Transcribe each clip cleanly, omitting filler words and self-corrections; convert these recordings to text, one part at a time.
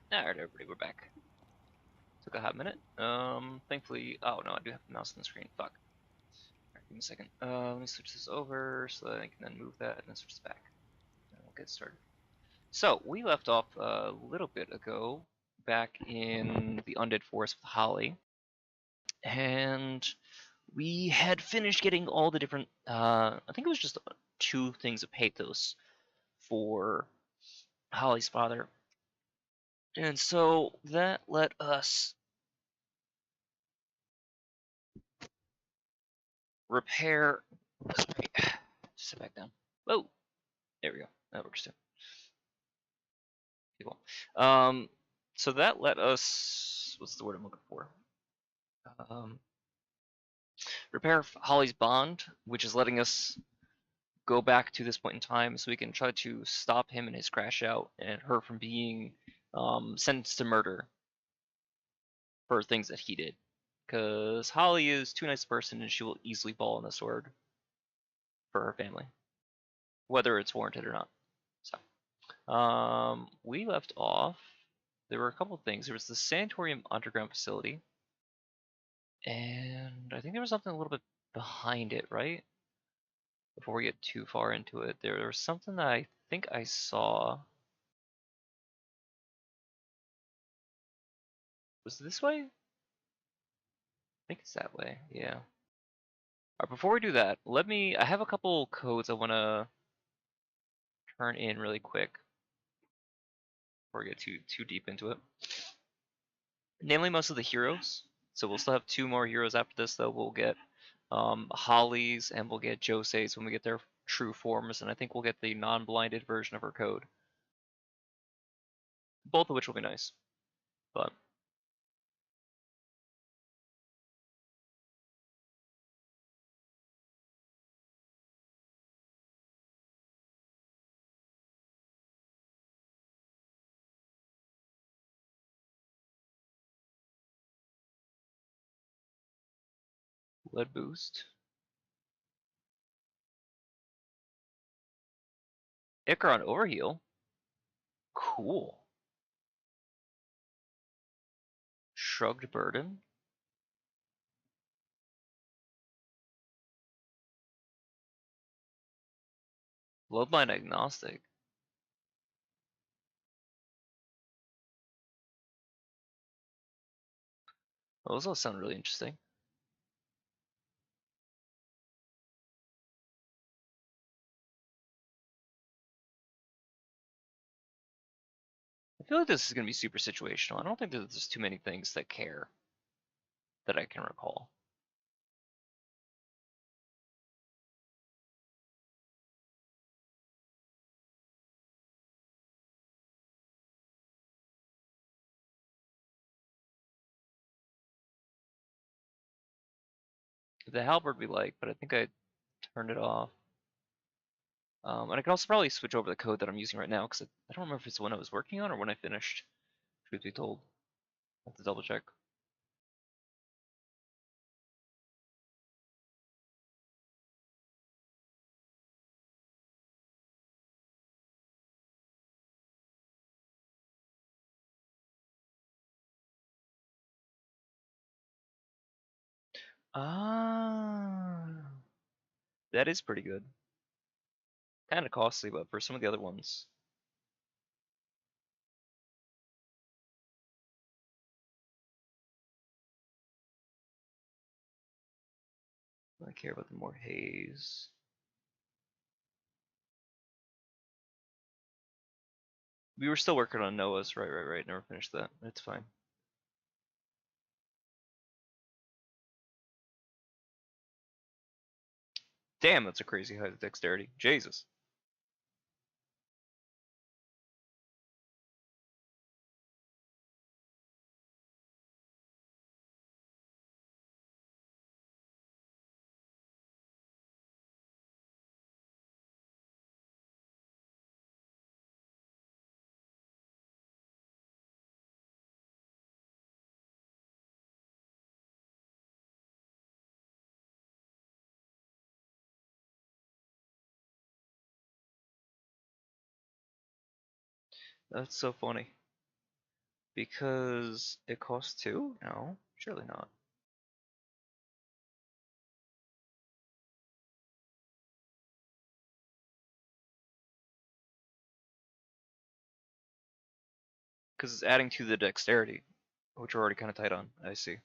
Alright, everybody, we're back. Took a hot minute. Thankfully, oh no, I do have the mouse on the screen. Fuck. Alright, give me a second. Let me switch this over so that I can then move that and then switch this back. And we'll get started. So, we left off a little bit ago, back in the Undead Forest with Holly. And we had finished getting all the different, I think it was just 2 things of pathos for Holly's father. And so that let us repair. Sorry, just sit back down. Whoa, there we go. That works too. Cool. So that let us. What's the word I'm looking for? Um, repair Holly's bond, which is letting us go back to this point in time, so we can try to stop him in his crash out and her from being sentenced to murder for things that he did. Because Holly is too nice a person, and she will easily fall on the sword for her family, whether it's warranted or not. So, we left off. There were a couple of things. There was the sanatorium underground facility, and I think there was something a little bit behind it, right? Before we get too far into it, there was something that I think I saw. Was it this way? I think it's that way. Yeah. Alright, before we do that, I have a couple codes I want to turn in really quick before we get too deep into it. Namely, most of the heroes. So we'll still have 2 more heroes after this, though. We'll get Holly's and we'll get Jose's when we get their true forms, and I think we'll get the non-blinded version of her code. Both of which will be nice. But lead boost. Icaron overheal. Cool. Shrugged burden. Bloodline agnostic. Those all sound really interesting. I feel like this is going to be super situational. I don't think that there's too many things that care that I can recall. The halberd we like, but I think I turned it off. And I can also probably switch over the code that I'm using right now, because I don't remember if it's the one I was working on or when I finished, truth be told. I have to double check. Ah, that is pretty good. Kind of costly, but for some of the other ones. I care about the more haze. We were still working on Noah's, right. Never finished that. It's fine. Damn, that's a crazy high dexterity. Jesus. That's so funny. Because it costs 2? No, surely not. Because it's adding to the dexterity, which we're already kind of tight on. I see.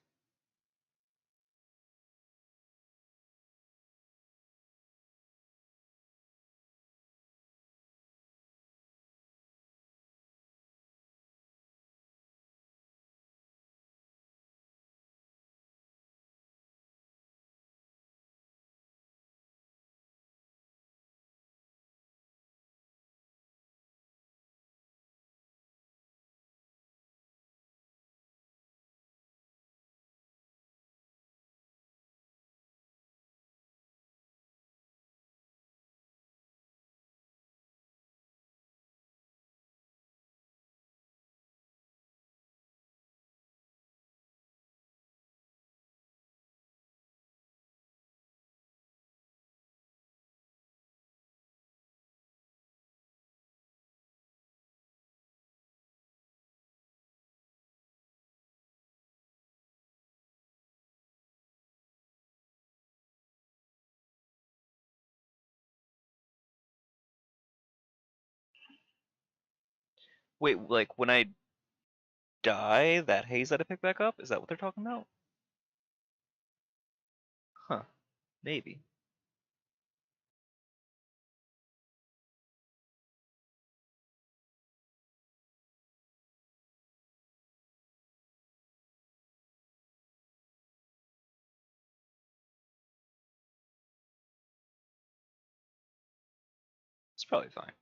Wait, like when I die, that haze that I pick back up? Is that what they're talking about? Huh, maybe. It's probably fine.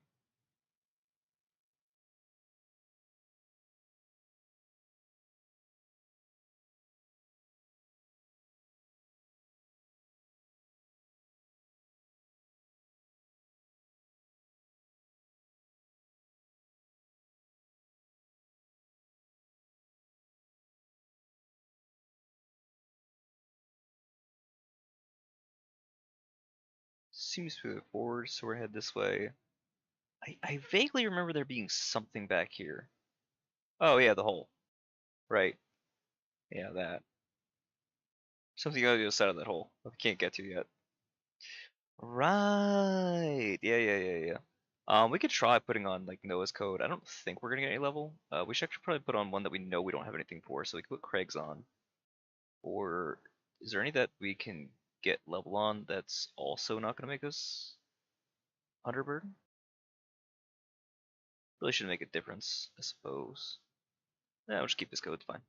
Seems to be forward, so we're head this way. I vaguely remember there being something back here. Oh yeah, the hole. Right. Yeah, that. Something on the other side of that hole that we can't get to yet. Right. Yeah. We could try putting on like Noah's code. I don't think we're gonna get any level. We should actually probably put on one that we know we don't have anything for, so we could put Craig's on. Or is there any that we can get level on that's also not gonna make us Underburden? Really shouldn't make a difference, I suppose. Yeah, we'll just keep this code, it's fine.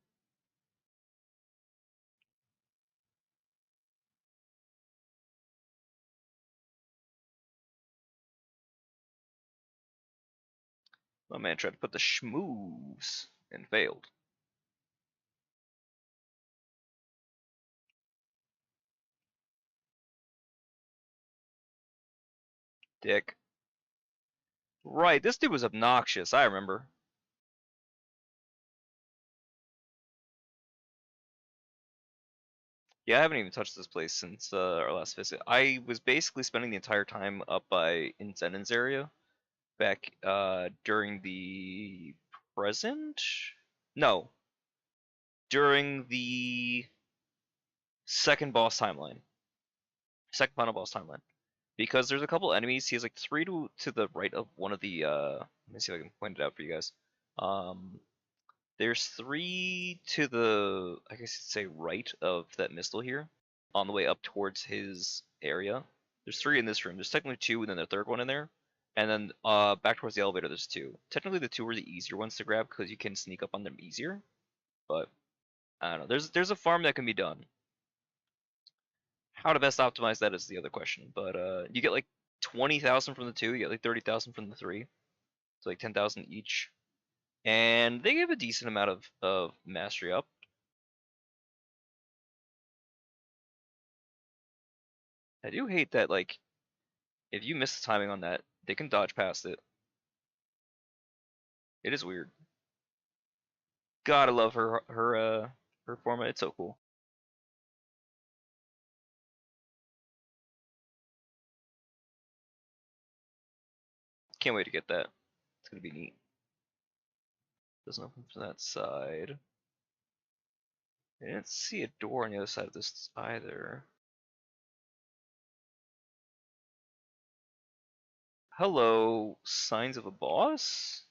My man tried to put the schmooze and failed. Dick. Right, this dude was obnoxious, I remember. Yeah, I haven't even touched this place since our last visit. I was basically spending the entire time up by in Zenon's area back during the present? No, during the second boss timeline. Second final boss timeline. Because there's a couple enemies. He has like three to the right of one of the let me see if I can point it out for you guys. Um there's three to the I guess you'd say right of that mistle here on the way up towards his area. There's three in this room. There's technically two and then the third one in there. And then back towards the elevator there's two. Technically the two are the easier ones to grab because you can sneak up on them easier. But I don't know. There's a farm that can be done. How to best optimize that is the other question. But you get like 20,000 from the two, you get like 30,000 from the three. So like 10,000 each. And they give a decent amount of mastery up. I do hate that like if you miss the timing on that, they can dodge past it. It is weird. Gotta love her format. It's so cool. Can't wait to get that. It's gonna be neat. Doesn't open from that side. I didn't see a door on the other side of this either. Hello, signs of a boss?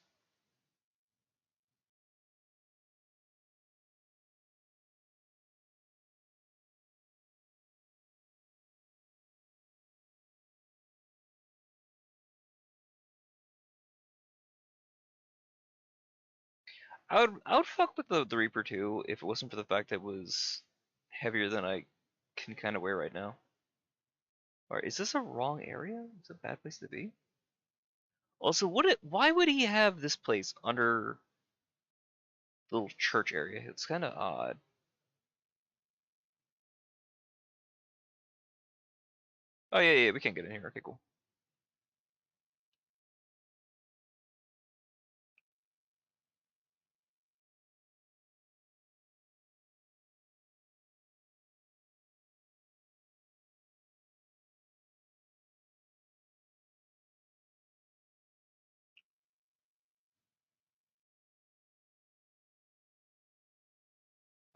I would fuck with the Reaper too if it wasn't for the fact that it was heavier than I can kind of wear right now. Or is this a wrong area? Is it a bad place to be? Also, why would he have this place under the little church area? It's kind of odd. Oh yeah, we can't get in here. Okay, cool.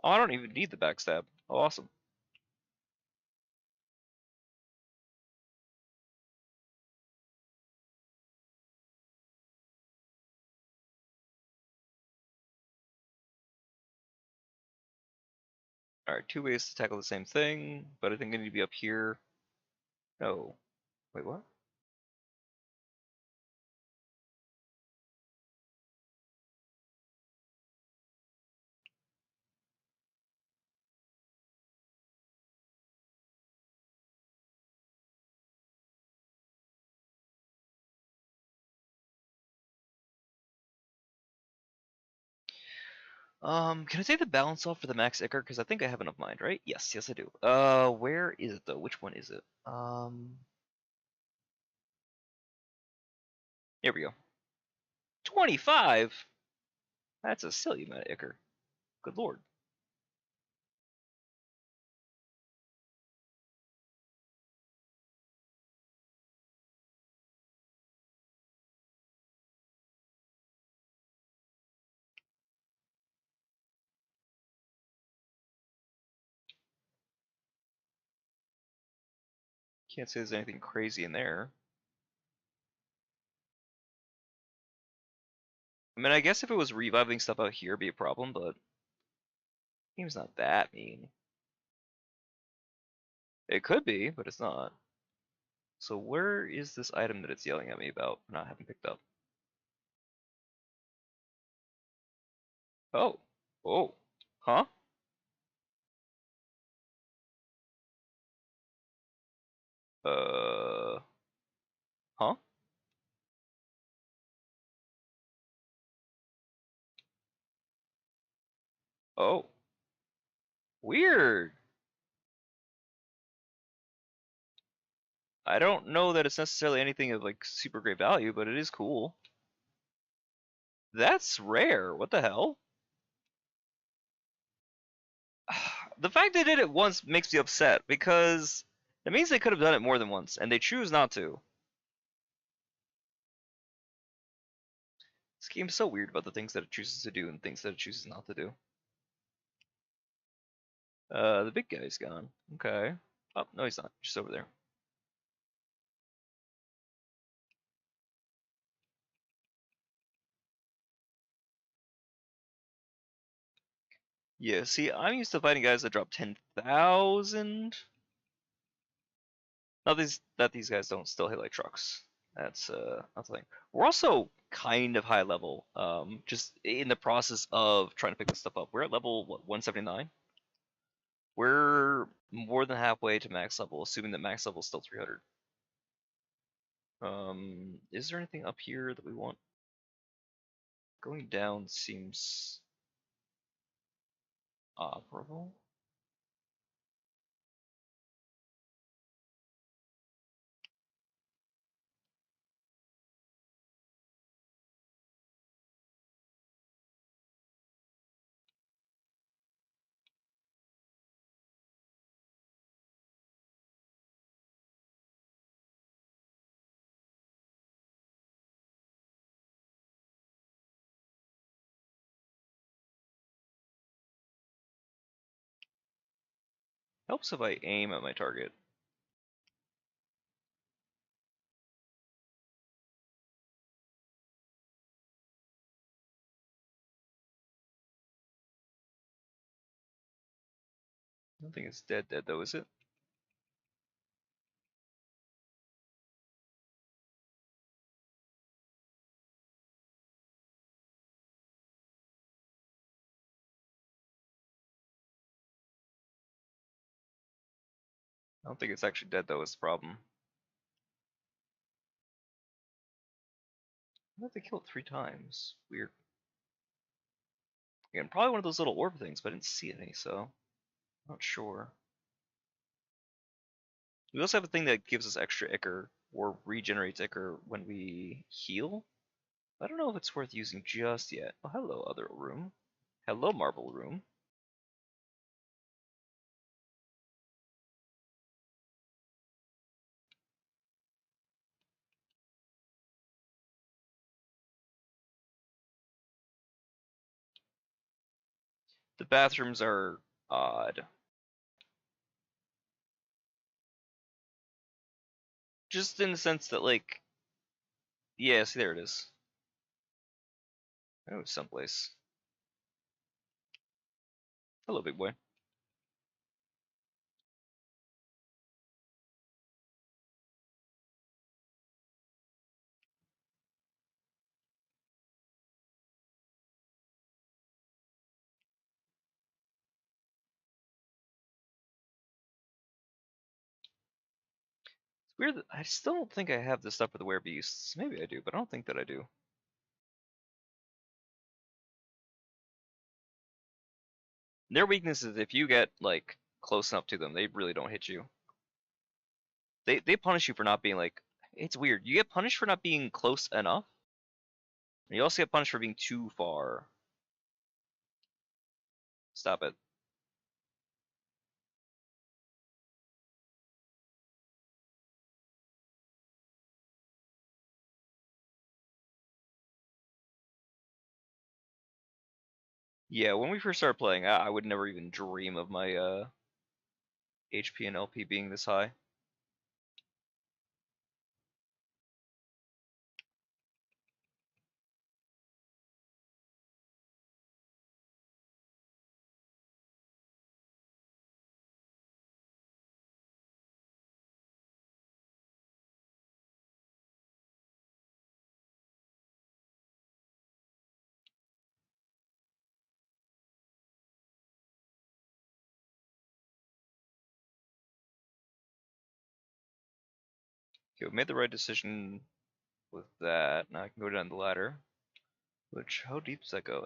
Oh, I don't even need the backstab. Oh, awesome. Alright, two ways to tackle the same thing, but I think I need to be up here. No. Wait, what? Can I take the balance off for the max Icar? Because I think I have enough mind, right? Yes, I do. Where is it though? Which one is it? Here we go. 25? That's a silly amount of Icar. Good lord. Can't say there's anything crazy in there. I mean, I guess if it was reviving stuff out here, it'd be a problem, but game's not that mean. It could be, but it's not. So where is this item that it's yelling at me about for not having picked up? Oh. Oh. Huh? Uh. Huh? Oh. Weird. I don't know that it's necessarily anything of like super great value, but it is cool. That's rare. What the hell? The fact they did it once makes me upset because it means they could have done it more than once, and they choose not to. This game's so weird about the things that it chooses to do and things that it chooses not to do. The big guy's gone. Okay. Oh, no, he's not. Just over there. Yeah, see, I'm used to fighting guys that drop 10,000. Not that these guys don't still hit like trucks. That's the thing. We're also kind of high level. Just in the process of trying to pick this stuff up. We're at level what, 179? We're more than halfway to max level, assuming that max level is still 300. Is there anything up here that we want? Going down seems operable. Helps if I aim at my target. I don't think it's dead though, is it? I don't think it's actually dead though, is the problem. I have to kill it 3 times. Weird. Again, probably one of those little orb things, but I didn't see any, so not sure. We also have a thing that gives us extra Ichor, or regenerates Ichor when we heal. I don't know if it's worth using just yet. Oh, hello, other room. Hello, marble room. The bathrooms are odd. Just in the sense that, like, yeah, see, there it is. Oh, someplace. Hello, big boy. It's weird that I still don't think I have the stuff for the werebeasts. Maybe I do, but I don't think that I do. Their weakness is if you get, like, close enough to them, they really don't hit you. They punish you for not being, like, it's weird. You get punished for not being close enough. And you also get punished for being too far. Stop it. Yeah, when we first started playing, I would never even dream of my HP and LP being this high. Okay, we made the right decision with that. Now I can go down the ladder. Which, how deep does that go?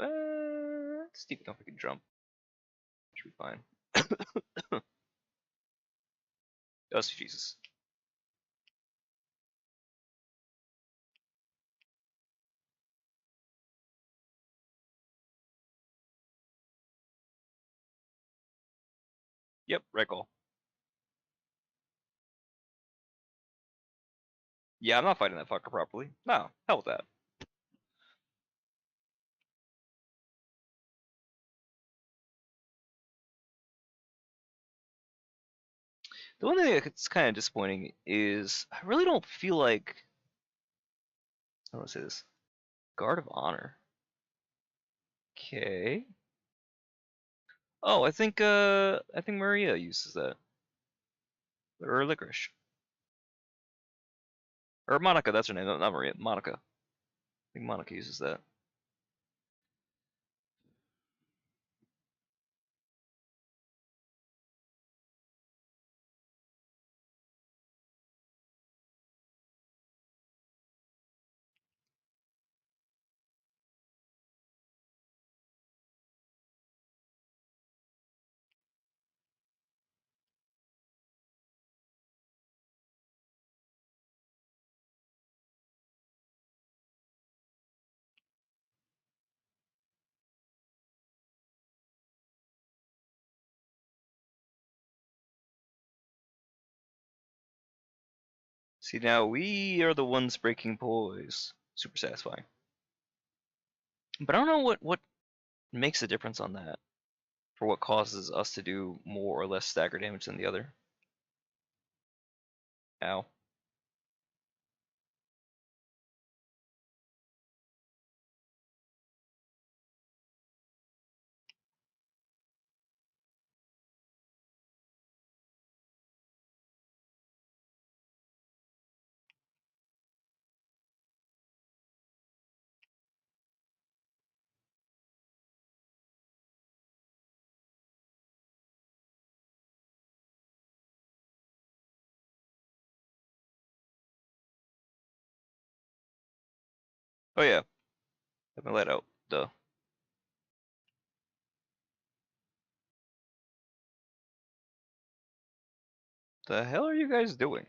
It's deep enough I can jump. Should be fine. Oh, Jesus. Yep, right call. Yeah, I'm not fighting that fucker properly. No, hell with that. The one thing that's kind of disappointing is I really don't feel like, how do I say this? Guard of Honor. Okay. Oh, I think Maria uses that. Or Licorice. Or Monica, that's her name, not Maria, Monica. I think Monica uses that. See, now we are the ones breaking poise. Super satisfying. But I don't know what makes a difference on that. for what causes us to do more or less stagger damage than the other. Ow. Oh yeah, let me let out. Duh. The hell are you guys doing?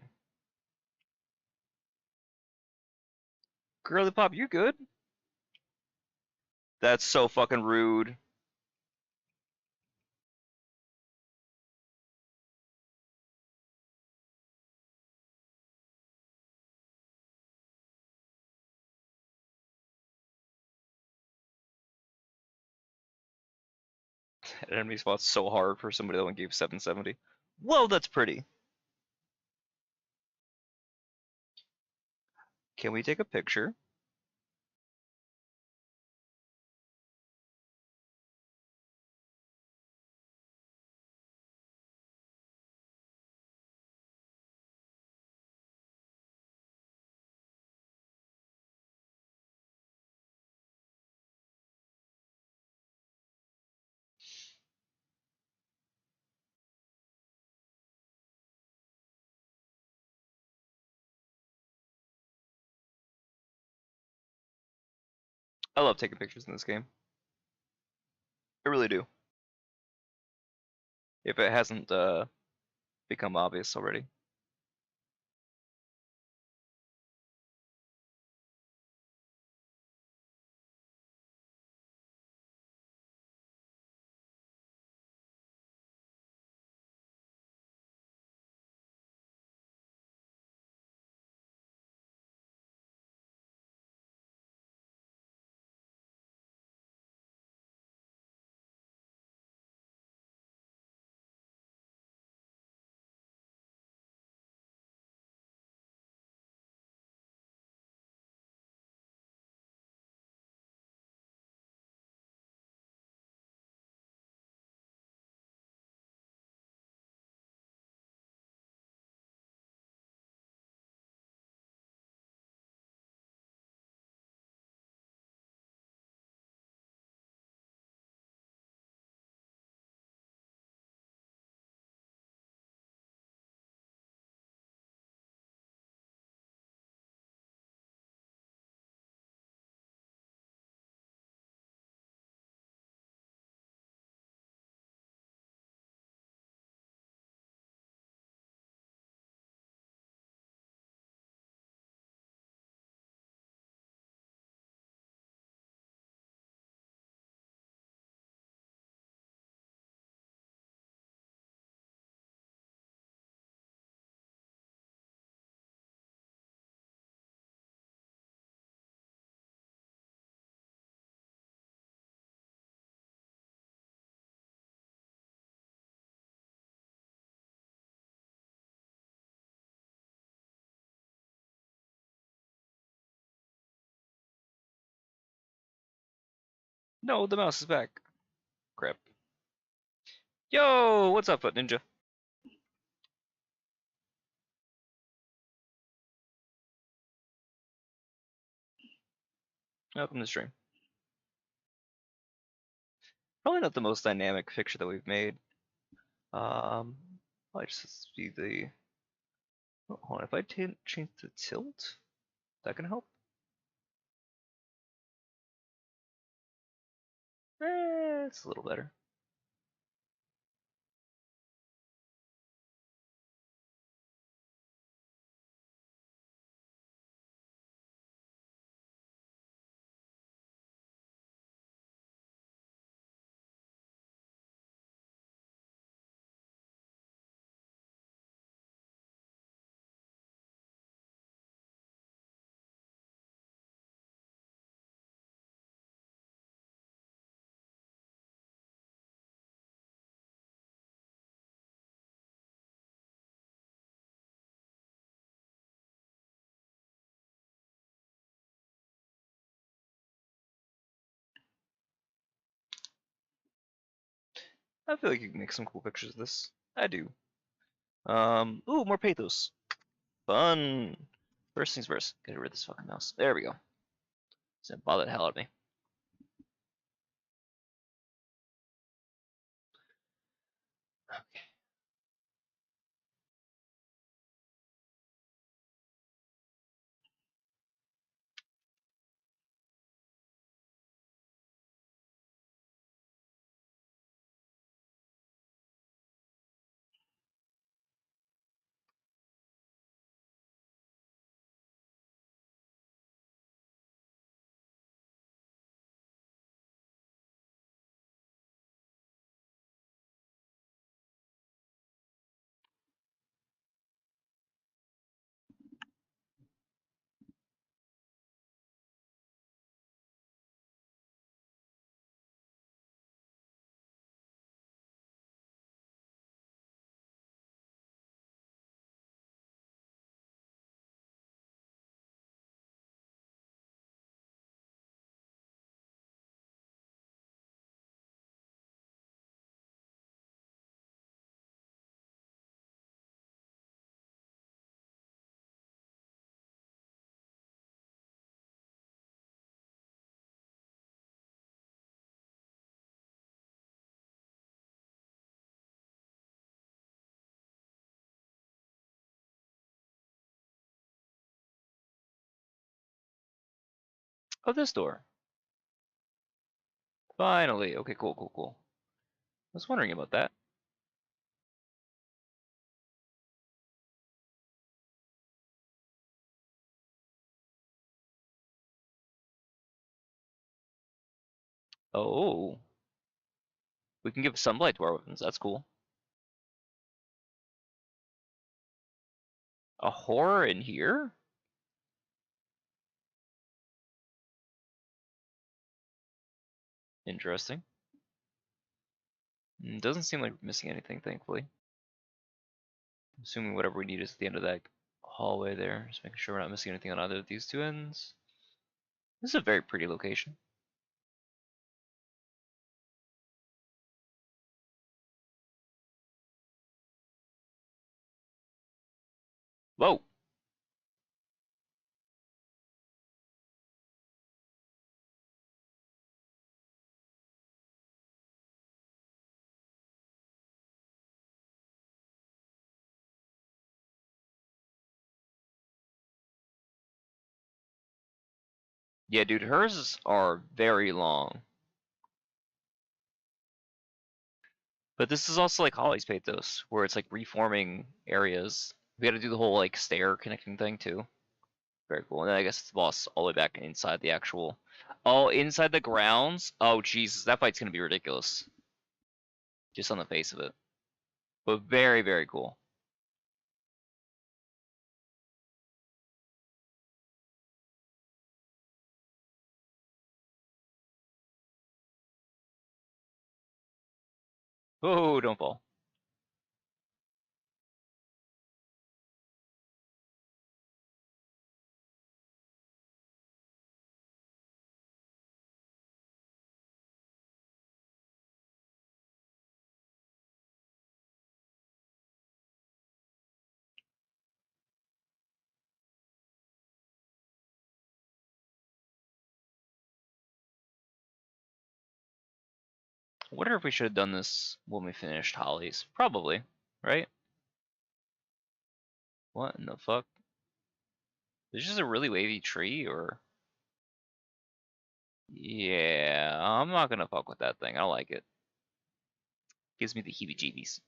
Girly Pop, you good? That's so fucking rude. That enemy spot's so hard for somebody that only gave 770. Whoa, that's pretty. Can we take a picture? I love taking pictures in this game. I really do. If it hasn't become obvious already. No, the mouse is back. Crap. Yo, what's up, Foot Ninja? Welcome to the stream. Probably not the most dynamic picture that we've made. I just see the. Oh, hold on, if I change the tilt, that can help. It's a little better. I feel like you can make some cool pictures of this. I do. Ooh, more pathos. Fun. First things first. Get rid of this fucking mouse. There we go. It's gonna bother the hell out of me. Okay. Oh, this door. Finally. Okay, cool, cool, cool. I was wondering about that. Oh. We can give sunlight to our weapons. That's cool. A horror in here? Interesting. Doesn't seem like we're missing anything, thankfully. Assuming whatever we need is at the end of that hallway there. Just making sure we're not missing anything on either of these two ends. This is a very pretty location. Whoa! Yeah, dude, hers are very long. But this is also like Holly's Pathos, where it's like reforming areas. We gotta do the whole like stair connecting thing too. Very cool. And then I guess it's the boss all the way back inside the actual. Oh, inside the grounds? Oh, Jesus, that fight's gonna be ridiculous. Just on the face of it. But very, very cool. Oh, don't fall. I wonder if we should have done this when we finished Holly's. Probably, right? What in the fuck? Is this just a really wavy tree, or? Yeah, I'm not gonna fuck with that thing. I don't like it. Gives me the heebie-jeebies.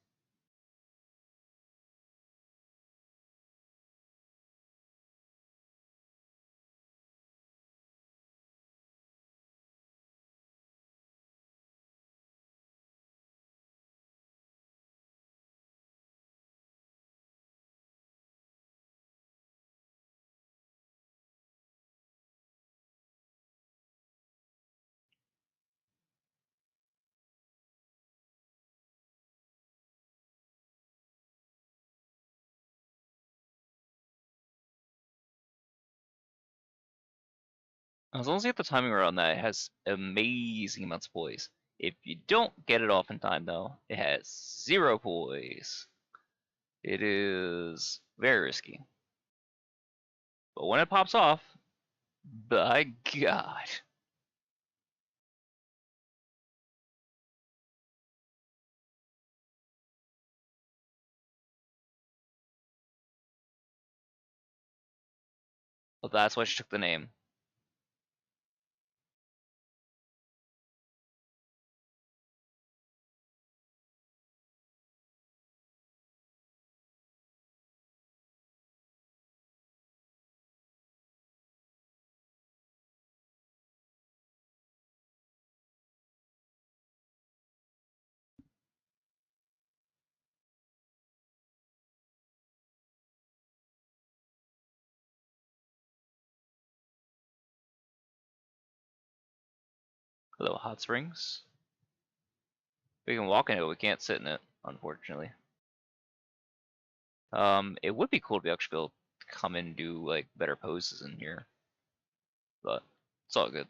As long as you get the timing right on that, it has amazing amounts of poise. If you don't get it off in time, though, it has 0 poise. It is very risky. But when it pops off, by God. Well, that's why she took the name. Hello, hot springs. We can walk in it, but we can't sit in it, unfortunately. It would be cool to be actually able to come in and do like better poses in here, but it's all good.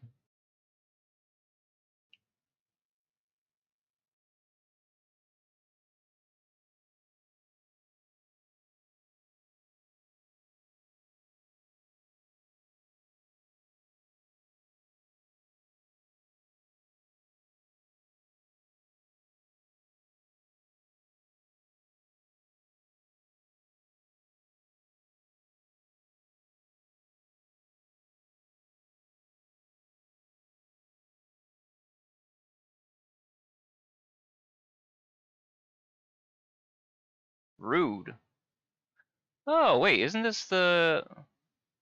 Rude. Oh wait, isn't this the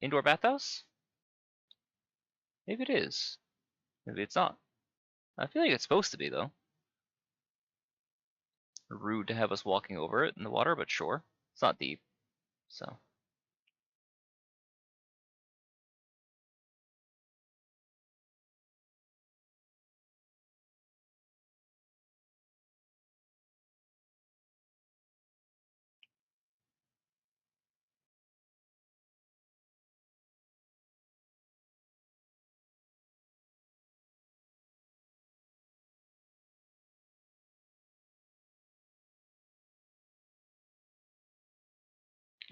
indoor bathhouse? Maybe it is. Maybe it's not. I feel like it's supposed to be though. Rude to have us walking over it in the water, but sure. It's not deep, so.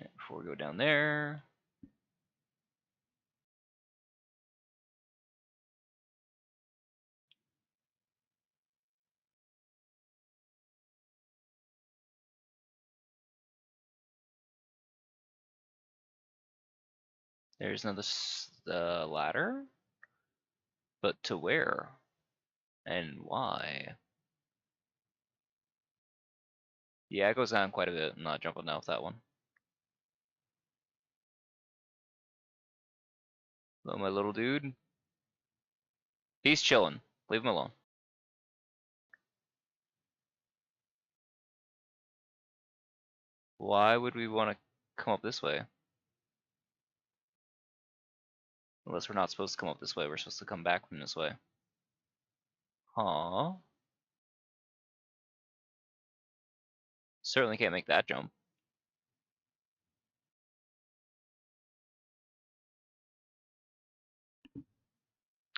Okay, before we go down there. There's another ladder, but to where and why? Yeah, it goes down quite a bit. I'm not jumping down with that one. Hello, my little dude. He's chilling. Leave him alone. Why would we want to come up this way? Unless we're not supposed to come up this way, we're supposed to come back from this way. Huh. Certainly can't make that jump.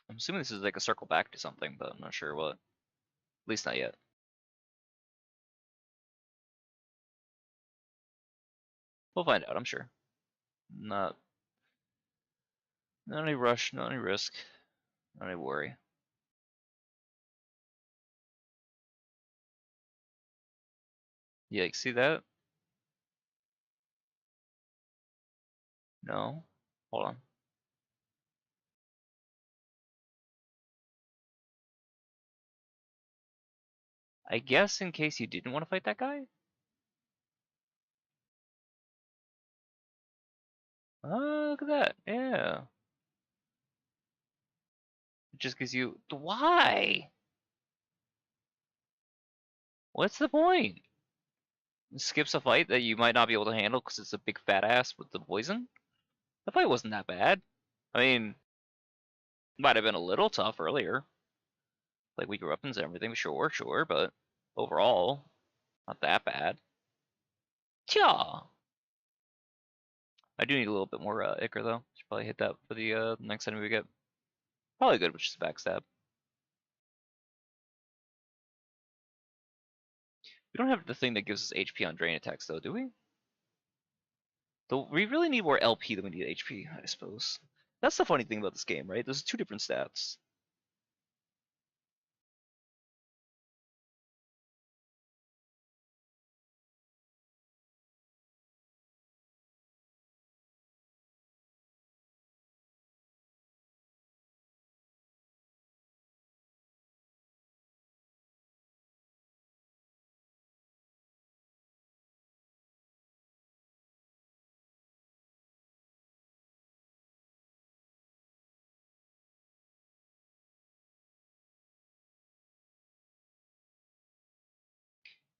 I'm assuming this is like a circle back to something, but I'm not sure what. At least not yet. We'll find out, I'm sure. Not any rush, not any risk, not any worry. Yeah, you see that? No? Hold on. I guess in case you didn't want to fight that guy? Oh, look at that. Yeah. It just gives you. Why? What's the point? It skips a fight that you might not be able to handle because it's a big fat ass with the poison? The fight wasn't that bad. I mean, might have been a little tough earlier. Like weaker weapons and everything, sure, but overall, not that bad. Tja! I do need a little bit more Ichor though. Should probably hit that for the next enemy we get. Probably good, which is backstab. We don't have the thing that gives us HP on drain attacks, though, do we? Though we really need more LP than we need HP, I suppose. That's the funny thing about this game, right? There's two different stats.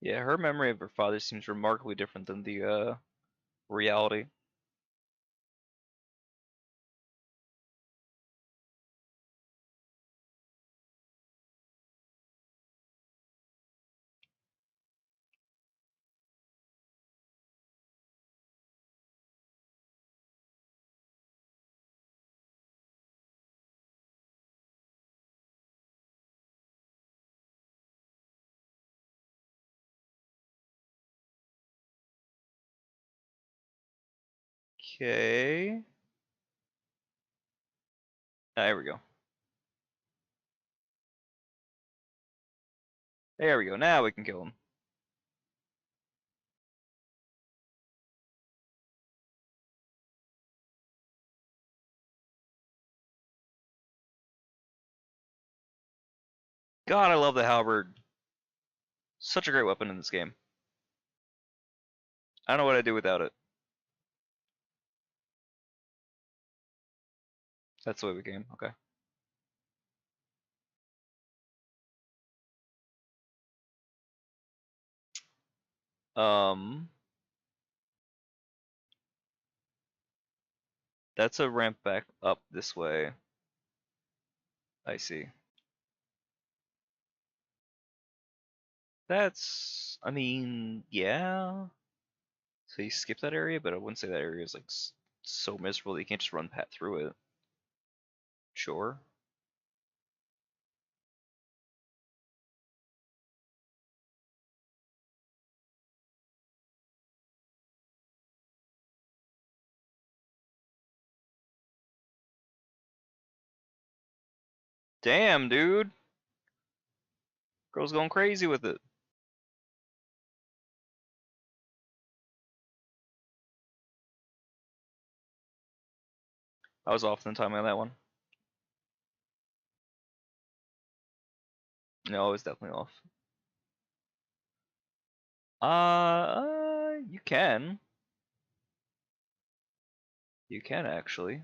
Yeah, her memory of her father seems remarkably different than the reality. Okay. There we go. There we go. Now we can kill him. God, I love the halberd. Such a great weapon in this game. I don't know what I'd do without it. That's the way we came. Okay. Um, that's a ramp back up this way. I see. That's, I mean, yeah. So you skip that area, but I wouldn't say that area is like so miserable that you can't just run pat through it. Sure. Damn, dude. Girl's going crazy with it. I was off the timing on that one. No, I was definitely off. You can. You can actually.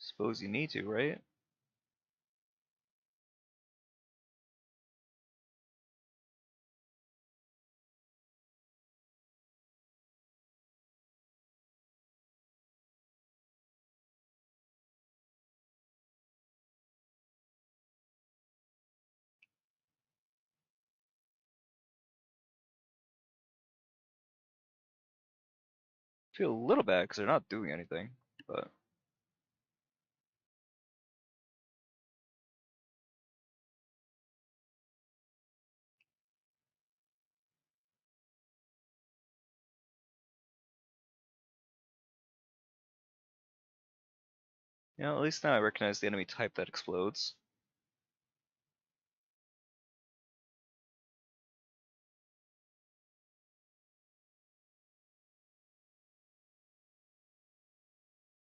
Suppose you need to, right? Feel a little bad because they're not doing anything, but you know, at least now I recognize the enemy type that explodes.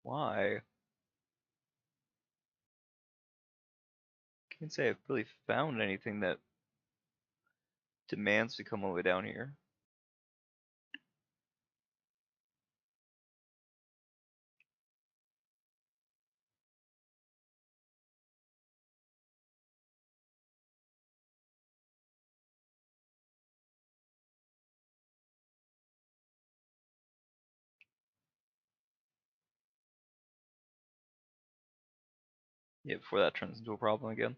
Why? Can't say I've really found anything that demands to come all the way down here. Yeah, before that turns into a problem again.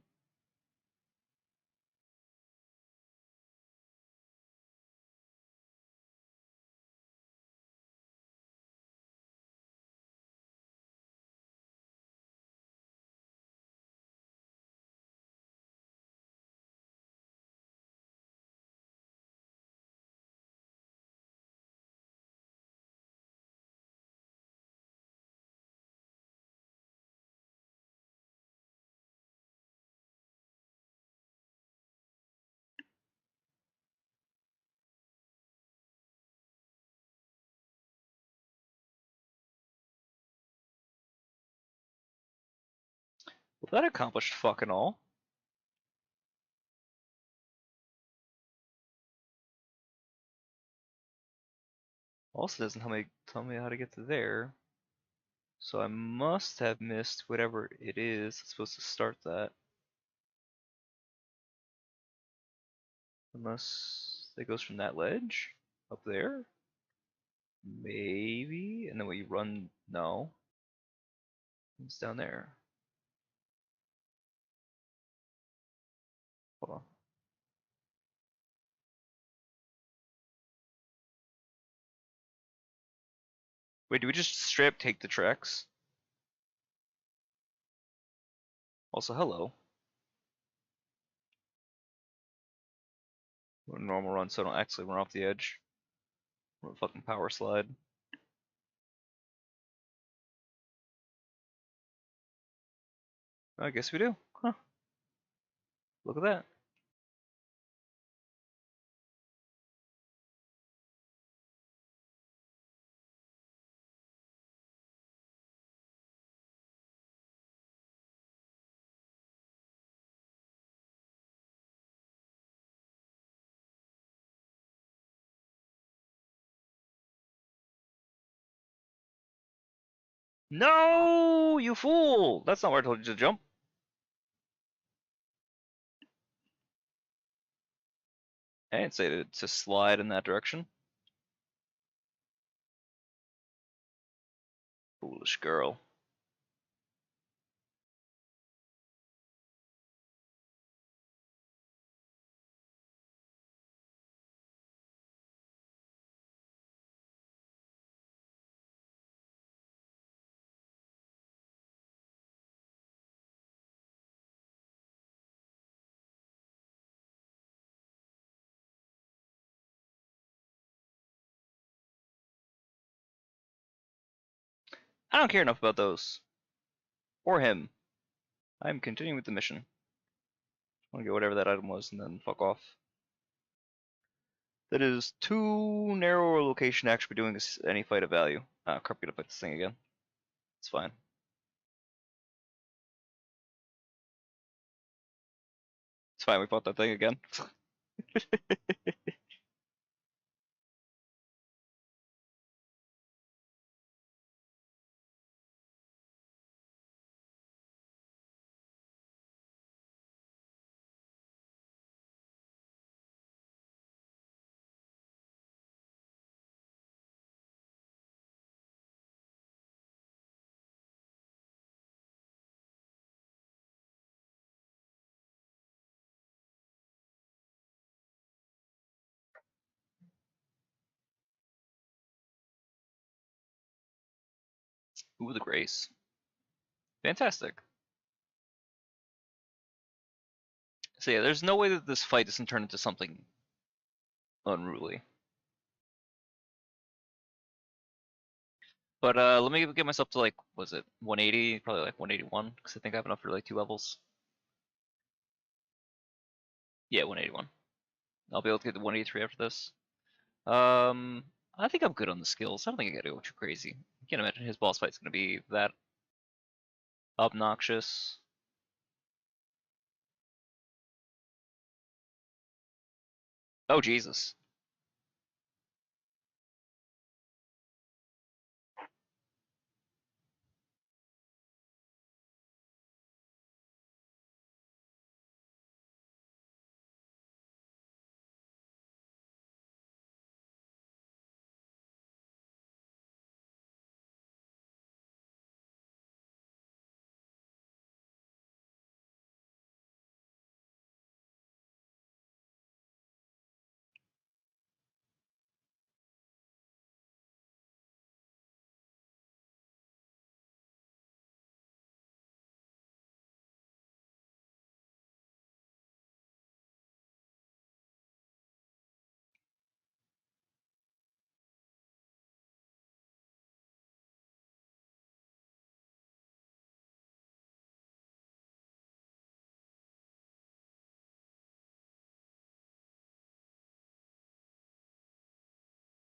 Well, that accomplished fucking all. Also doesn't tell me how to get to there. So I must have missed whatever it is that's supposed to start that. Unless it goes from that ledge up there? Maybe? And then we run. No. It's down there. Hold on. Wait, do we just straight take the tracks? Also, hello. Normal run so I don't actually run off the edge. Or a fucking power slide. I guess we do. Huh. Look at that. No, you fool! That's not where I told you to jump. I didn't say to slide in that direction. Foolish girl. I don't care enough about those. Or him. I'm continuing with the mission. I want to get whatever that item was and then fuck off. That is too narrow a location to actually be doing any fight of value. Ah, crap, gonna fight this thing again. It's fine. It's fine, we fought that thing again. Ooh, the grace. Fantastic. So yeah, there's no way that this fight doesn't turn into something unruly. But let me get myself to like, was it 180? Probably like 181, because I think I have enough for like 2 levels. Yeah, 181. I'll be able to get to 183 after this. I think I'm good on the skills. I don't think I gotta go too crazy. I can't imagine his boss fight's gonna be that obnoxious. Oh Jesus.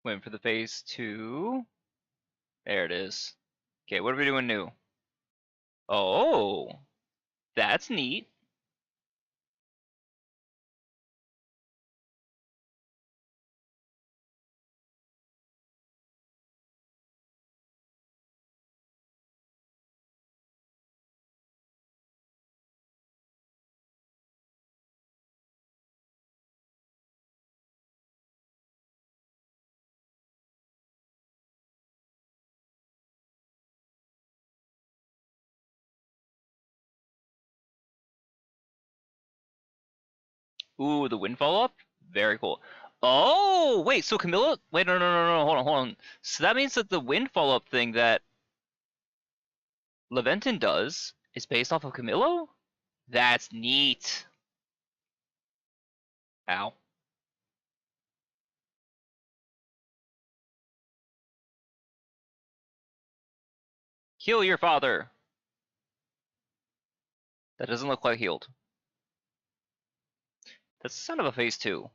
Waiting for the phase 2. There it is. Okay, what are we doing new? Oh, That's neat. Ooh, the wind follow up? Very cool. Oh, wait, so Camilla? Wait, no, hold on. So that means that the wind follow up thing that Valentin does is based off of Camillo? That's neat. Ow. Heal your father. That doesn't look quite healed. That's the sound of a phase 2.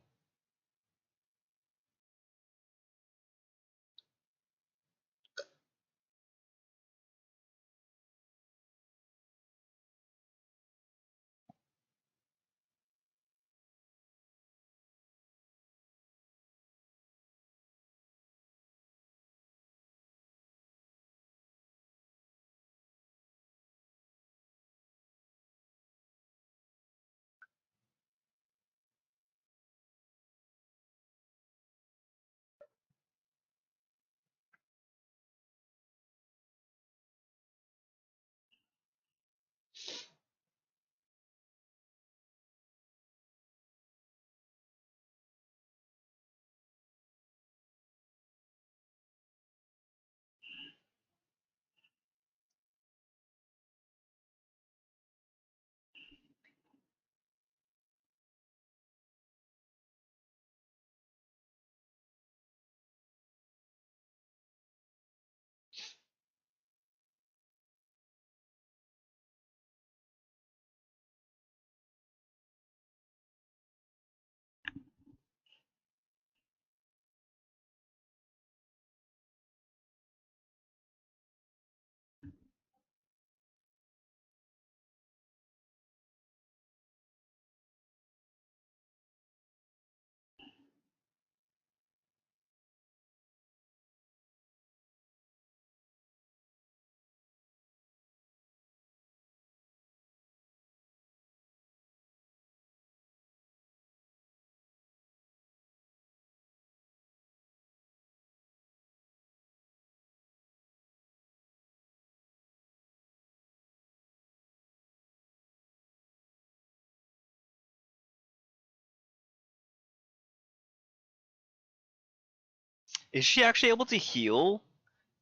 Is she actually able to heal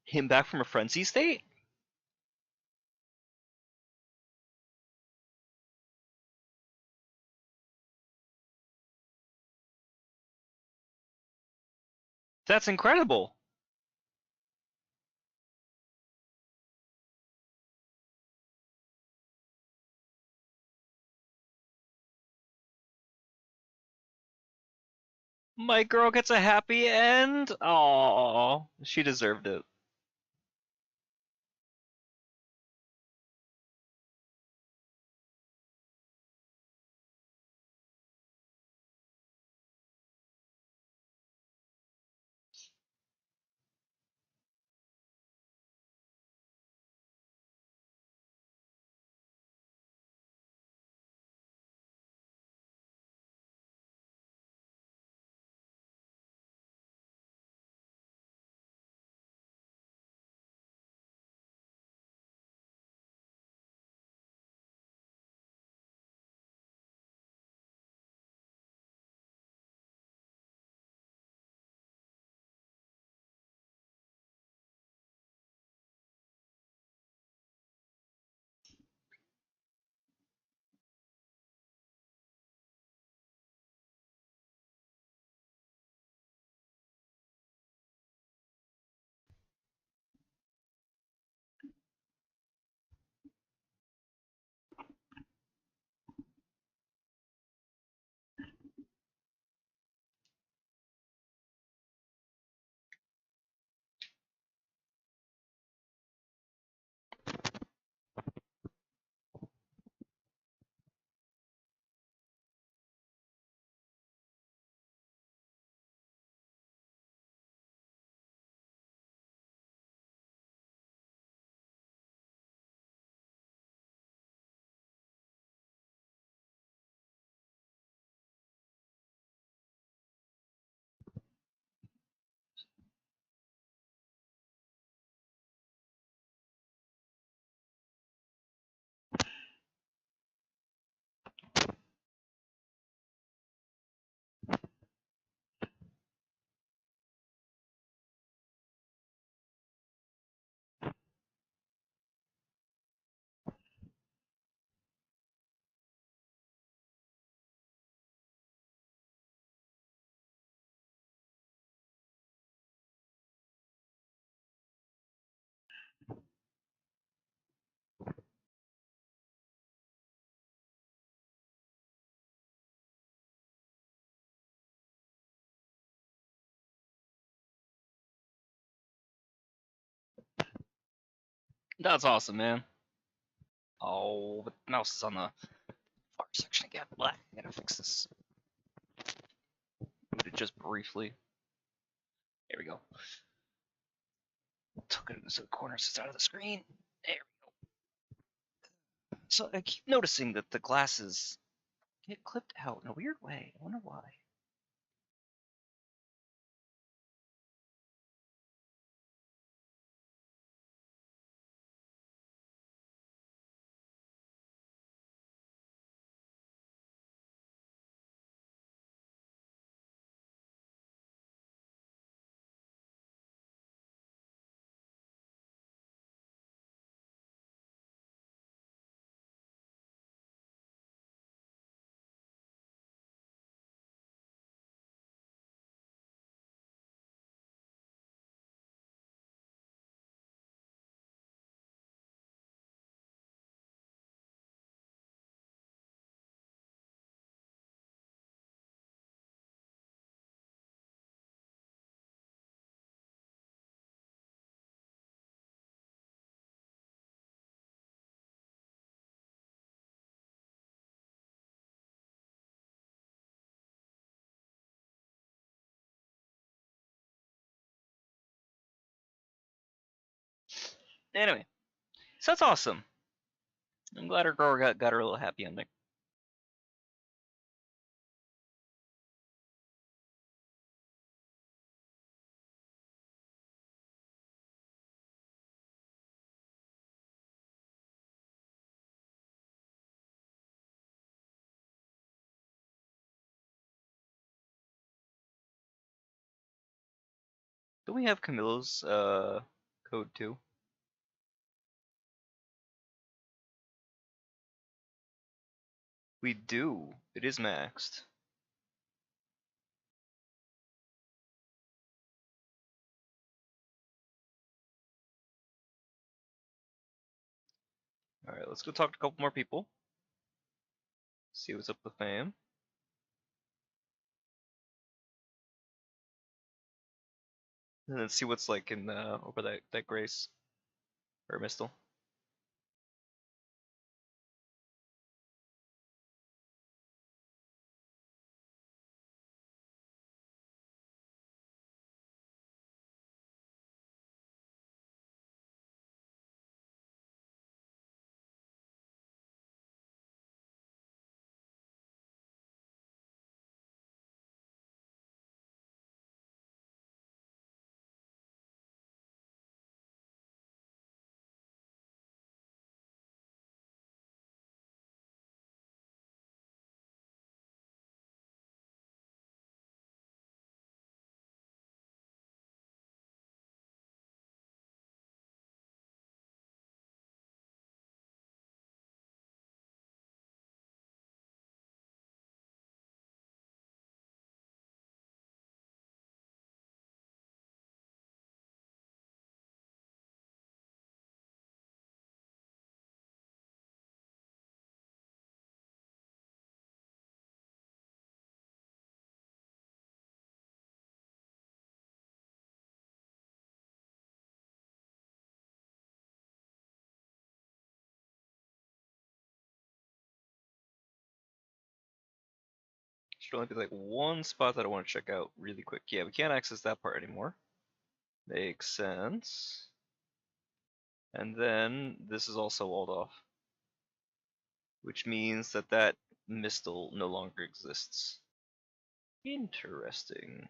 him back from a frenzy state? That's incredible. My girl gets a happy end. Oh, she deserved it. That's awesome, man. Oh, but the mouse is on the far section again. Blah. I gotta fix this. Moved it just briefly. There we go. Took it into the corner so it's out of the screen. There we go. So I keep noticing that the glasses get clipped out in a weird way. I wonder why. Anyway, so that's awesome. I'm glad her grower got her a little happy ending. Do we have Camilla's code too? We do. It is maxed. Alright, let's go talk to a couple more people. See what's up with fam. And then see what's like in over that Grace or Mistle. Should only be like one spot that I want to check out really quick. Yeah, we can't access that part anymore. Makes sense. And then this is also walled off, which means that that Mistle no longer exists. Interesting.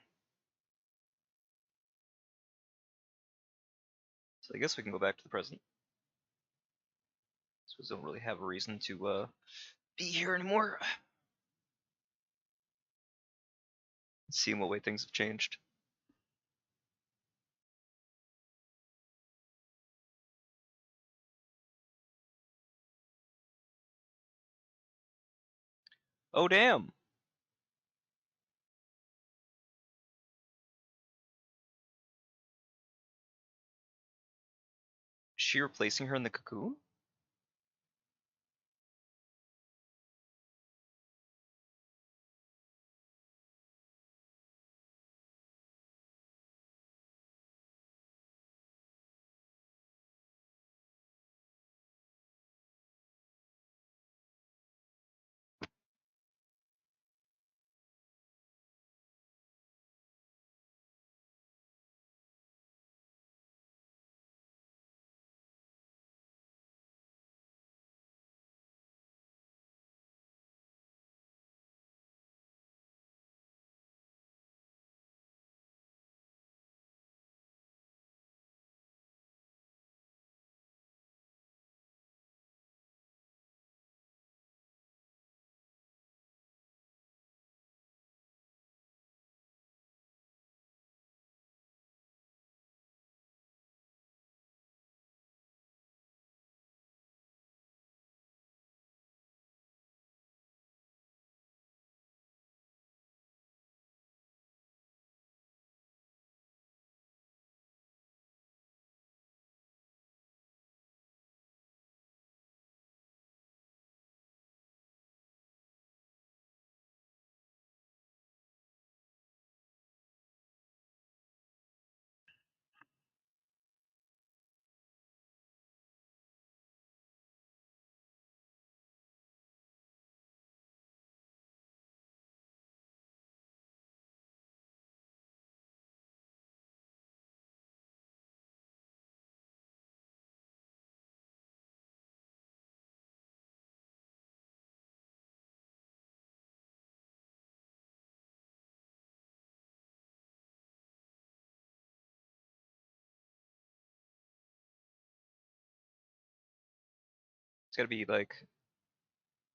So I guess we can go back to the present. So we don't really have a reason to be here anymore. See what way things have changed. Oh damn! Is she replacing her in the cocoon? gotta be like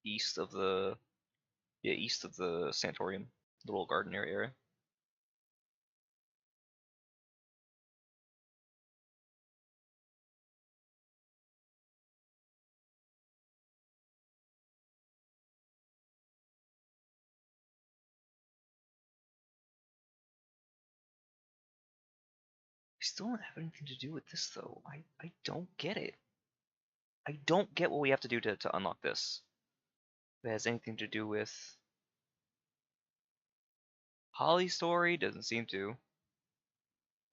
east of the east of the sanatorium, the little garden area. I still don't have anything to do with this though. I don't get it. I don't get what we have to do to unlock this. If it has anything to do with Holly's story, doesn't seem to.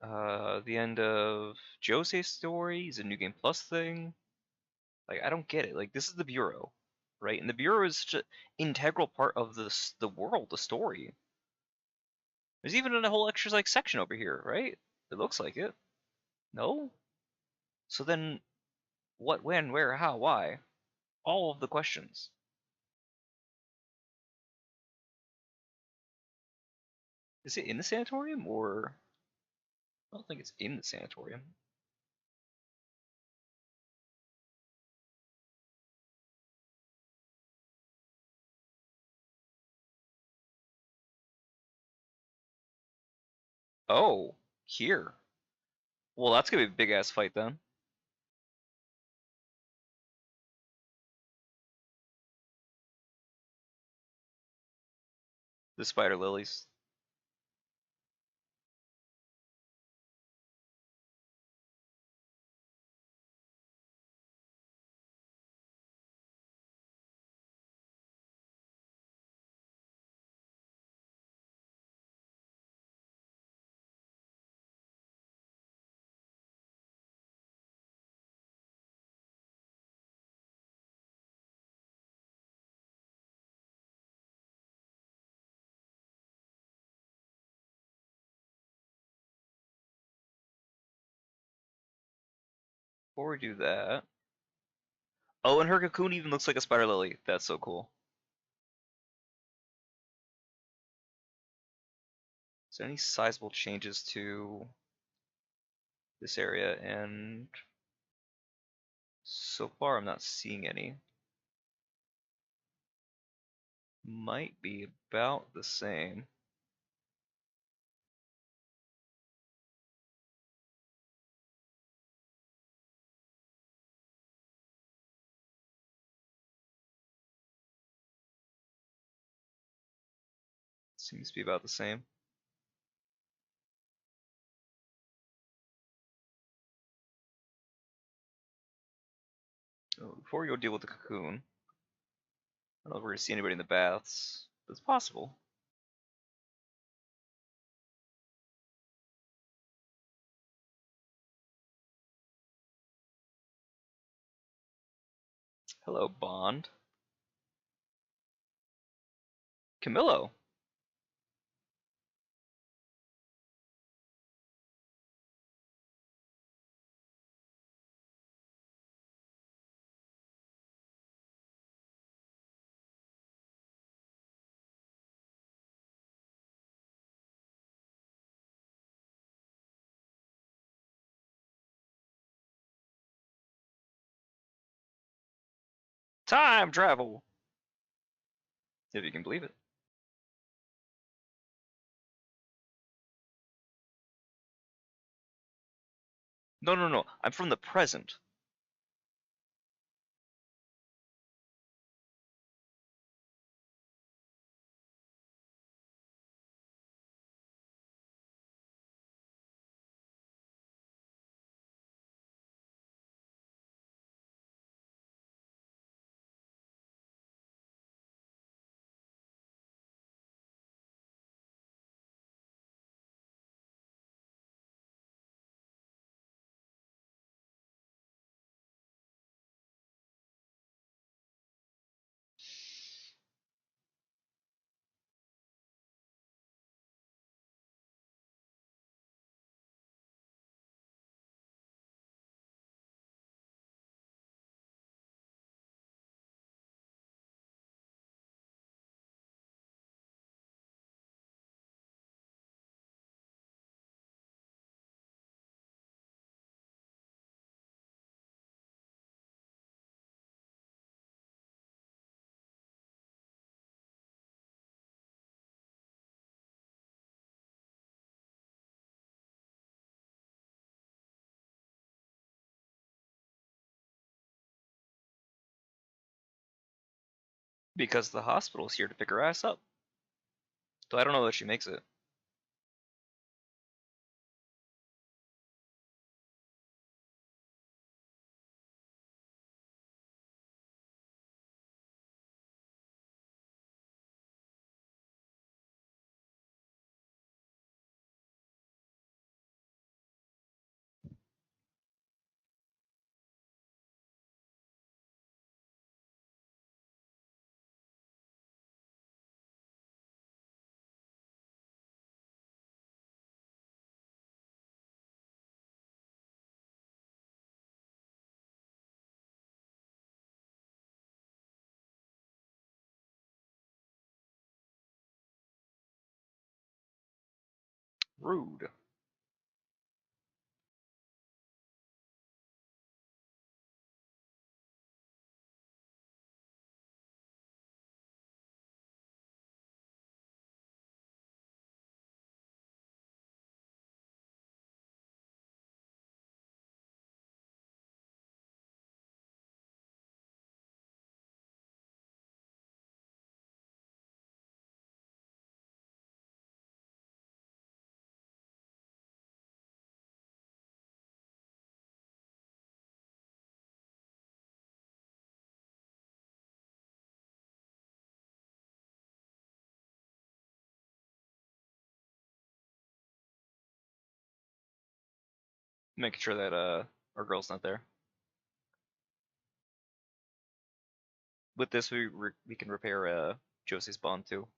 The end of Jose's story is a New Game Plus thing. Like, I don't get it. Like, this is the Bureau, right? And the Bureau is such an integral part of the world, the story. There's even a whole extra like section over here, right? It looks like it. No? So then, what, when, where, how, why? All of the questions. Is it in the sanatorium or? I don't think it's in the sanatorium. Oh, here. Well, that's gonna be a big ass fight then. The spider lilies. Before we do that. Oh, and her cocoon even looks like a spider lily. That's so cool. Is there any sizable changes to this area? And so far, I'm not seeing any. Might be about the same. Seems to be about the same. Oh, before we go deal with the cocoon, I don't know if we're gonna see anybody in the baths, but it's possible. Hello, Bond. Camillo. Time travel! If you can believe it. No, no, no. I'm from the present. Because the hospital's here to pick her ass up. So I don't know that she makes it. Rude. Making sure that our girl's not there. With this, we can repair Josie's bond too.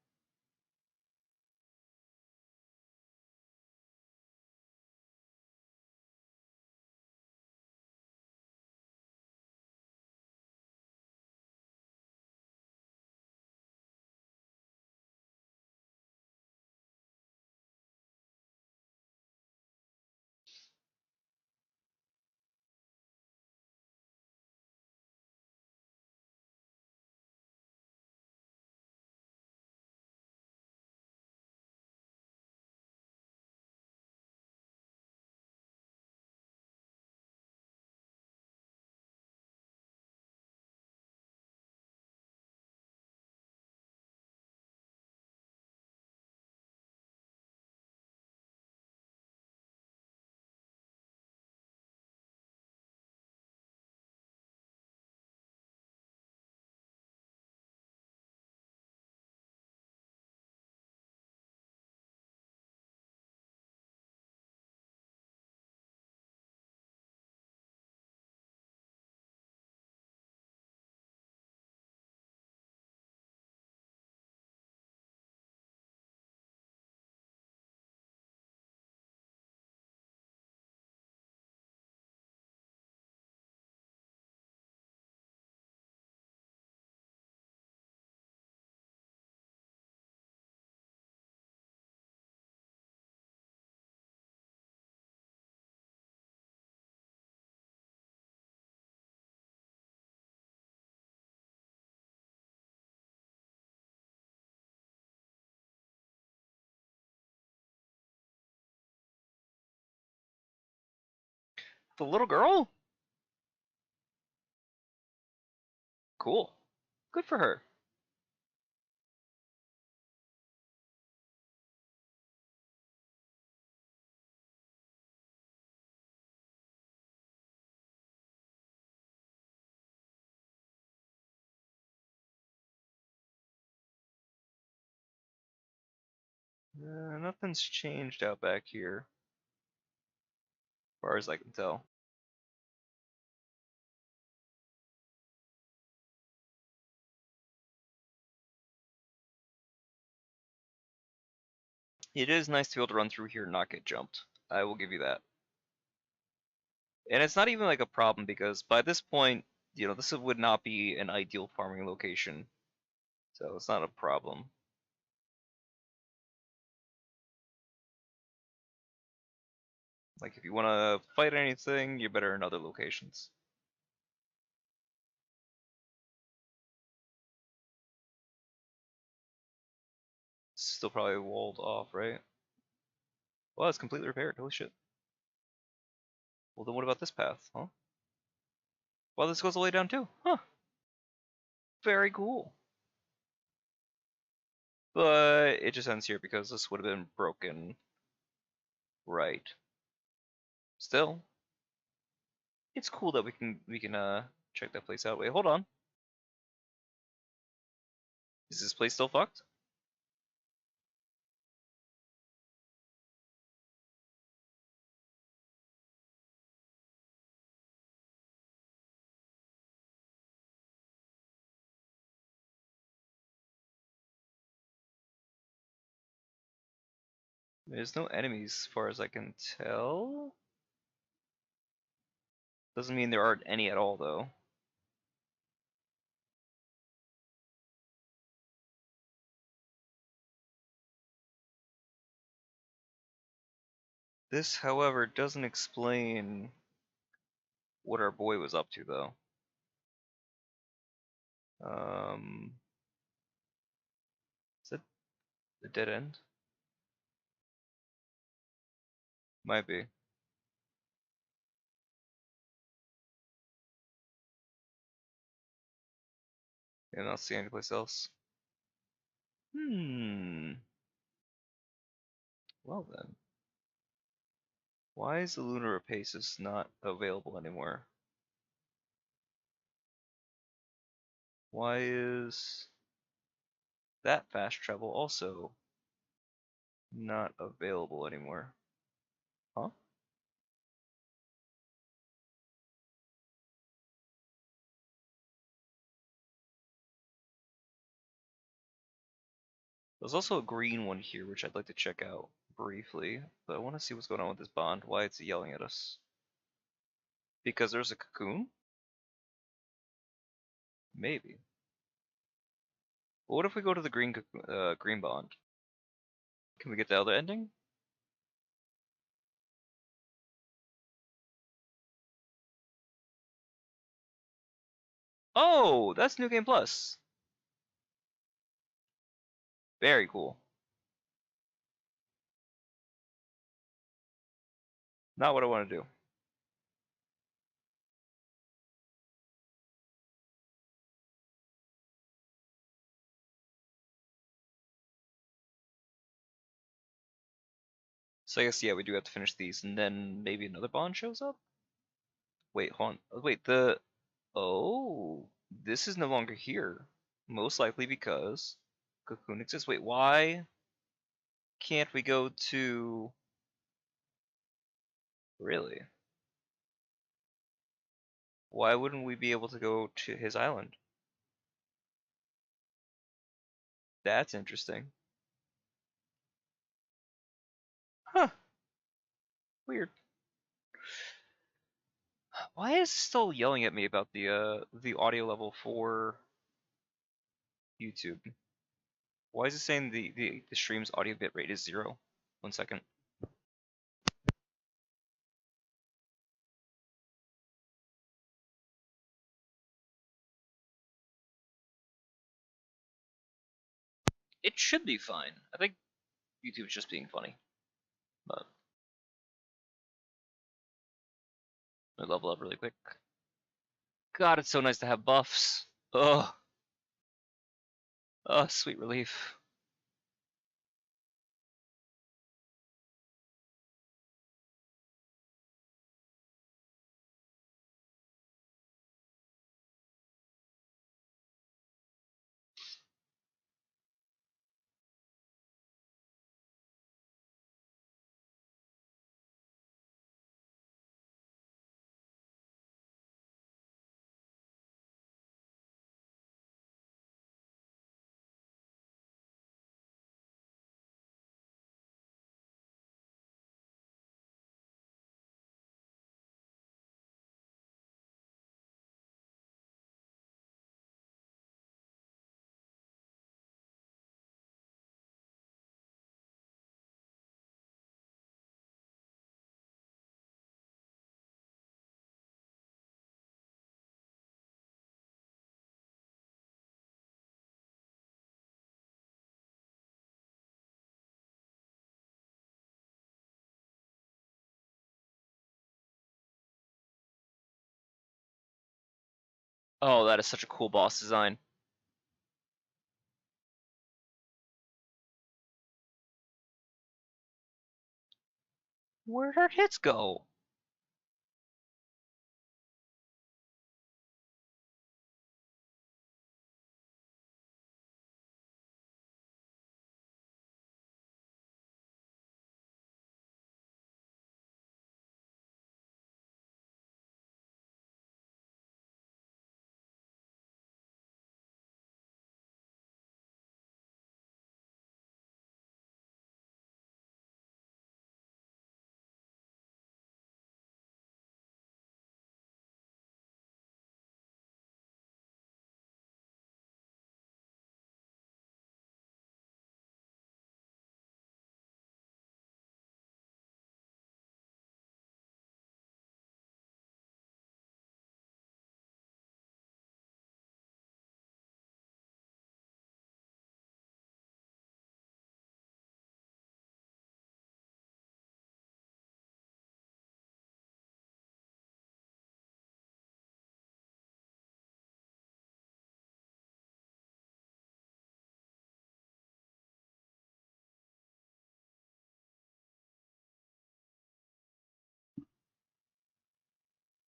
The little girl? Cool. Good for her. Nothing's changed out back here, as far as I can tell. It is nice to be able to run through here and not get jumped. I will give you that. And it's not even like a problem because by this point, this would not be an ideal farming location. So it's not a problem. Like if you want to fight anything, you're better in other locations. Still probably walled off, right? Well, it's completely repaired. Holy shit. Well, then what about this path, huh? Well, this goes all the way down too. Huh. Very cool. But it just ends here because this would have been broken right. Still, it's cool that we can check that place out. Wait, hold on. Is this place still fucked? There's no enemies as far as I can tell. Doesn't mean there aren't any at all though. This, however, doesn't explain what our boy was up to though. Is it a dead end? Might be. Yeah, I don't see any place else. Well then. Why is the Lunar Rapaces not available anymore? Why is that fast travel also not available anymore? Huh? There's also a green one here, which I'd like to check out briefly, but I want to see what's going on with this bond, why it's yelling at us. Because there's a cocoon? Maybe. But what if we go to the green bond? Can we get the other ending? Oh, that's New Game Plus. Very cool. Not what I want to do. So I guess, yeah, we do have to finish these, and then maybe another bond shows up? Wait, hold on. Wait, Oh, this is no longer here. Most likely because Cocoon exists. Wait, why can't we go to... Really? Why wouldn't we be able to go to his island? That's interesting. Huh. Weird. Why is it still yelling at me about the audio level for YouTube? Why is it saying the stream's audio bitrate is 0? 1 second. It should be fine. I think YouTube's just being funny. But let me level up really quick. God, it's so nice to have buffs. Oh, oh, sweet relief. Oh, that is such a cool boss design. Where'd her hits go?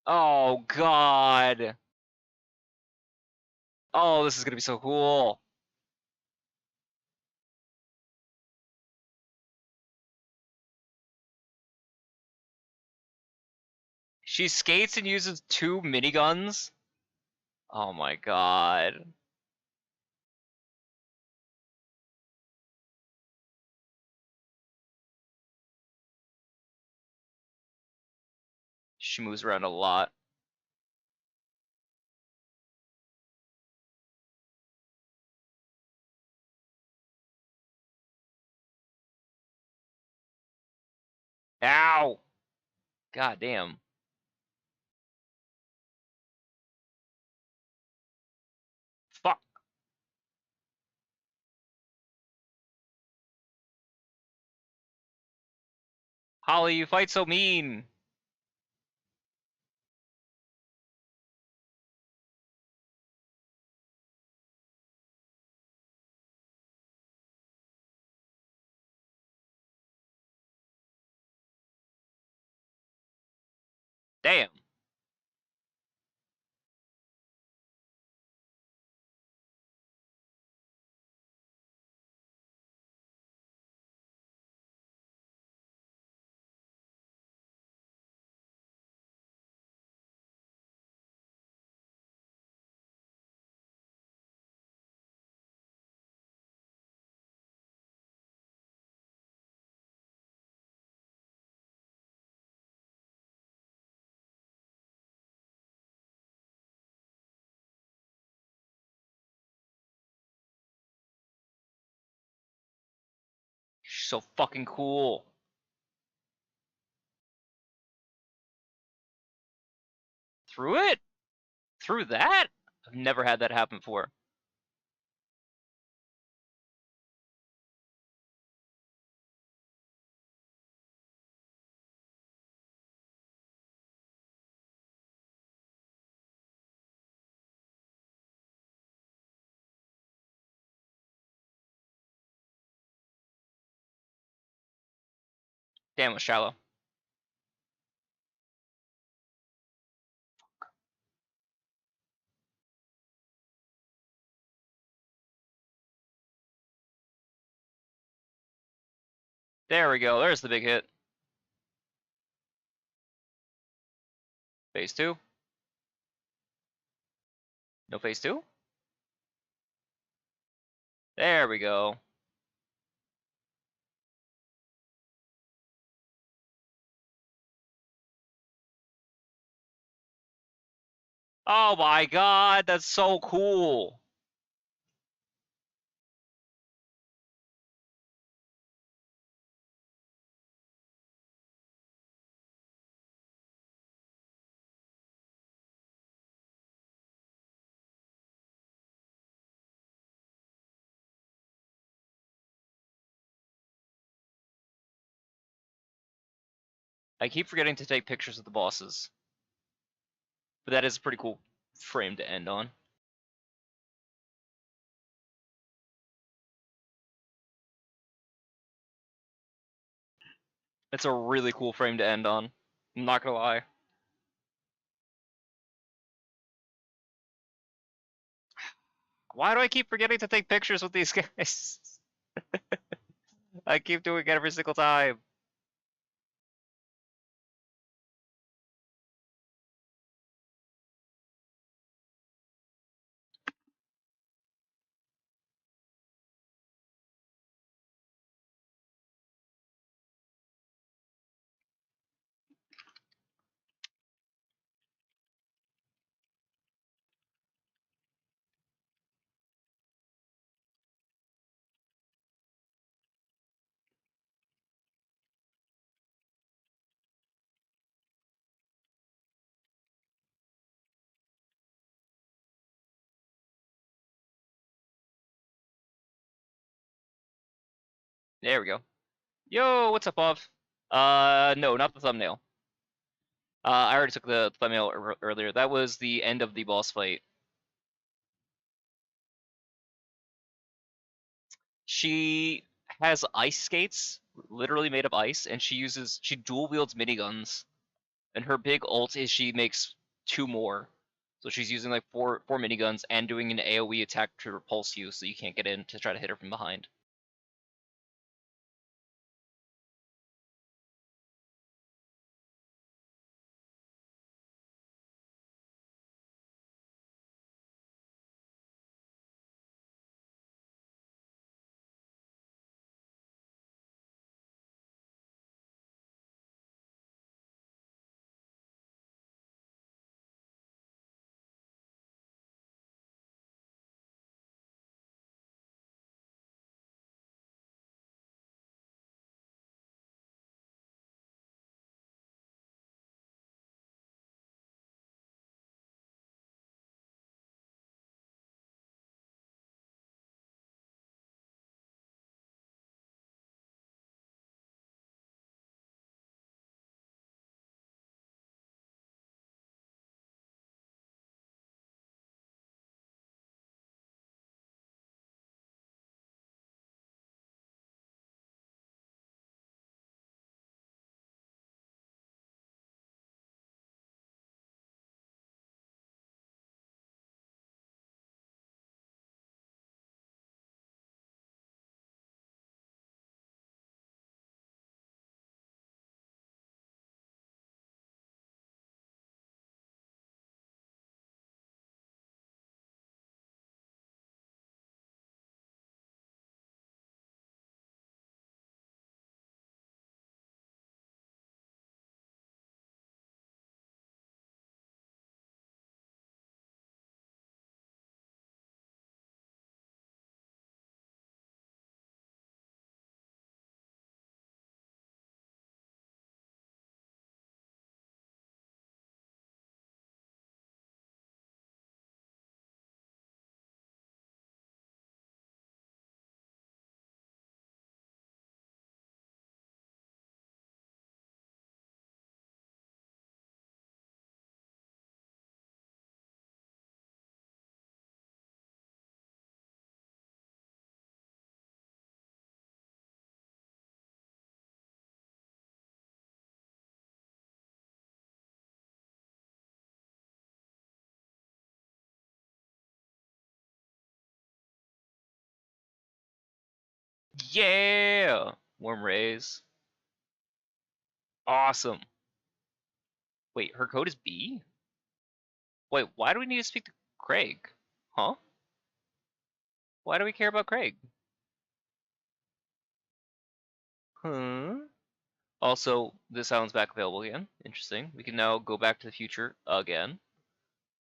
Oh god. Oh, this is gonna be so cool. She skates and uses 2 miniguns. Oh my god. She moves around a lot. Ow! God damn. Fuck. Holly, you fight so mean. Damn. She's so fucking cool. Through it? Through that? I've never had that happen before. Damn, it was shallow. There we go. There's the big hit. Phase 2. No phase 2? There we go. Oh my god, that's so cool. I keep forgetting to take pictures of the bosses. But that is a pretty cool frame to end on. It's a really cool frame to end on. I'm not gonna lie. Why do I keep forgetting to take pictures with these guys? I keep doing it every single time. There we go. Yo, what's up, Bob? No, not the thumbnail. I already took the thumbnail earlier. That was the end of the boss fight. She has ice skates, literally made of ice, and she dual wields miniguns. And her big ult is she makes two more. So she's using like four miniguns and doing an AoE attack to repulse you so you can't get in to try to hit her from behind. Yeah! Warm rays. Awesome. Wait, her code is B? Wait, why do we need to speak to Craig? Huh? Why do we care about Craig? Huh? Also, this island's back available again. Interesting. We can now go back to the future again.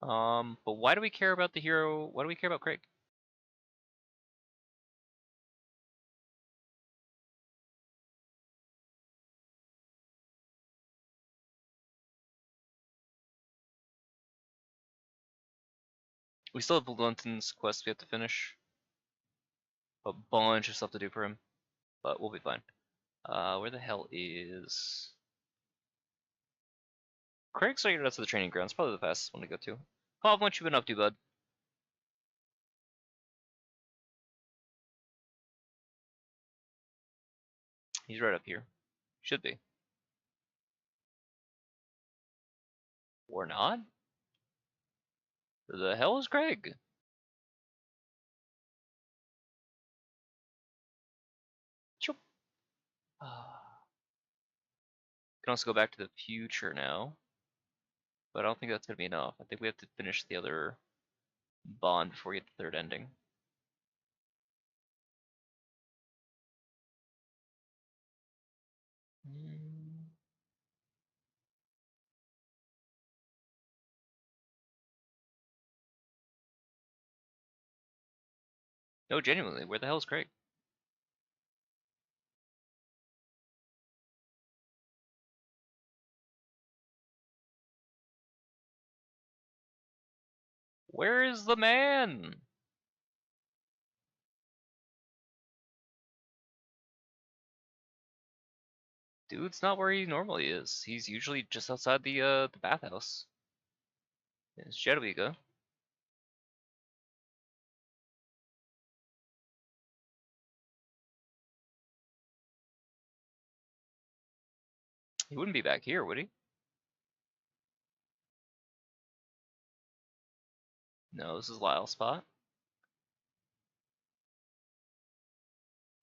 But why do we care about the hero? Why do we care about Craig? We still have Valentin's quest we have to finish. A bunch of stuff to do for him. But we'll be fine. Where the hell is... Craig's taking us to the training grounds. Probably the fastest one to go to. Pav, what you been up to, bud? He's right up here. Should be. Or not? The hell is Craig? Choop. Can also go back to the future now. But I don't think that's gonna be enough. I think we have to finish the other bond before we get the third ending. No, genuinely, where the hell is Craig? Where is the man? Dude's not where he normally is. He's usually just outside the bathhouse. It's Jedwiga. He wouldn't be back here, would he? No, this is Lyle's spot.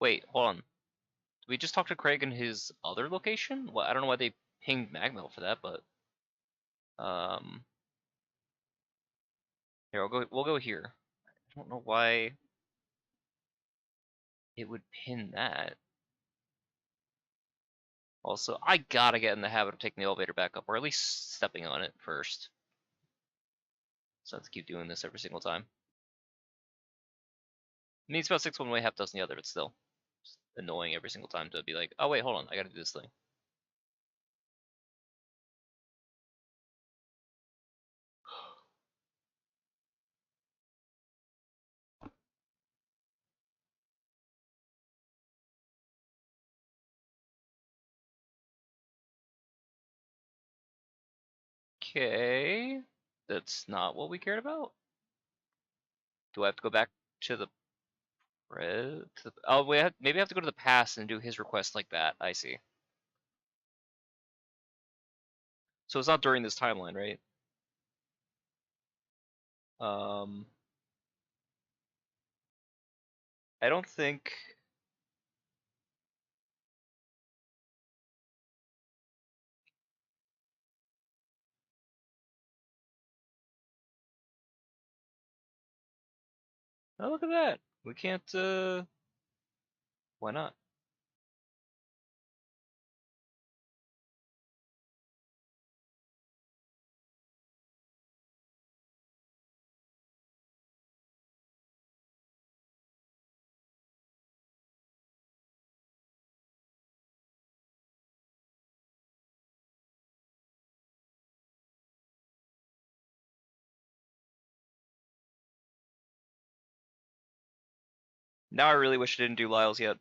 Wait, hold on. Did we just talk to Craig in his other location? Well, I don't know why they pinged Magmel for that, but um, here we'll go here. I don't know why it would pin that. Also, I gotta get in the habit of taking the elevator back up, or at least stepping on it first. So I have to keep doing this every single time. I mean, it's about 6 one way, half dozen the other, but still. It's annoying every single time to be like, oh wait, hold on, I gotta do this thing. Okay, that's not what we cared about. Do I have to go back to the oh, maybe I have to go to the past and do his request like that. I see. So it's not during this timeline, right? Um, I don't think. Oh, look at that. We can't. Why not? Now I really wish I didn't do Lyle's yet.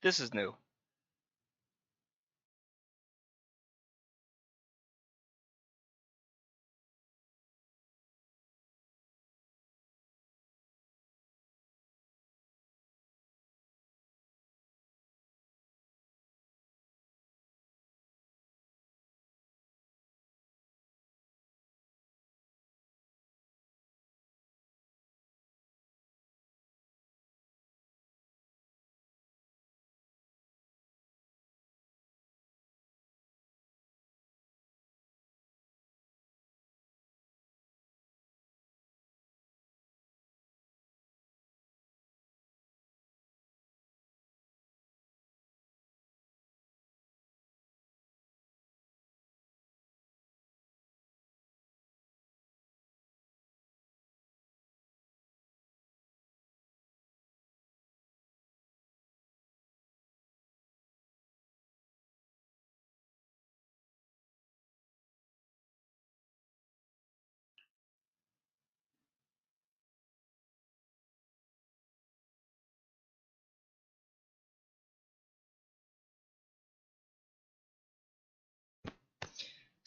This is new.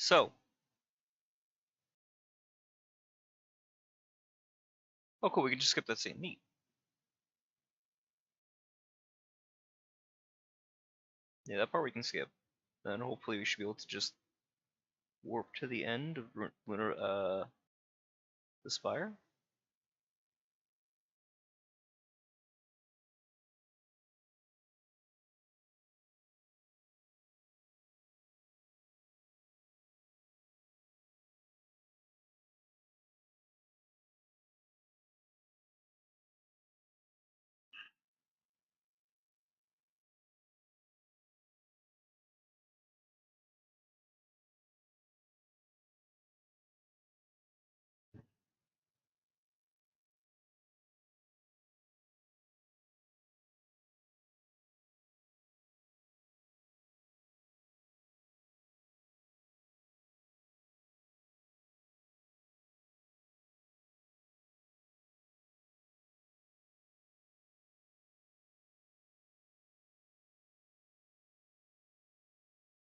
So, oh cool, we can just skip that scene. Neat. Yeah, that part we can skip. Then hopefully we should be able to just warp to the end of Lunar, the Spire.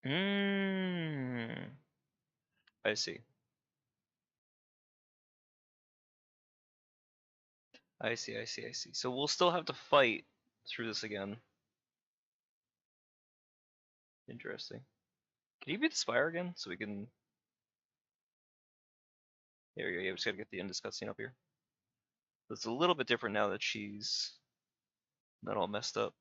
Mmm. I see. I see, I see, I see. So we'll still have to fight through this again. Interesting. Can you beat the Spire again? So we can... There we go, yeah, we just gotta get the end of this cutscene up here. It's a little bit different now that she's not all messed up.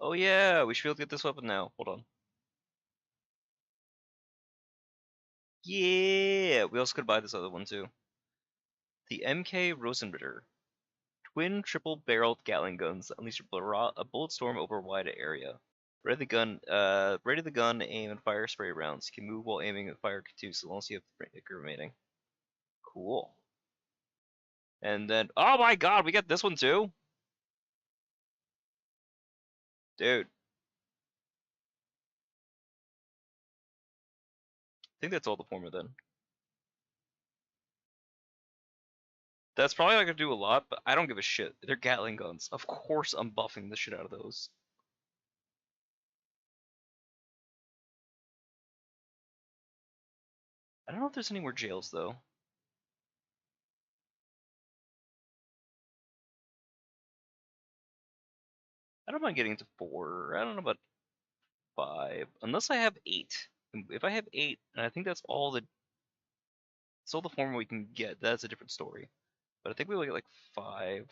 Oh yeah, we should be able to get this weapon now. Hold on. Yeah, we also could buy this other one too. The MK Rosenritter. Twin triple-barreled Gatling guns that unleash a bullet storm over a wide area. Ready the gun, aim, and fire spray rounds. You can move while aiming and fire too, so long as you have the trigger remaining. Cool. And then, oh my god, we get this one too? Dude, I think that's all the former then. That's probably not gonna do a lot, but I don't give a shit. They're Gatling guns. Of course I'm buffing the shit out of those. I don't know if there's any more jails though. I don't mind getting into 4. I don't know about 5. Unless I have 8. If I have 8, and I think that's all the former we can get, that's a different story. But I think we will get like 5.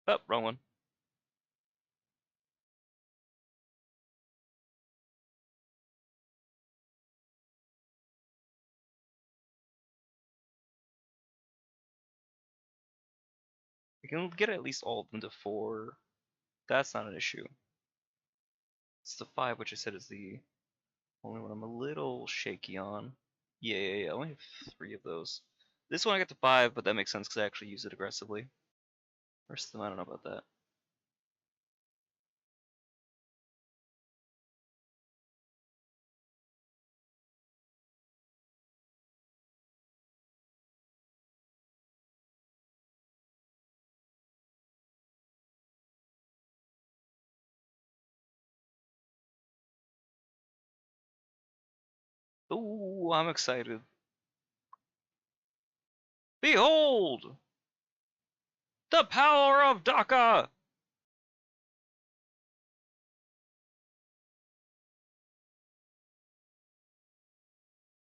Oh, wrong one. We can get at least all of them to 4. That's not an issue. It's the 5, which I said is the only one I'm a little shaky on. Yeah. I only have 3 of those. This one I got to 5, but that makes sense because I actually use it aggressively. The rest of them, I don't know about that. Ooh, I'm excited. Behold! The power of Daka!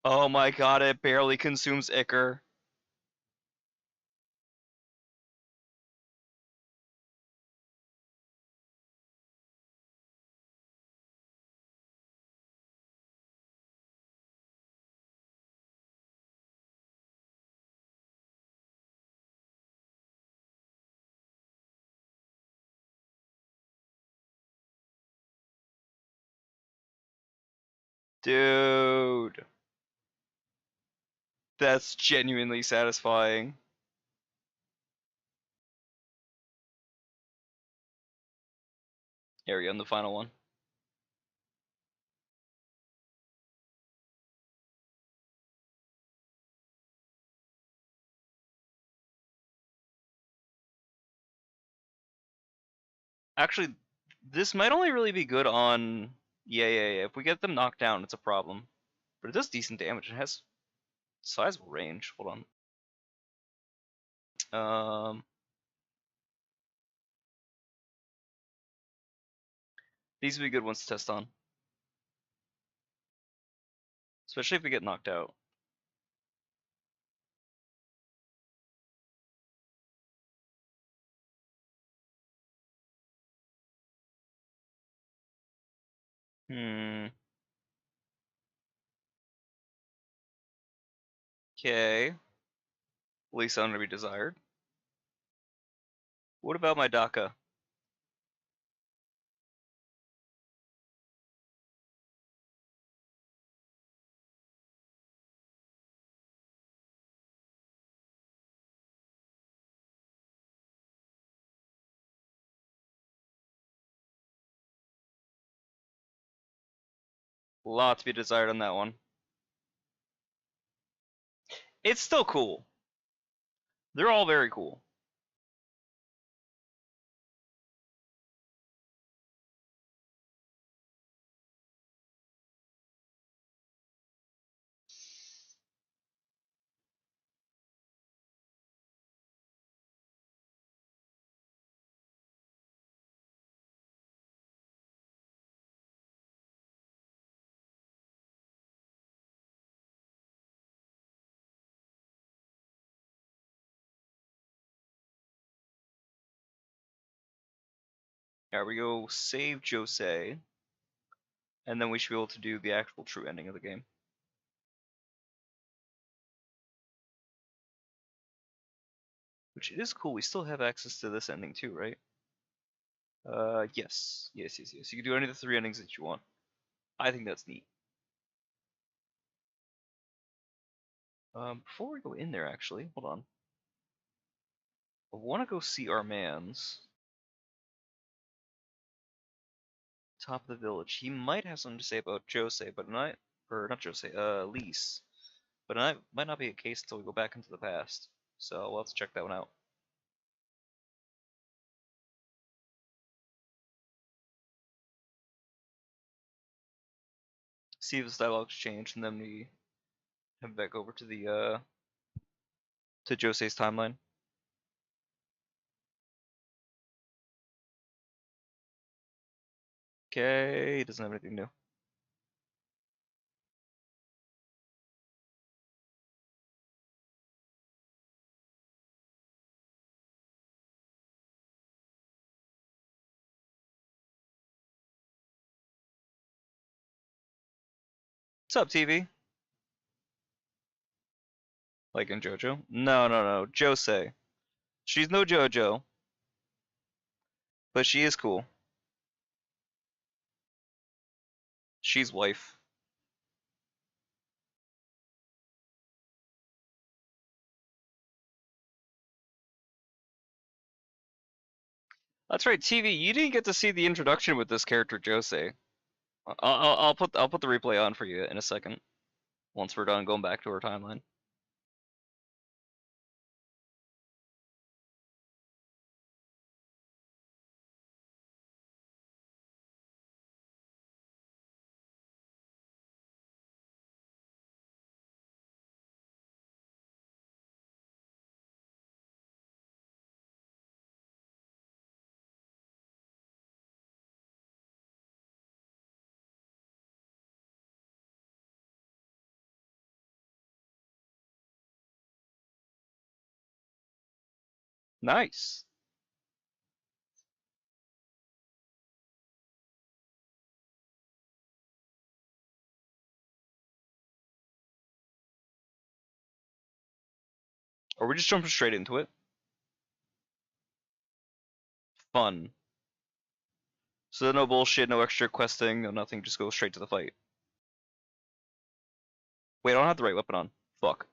Oh my god, it barely consumes Ichor. Dude. That's genuinely satisfying. Here we go, the final one. Actually, this might only really be good on... Yeah. If we get them knocked down, it's a problem. But it does decent damage. It has sizable range. Hold on. These would be good ones to test on. Especially if we get knocked out. Okay. Least under be desired. What about my Daka? Lot to be desired on that one. It's still cool. They're all very cool. Alright, we go save Jose, and then we should be able to do the actual true ending of the game. Which is cool, we still have access to this ending too, right? Yes. Yes. You can do any of the 3 endings that you want. I think that's neat. Before we go in there, actually, hold on. I want to go see our man's. Top of the village. He might have something to say about Jose, but not, or not Jose, Lise. But it might not be a case until we go back into the past. So we'll have to check that one out. See if his dialogue's changed, and then we head back over to the to Jose's timeline. Okay, he doesn't have anything new. What's up, TV? Like in JoJo? No. Jose. She's no JoJo, but she is cool. She's wife. That's right, TV. You didn't get to see the introduction with this character, Jose. I'll put the replay on for you in a second. Once we're done going back to our timeline. Nice. Or we just jumping straight into it. Fun. So no bullshit, no extra questing, no nothing, just go straight to the fight. Wait, I don't have the right weapon on. Fuck.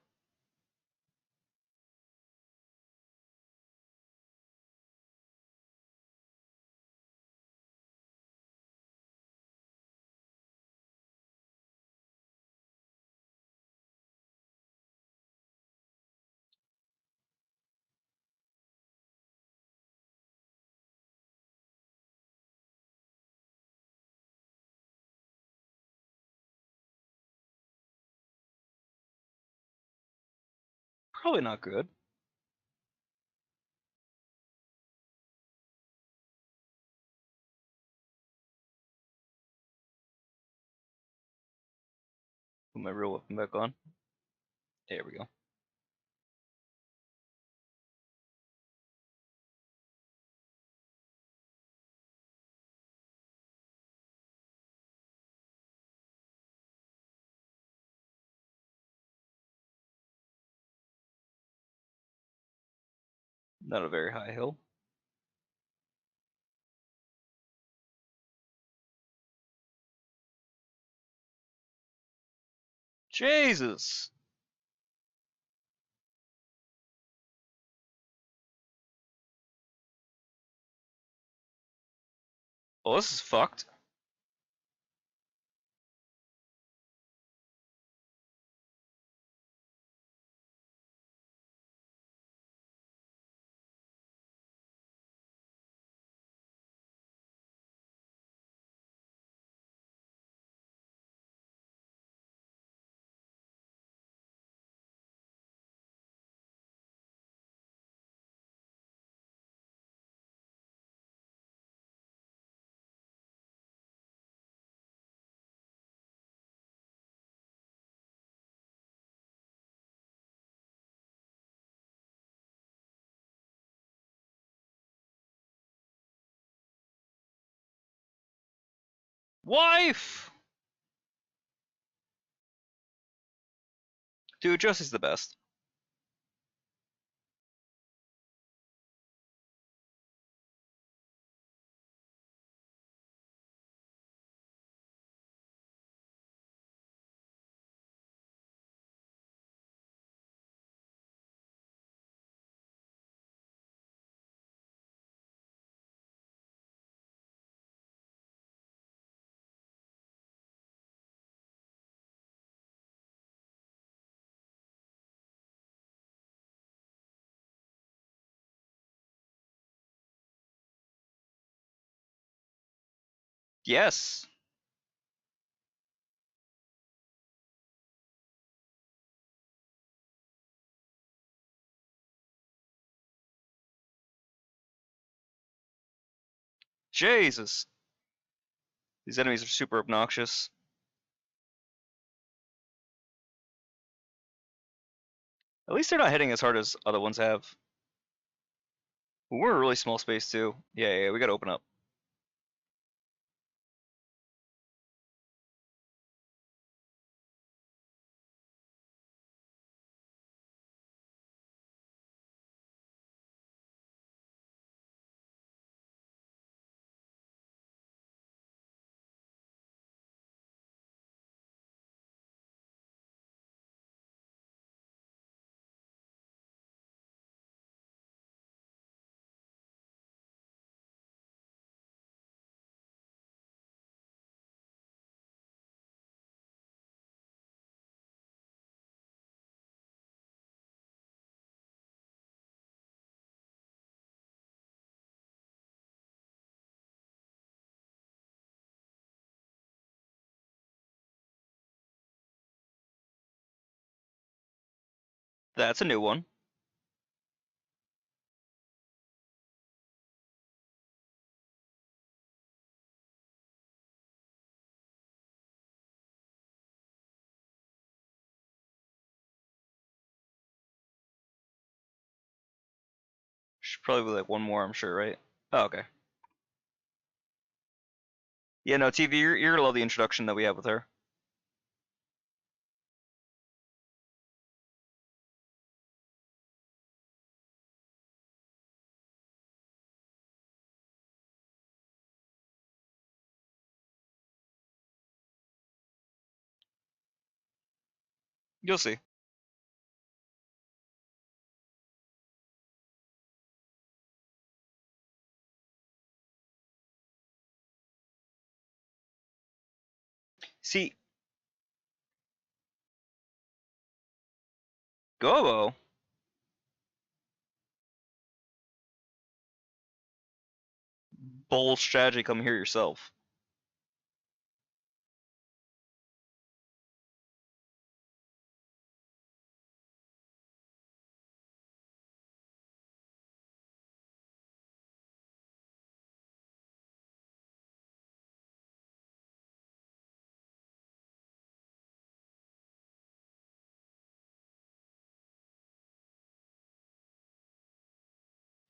Probably not good. Put my real weapon back on. There we go. Not a very high hill. Jesus! Oh, this is fucked. Wife! Dude, Josie's the best. Yes. Jesus. These enemies are super obnoxious. At least they're not hitting as hard as other ones have. We're a really small space too. Yeah, we gotta open up. That's a new one. Should probably be like one more, I'm sure, right? Oh, okay. Yeah, no, TV, you're gonna love the introduction that we have with her. You'll see. See, Gobo. Bold strategy, come here yourself.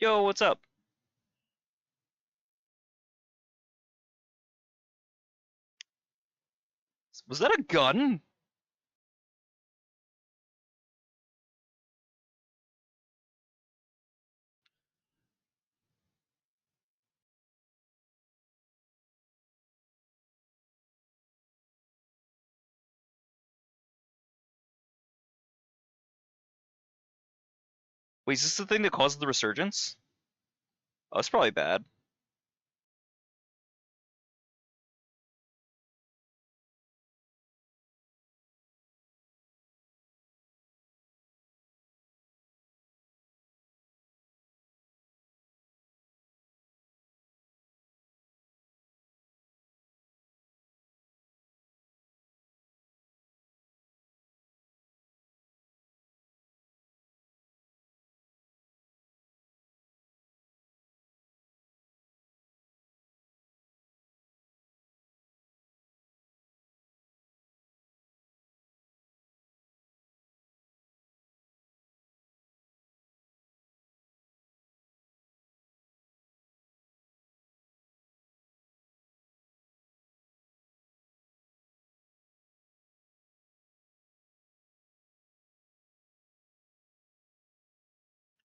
Yo, what's up? Was that a gun? Wait, is this the thing that caused the resurgence? Oh, it's probably bad.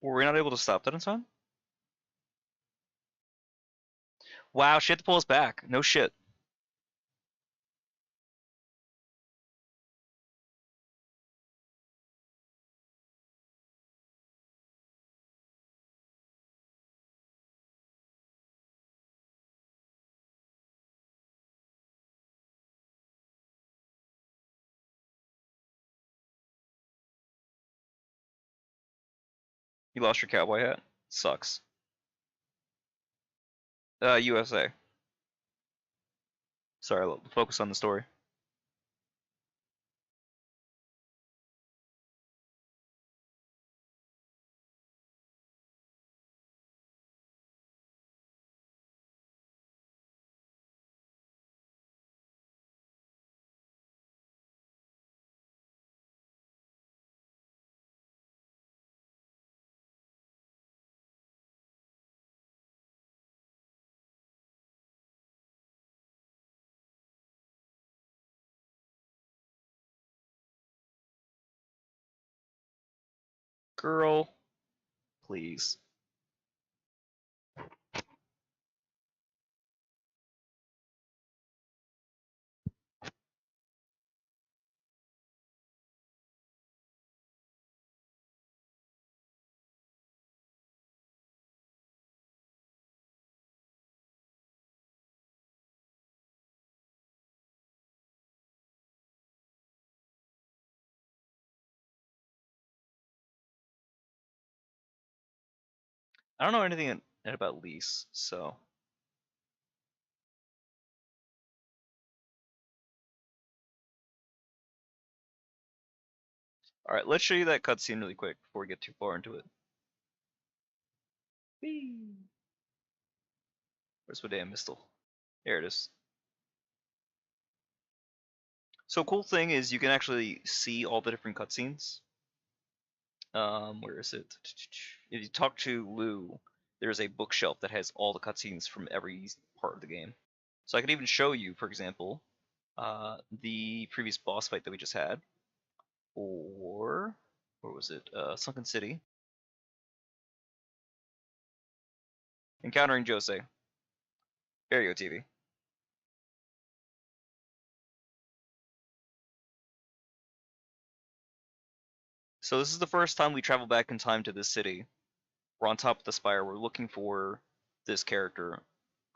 Were we not able to stop that in time? Wow, she had to pull us back. No shit. You lost your cowboy hat? Sucks. USA. Sorry, focus on the story. Girl, please. I don't know anything about Lise, so. Alright, let's show you that cutscene really quick before we get too far into it. Whee! Where's Madame Mistle? There it is. So cool thing is you can actually see all the different cutscenes. Where is it? If you talk to Lou, there's a bookshelf that has all the cutscenes from every part of the game. So I could even show you, for example, the previous boss fight that we just had, or where was it? Sunken City. Encountering Jose. There you go, TV. So this is the first time we travel back in time to this city. We're on top of the spire. We're looking for this character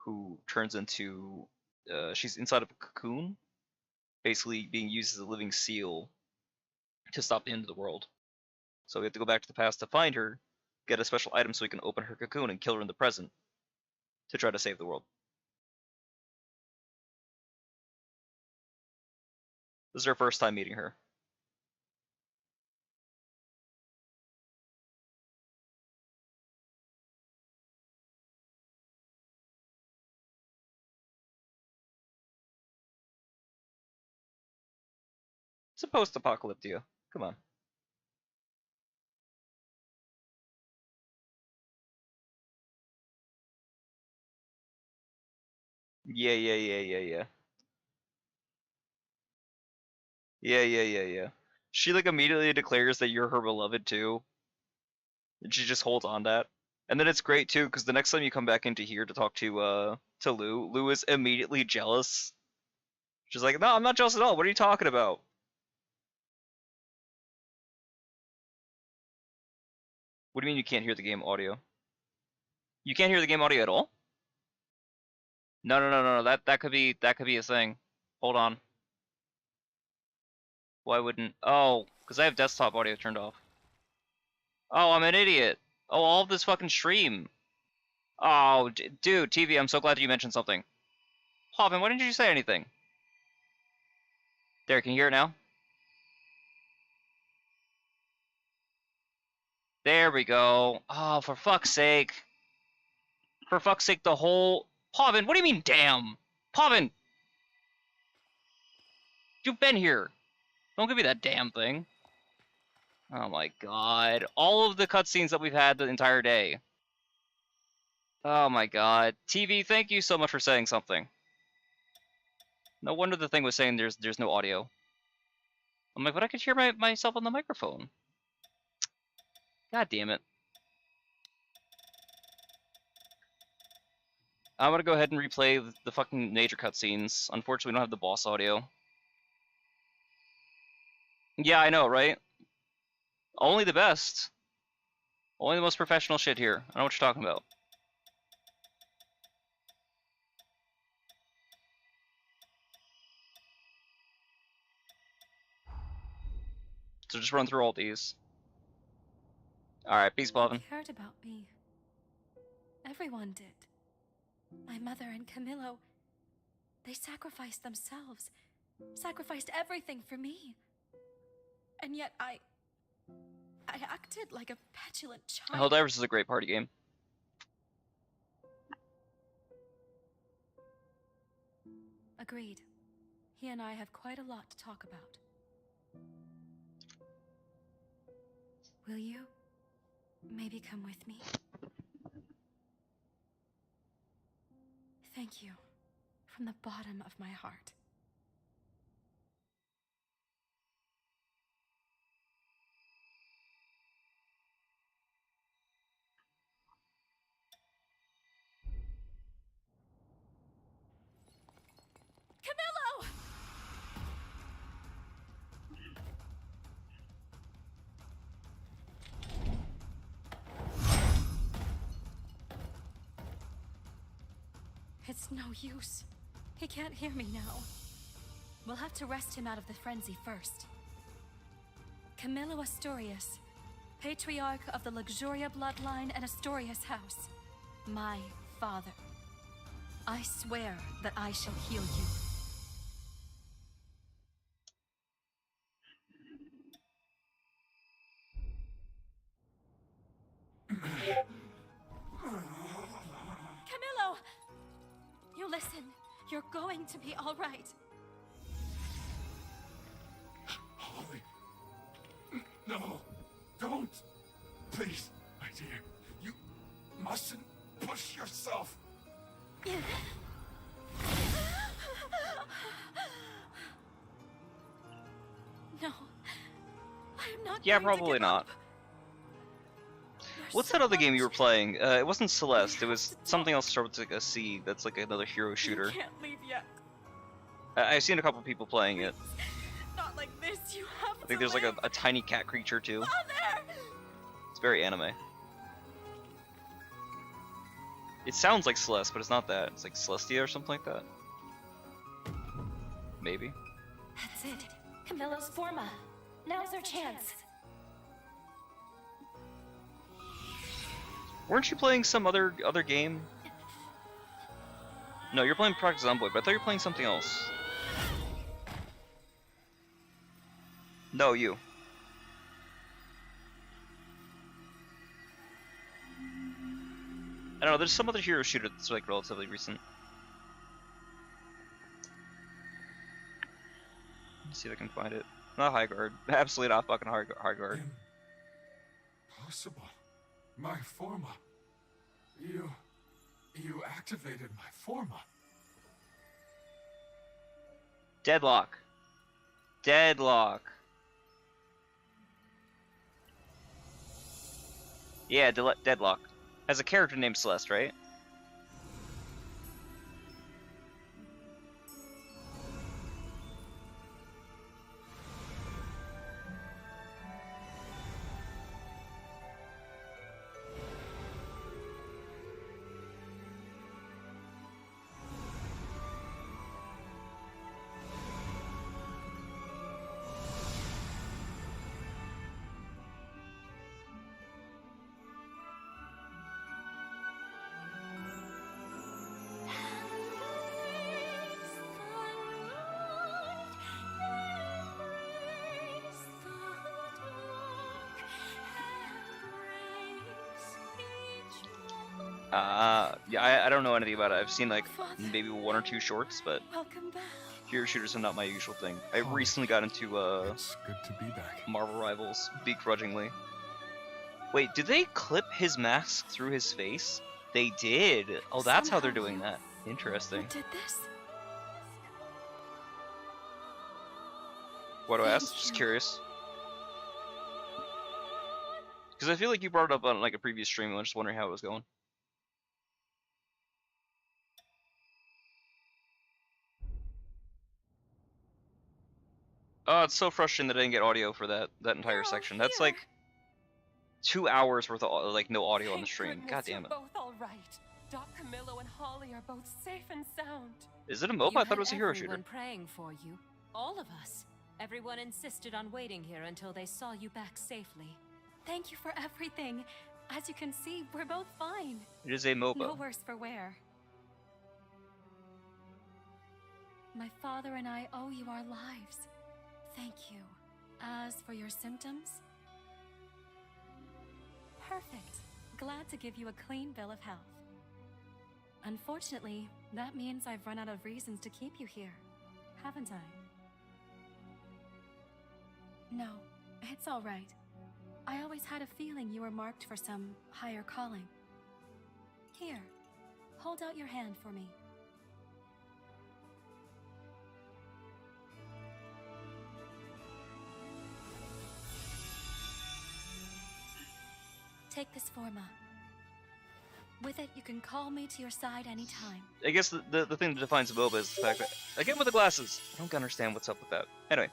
who turns into. She's inside of a cocoon, basically being used as a living seal to stop the end of the world. So we have to go back to the past to find her, get a special item so we can open her cocoon and kill her in the present to try to save the world. This is our first time meeting her. It's a post-apocalyptia. Come on. Yeah, yeah, yeah, yeah, yeah. Yeah, yeah, yeah, yeah. She like immediately declares that you're her beloved too. And she just holds on to that. And then it's great too, because the next time you come back into here to talk to Lou, Lou is immediately jealous. She's like, no, I'm not jealous at all. What are you talking about? What do you mean you can't hear the game audio? You can't hear the game audio at all? No, no, no, no, no. That could be a thing. Hold on. Why wouldn't? Oh, because I have desktop audio turned off. Oh, I'm an idiot. Oh, all of this fucking stream. Oh, dude, TV, I'm so glad you mentioned something. Hoffman, why didn't you say anything? There, can you hear it now? There we go. Oh, for fuck's sake. For fuck's sake, the whole... Pavan, what do you mean, damn? Pavan! You've been here. Don't give me that damn thing. Oh my god. All of the cutscenes that we've had the entire day. Oh my god. TV, thank you so much for saying something. No wonder the thing was saying there's no audio. I'm like, but I could hear myself on the microphone. God damn it. I'm gonna go ahead and replay the fucking nature cutscenes. Unfortunately, we don't have the boss audio. Yeah, I know, right? Only the best. Only the most professional shit here. I know what you're talking about. So just run through all these. Alright, peace, Bobbin. They cared about me. Everyone did. My mother and Camillo, they sacrificed themselves, sacrificed everything for me. And yet I acted like a petulant child. Helldivers is a great party game. Agreed. He and I have quite a lot to talk about. Will you maybe come with me? Thank you, from the bottom of my heart. Camillo! It's no use. He can't hear me now. We'll have to wrest him out of the frenzy first. Camillo Astorius, patriarch of the Luxuria bloodline and Astorius house. My father. I swear that I shall heal you. Camillo! You listen. You're going to be all right. Holly. No. Don't. Please, my dear. You mustn't push yourself. No. I'm not Yeah, going to probably give not. up. There's What's so that other game you were much. playing? It wasn't Celeste. It was something else started with like a C. That's like another hero shooter. You can't leave yet. I've seen a couple people playing it. Not like this. You have I think there's like a tiny cat creature too. Father! It's very anime. It sounds like Celeste, but it's not that. It's like Celestia or something like that. Maybe. That's it. Camillo's Forma. Now's our chance. Weren't you playing some other game? No, you're playing Project Zomboid, but I thought you were playing something else. No, you. I don't know, there's some other hero shooter that's like relatively recent. Let's see if I can find it. Not High Guard. Absolutely not fucking High Guard. Impossible. My Forma. You activated my Forma. Deadlock. Deadlock. Yeah, Deadlock. Has a character named Celeste, right? Yeah, I don't know anything about it. I've seen like maybe one or two shorts, but Welcome back. hero shooters are not my usual thing. I recently got into It's good to be back. Marvel Rivals, begrudgingly. Wait, did they clip his mask through his face? They did. Oh, that's how they're doing that. Interesting. You did this? What do I ask? Thank Just you. curious. Because I feel like you brought it up on like a previous stream, and I was just wondering how it was going. Oh, it's so frustrating that I didn't get audio for that entire They're all section. That's here. like 2 hours worth of like no audio on the Thank stream. goodness God damn you're it. both all right. Doc Camillo and Holly are both safe and sound. Is it a MOBA? You I thought it had was a hero shooter. everyone praying for you. All of us. Everyone insisted on waiting here until they saw you back safely. Thank you for everything. As you can see, we're both fine. It is a MOBA. No worse for wear. My father and I owe you our lives. Thank you. As for your symptoms? Perfect. Glad to give you a clean bill of health. Unfortunately, that means I've run out of reasons to keep you here, haven't I? No, it's all right. I always had a feeling you were marked for some higher calling. Here, hold out your hand for me. Take this forma. With it, you can call me to your side anytime. I guess the thing that defines a MOBA is the fact that again with the glasses. I don't understand what's up with that. Anyway,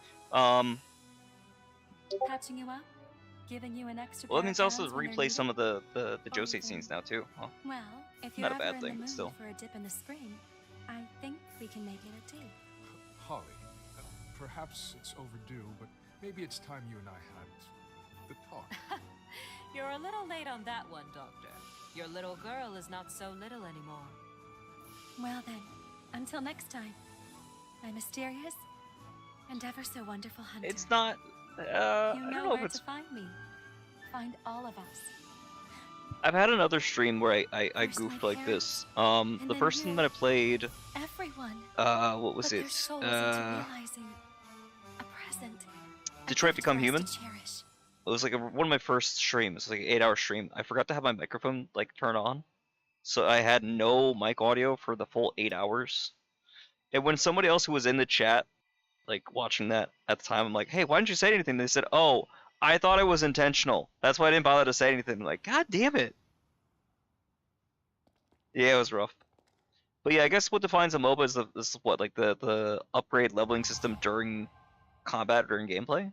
Patching you up? Giving you an extra well, it pair means of also hands when they're replay some needed? of the Jose Only scenes thing. now too. Well, Well, if you're Not a ever bad in thing, the but mood still. for a dip in the spring, I think we can make it a date. Holly, perhaps it's overdue, but maybe it's time you and I had the talk. You're a little late on that one, Doctor. Your little girl is not so little anymore. Well then, until next time, my mysterious and ever so wonderful hunter. it's not. You I don't know know if where it's. to find me. Find all of us. I've had another stream where I First my goofed like this. parents, and The then first you. time that I played, Everyone. what was Put their it? souls into realizing a present. a Detroit gift Become for us Human? to cherish. It was like one of my first streams. It was like an 8-hour stream. I forgot to have my microphone like turned on, so I had no mic audio for the full 8 hours. And when somebody else who was in the chat, like watching that at the time, I'm like, "Hey, why didn't you say anything?" They said, "Oh, I thought it was intentional. That's why I didn't bother to say anything." I'm like, God damn it. Yeah, it was rough. But yeah, I guess what defines a MOBA is what like the upgrade leveling system during combat during gameplay.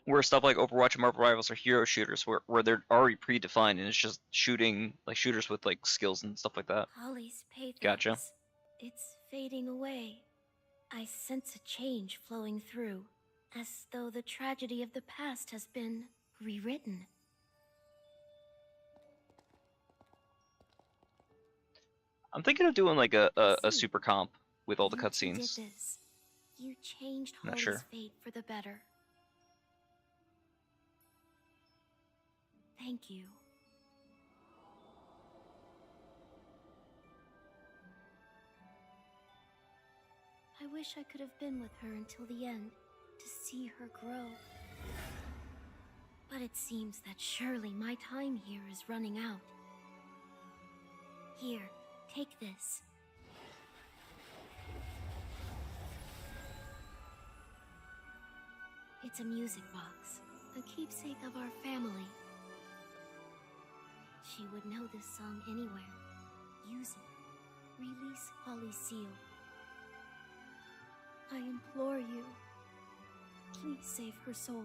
Where stuff like Overwatch and Marvel Rivals are hero shooters where they're already predefined and it's just shooting like shooters with like skills and stuff like that. Holly's pathos. Gotcha. It's fading away. I sense a change flowing through, as though the tragedy of the past has been rewritten. I'm thinking of doing like a See, super comp with all the You two did cutscenes. this. You changed Not Holly's sure. fate for the better. Thank you. I wish I could have been with her until the end, to see her grow. But it seems that surely my time here is running out. Here, take this. It's a music box, a keepsake of our family. She would know this song anywhere. Use it. Release Holly's seal. I implore you. Please save her soul.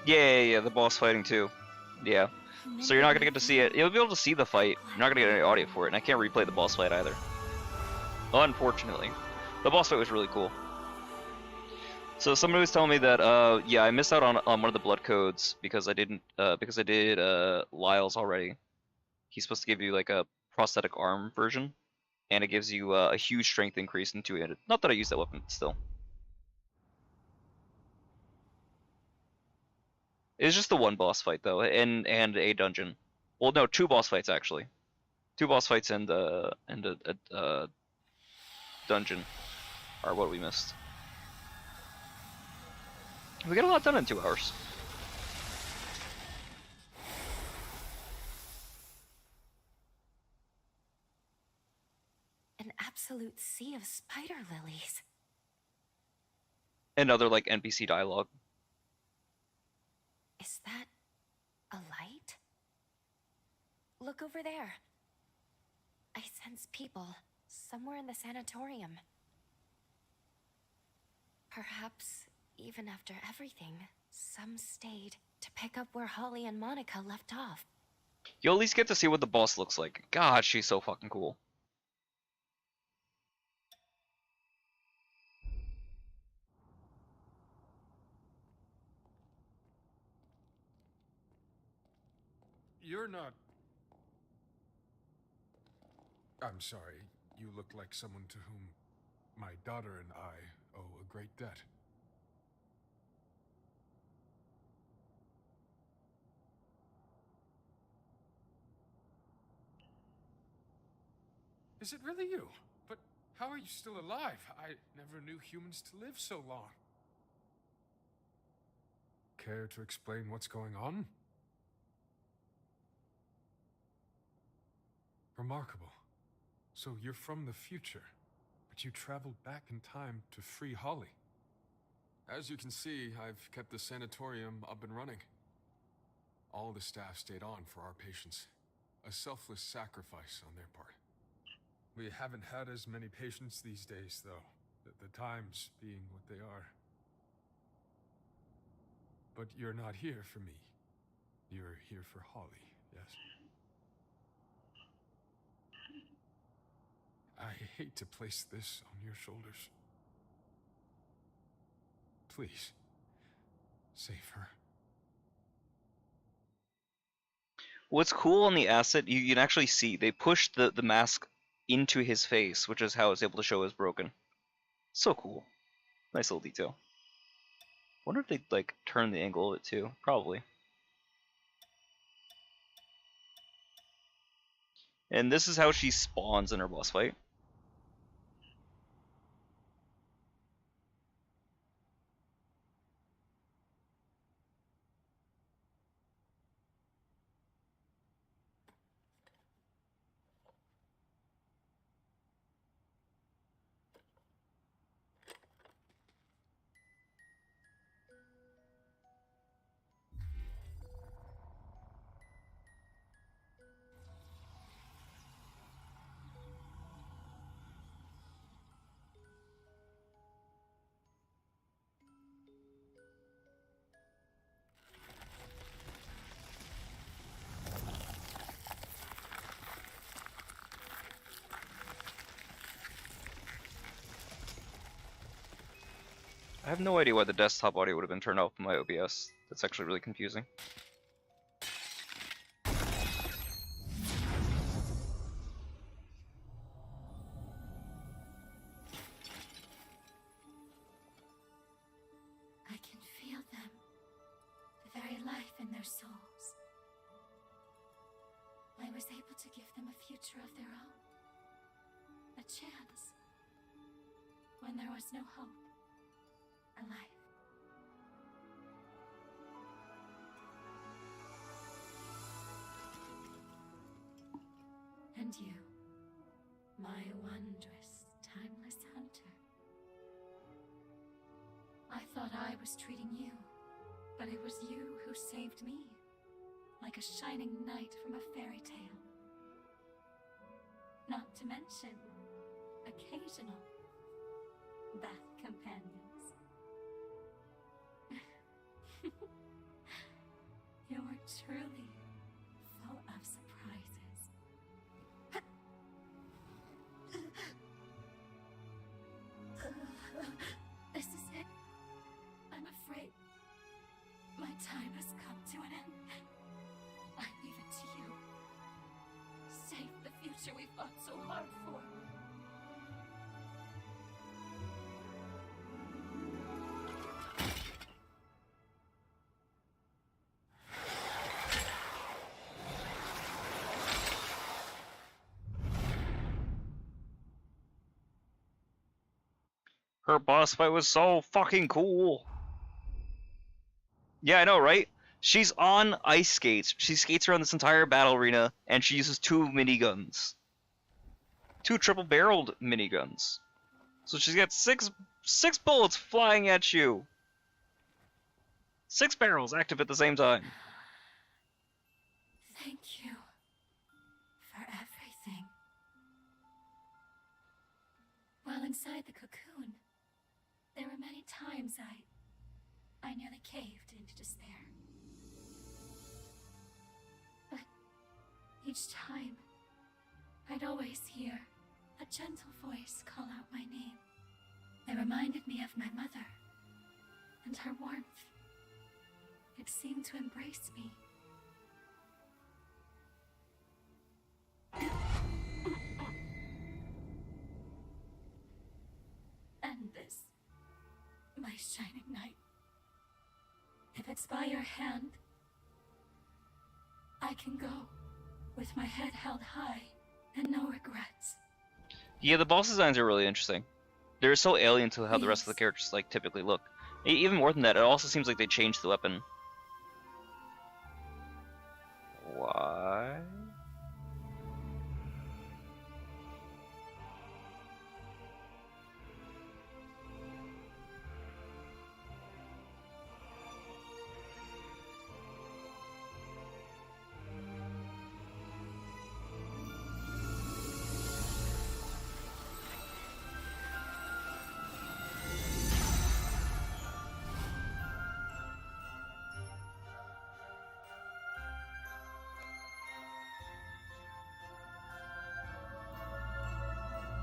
Yeah, the boss fighting too. Yeah. So you're not gonna get to see it. You'll be able to see the fight. You're not gonna get any audio for it, and I can't replay the boss fight either. Unfortunately, the boss fight was really cool. So somebody was telling me that yeah, I missed out on one of the blood codes because I didn't because I did Lyle's already. He's supposed to give you like a prosthetic arm version, and it gives you a huge strength increase in 200. Not that I use that weapon still. It's just the one boss fight though, and a dungeon. Well, no, two boss fights actually. Two boss fights and a dungeon are what we missed. We got a lot done in 2 hours. An absolute sea of spider lilies. And other like NPC dialogue. Look over there. I sense people somewhere in the sanatorium. Perhaps, even after everything, some stayed to pick up where Holly and Monica left off. You at least get to see what the boss looks like. God, she's so fucking cool. You're not... I'm sorry. You look like someone to whom my daughter and I owe a great debt. Is it really you? But how are you still alive? I never knew humans to live so long. Care to explain what's going on? Remarkable. So you're from the future, but you traveled back in time to free Holly. As you can see, I've kept the sanatorium up and running. All the staff stayed on for our patients. A selfless sacrifice on their part. We haven't had as many patients these days, though. The times being what they are. But you're not here for me. You're here for Holly, yes? I hate to place this on your shoulders. Please, save her. What's cool on the asset, you can actually see, they pushed the mask into his face, which is how it's able to show as broken. So cool. Nice little detail. Wonder if they'd, like, turn the angle of it too. Probably. And this is how she spawns in her boss fight. I have no idea why the desktop audio would have been turned off in my OBS. That's actually really confusing. I can feel them. The very life in their souls. I was able to give them a future of their own. A chance. When there was no hope. A life. And you, my wondrous, timeless hunter. I thought I was treating you, but it was you who saved me, like a shining knight from a fairy tale. Not to mention, occasional bath companions. You're truly full of surprises. This is it. I'm afraid my time has come to an end. I leave it to you. Save the future we fought so hard for. Her boss fight was so fucking cool. Yeah, I know, right? She's on ice skates. She skates around this entire battle arena, and she uses 2 miniguns. 2 triple-barreled miniguns. So she's got six bullets flying at you. 6 barrels active at the same time. Thank you. inside the cocoon, there were many times I nearly caved into despair. But each time, I'd always hear a gentle voice call out my name. It reminded me of my mother and her warmth. It seemed to embrace me. And this, my shining knight. If it's by your hand, I can go with my head held high and no regrets. Yeah, the boss designs are really interesting. They're so alien to how the rest of the characters like typically look. Even more than that, it also seems like they changed the weapon. Why?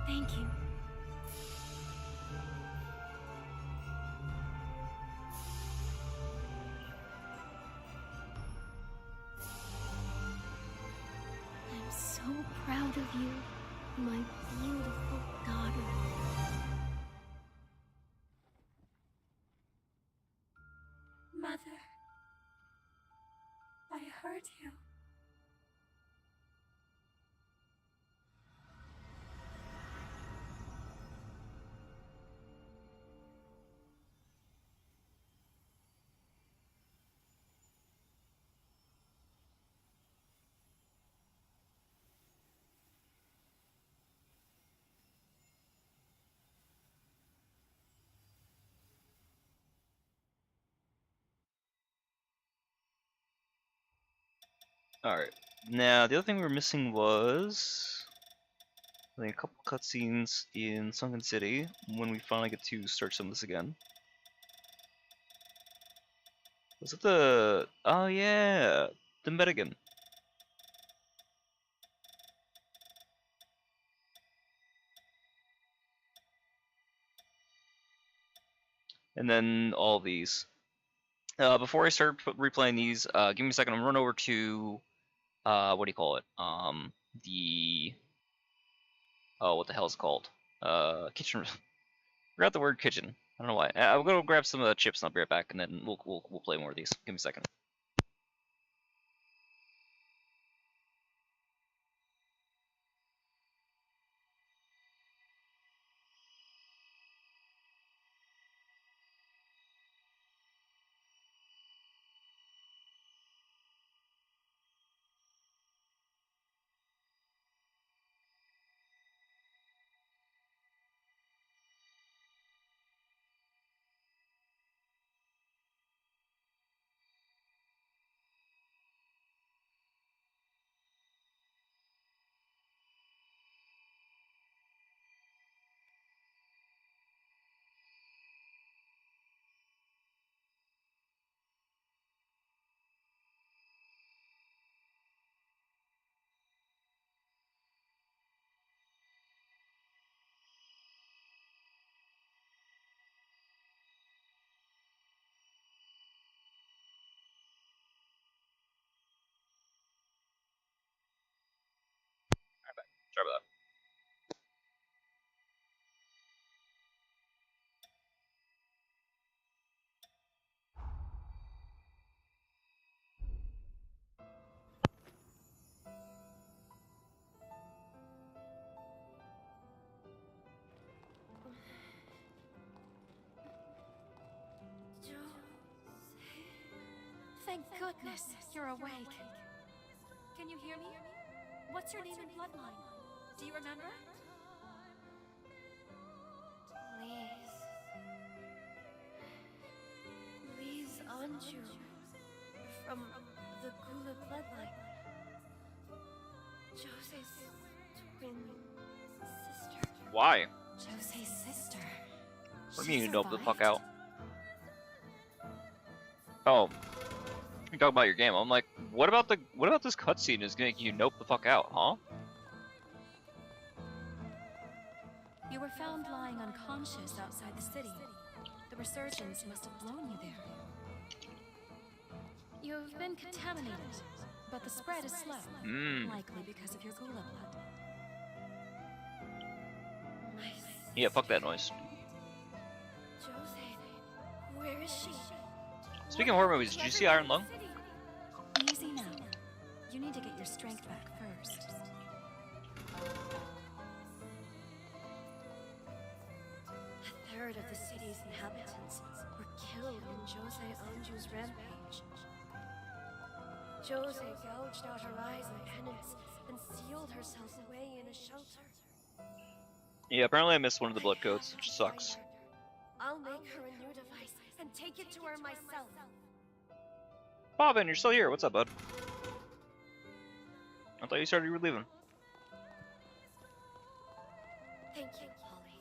Thank you. I'm so proud of you, my beautiful daughter. Mother, I heard you. Alright. Now, the other thing we were missing was I think a couple cutscenes in Sunken City when we finally get to start some of this again. Was it the... Oh yeah! The Medigan. And then all these. Before I start replaying these, give me a second. I'm gonna run over to what do you call it? The what the hell is it called? Kitchen. Forgot the word kitchen. I don't know why. I'll go grab some of the chips and I'll be right back, and then we'll play more of these. Give me a second. Sorry about Thank goodness you're awake. Can you hear me? What's your name and bloodline? Do you remember? Lise Anju, from the Gula bloodline. Jose's twin sister. that. Why? Jose's sister. What do you mean She you nope the fuck survived? out? Oh, you talking about your game? I'm like, what about this cutscene is gonna make you nope the fuck out, huh? You were found lying unconscious outside the city. The resurgence must have blown you there. You've been contaminated, but the spread is slow. Likely because of your gula blood. Yeah, fuck that noise. Jose, where is she? Speaking of horror movies, did you see Iron Lung? Easy now. You need to get your strength back first. A third of the city's inhabitants were killed in Jose Anju's rampage. Jose gouged out her eyes in penance and sealed herself away in a shelter. Yeah, apparently I missed one of the blood codes, which sucks. I'll make her a new device and take it to her myself. Bobbin, you're still here. What's up, bud? I thought you said you were leaving. Thank you, Holly.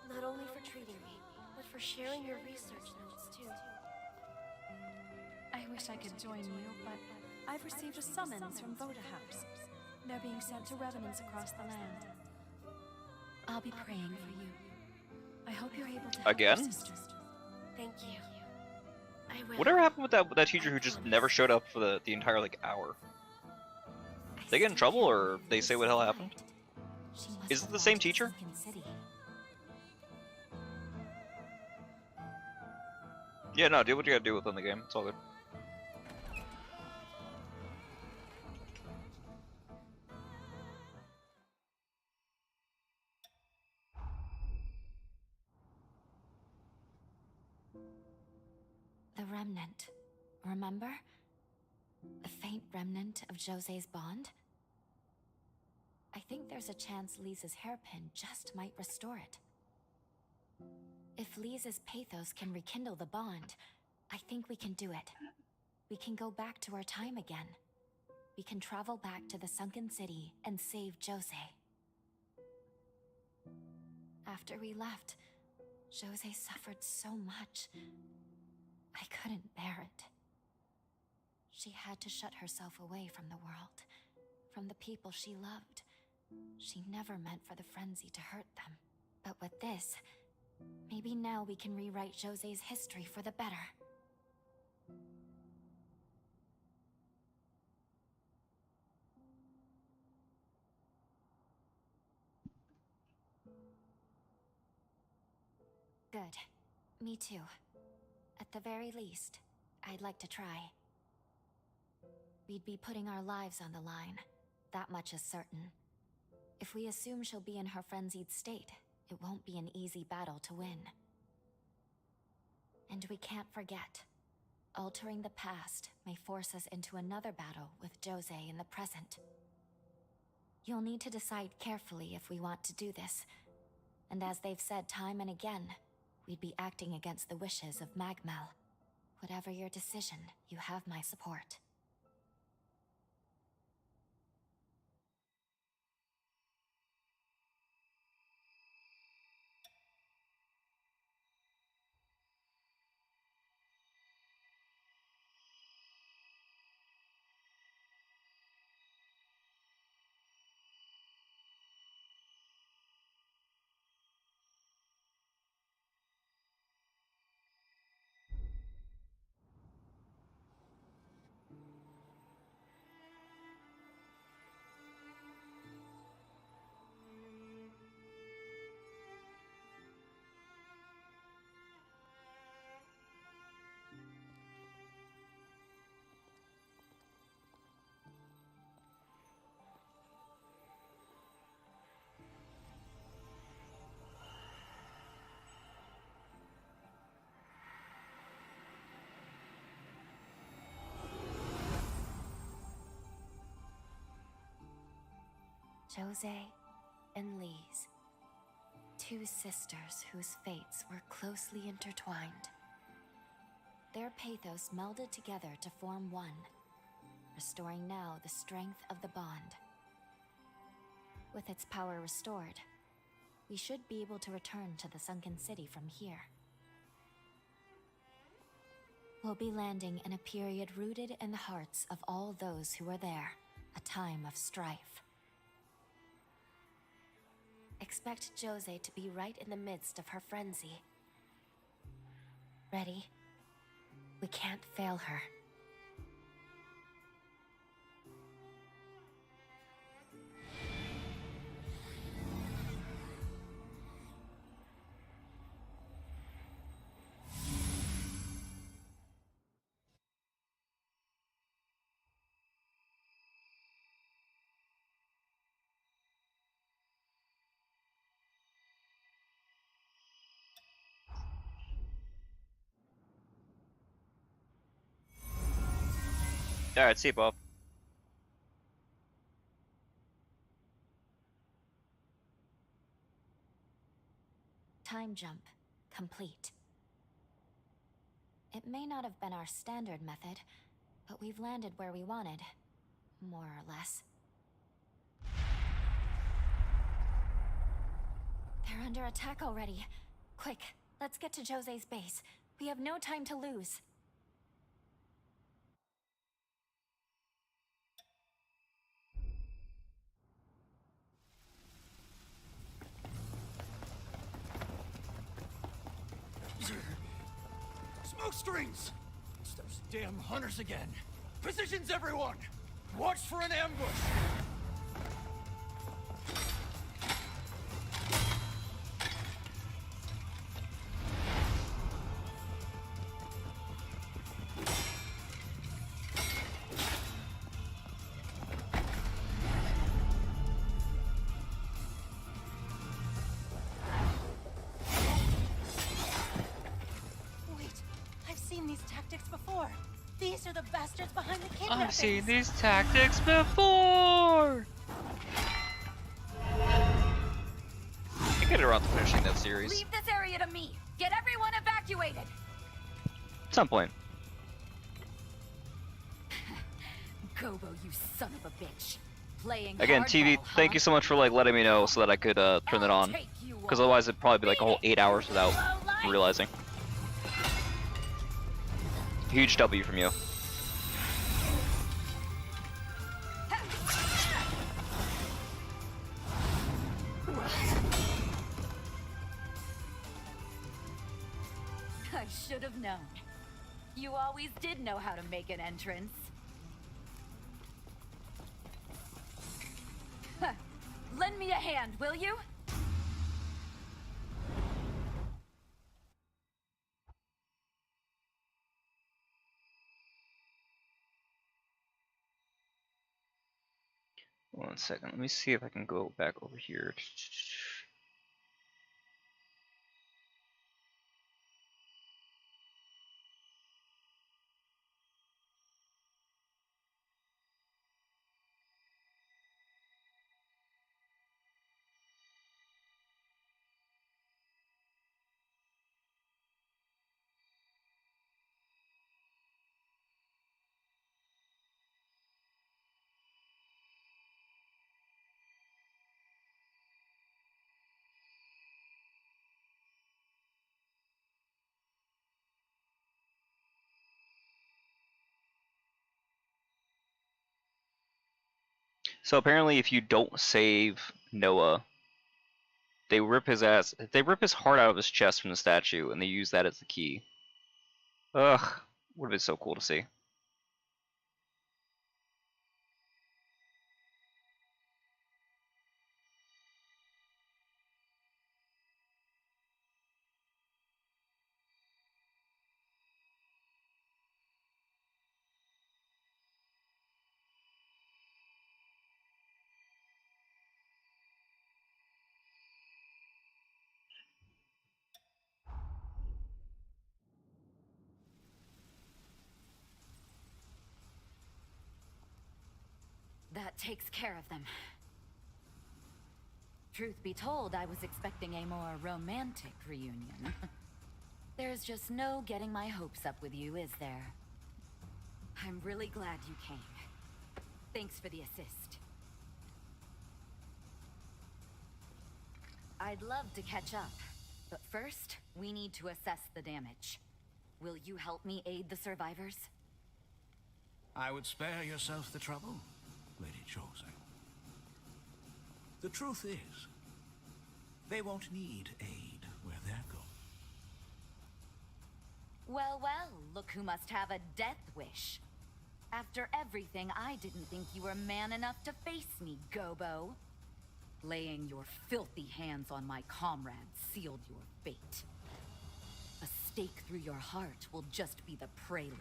Not only for treating me, but for sharing your research notes, too. I wish I could join you, but I've received a summons from Voda House. They're being sent to revenants across the land. I'll be praying for you. I hope you're able to help Again? your sister. Thank you. I will. Whatever happened with that teacher who just never showed up for the entire like hour? They get in trouble, or they say what the hell happened? Is it the same teacher? Yeah, no, do what you gotta do within the game. It's all good. The remnant. Remember? The faint remnant of Jose's bond? I think there's a chance Lisa's hairpin just might restore it. If Lisa's pathos can rekindle the bond, I think we can do it. We can go back to our time again. We can travel back to the sunken city and save Jose. After we left, Jose suffered so much. I couldn't bear it. She had to shut herself away from the world, from the people she loved. She never meant for the frenzy to hurt them. But with this, maybe now we can rewrite Jose's history for the better. Good. Me too. At the very least, I'd like to try. We'd be putting our lives on the line. That much is certain. If we assume she'll be in her frenzied state, it won't be an easy battle to win. And we can't forget, altering the past may force us into another battle with Jose in the present. You'll need to decide carefully if we want to do this. And as they've said time and again, we'd be acting against the wishes of Magmel. Whatever your decision, you have my support. Jose and Lise, two sisters whose fates were closely intertwined. Their pathos melded together to form one, restoring now the strength of the bond. With its power restored, we should be able to return to the sunken city from here. We'll be landing in a period rooted in the hearts of all those who were there, a time of strife. Expect Jose to be right in the midst of her frenzy. Ready? We can't fail her. Alright, see you, Bob. Time jump complete. It may not have been our standard method, but we've landed where we wanted, more or less. They're under attack already. Quick, let's get to Jose's base. We have no time to lose. Smoke screens! It's those damn hunters again. Positions, everyone! Watch for an ambush! These are the bastards behind the kidnappings. I've seen these tactics before! I get around to finishing that series. Leave this area to me. Get everyone evacuated. At some point. Gobo, you son of a bitch. Playing Again, TV, hardball, thank you so much for like letting me know so that I could turn it I'll on. take you Because on. otherwise it'd probably be like a whole 8 hours without Low life. realizing. Huge W from you. I should have known. You always did know how to make an entrance. Huh. Lend me a hand, will you? One second, let me see if I can go back over here. So apparently if you don't save Noah, they rip his heart out of his chest from the statue and they use that as the key. Ugh, would have been so cool to see. That takes care of them. Truth be told, I was expecting a more romantic reunion. There's just no getting my hopes up with you, is there? I'm really glad you came. Thanks for the assist. I'd love to catch up, but first, we need to assess the damage. Will you help me aid the survivors? I would spare yourself the trouble, Lady Jose. The truth is, they won't need aid where they're going. Well, well, look who must have a death wish. After everything, I didn't think you were man enough to face me, Gobo. Laying your filthy hands on my comrades sealed your fate. A stake through your heart will just be the prelude.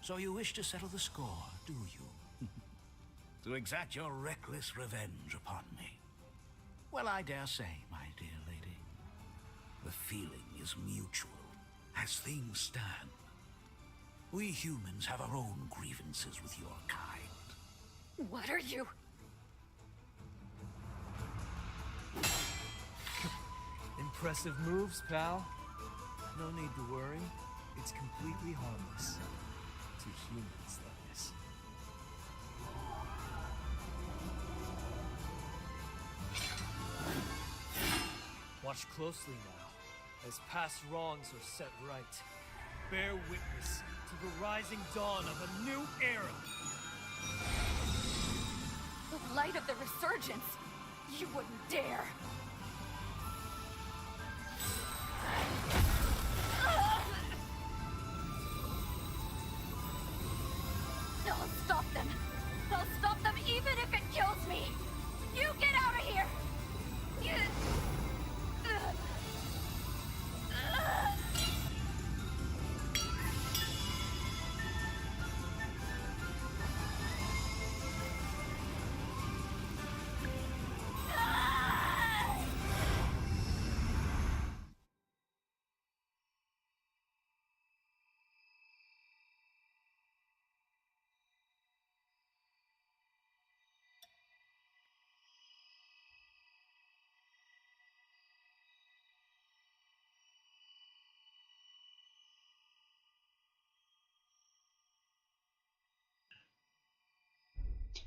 So you wish to settle the score, do you? To exact your reckless revenge upon me? Well, I dare say, my dear lady, the feeling is mutual. As things stand, we humans have our own grievances with your kind. What are you? Impressive moves, pal. No need to worry. It's completely harmless. To humans, that is. Watch closely now, as past wrongs are set right. Bear witness to the rising dawn of a new era. The light of the resurgence! You wouldn't dare! I'll stop them! I'll stop them even if it kills me! You get out of here!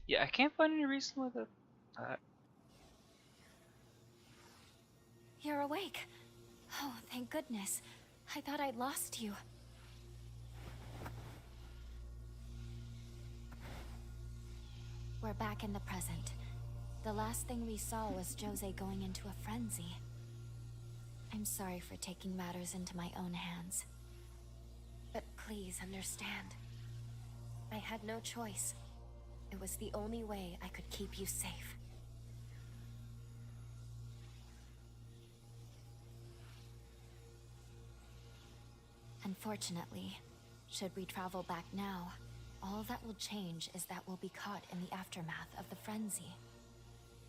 Yeah, I can't find any reason why the. You're awake. Oh, thank goodness. I thought I'd lost you. We're back in the present. The last thing we saw was Jose going into a frenzy. I'm sorry for taking matters into my own hands. But please understand. I had no choice. It was the only way I could keep you safe. Unfortunately, should we travel back now, all that will change is that we'll be caught in the aftermath of the frenzy.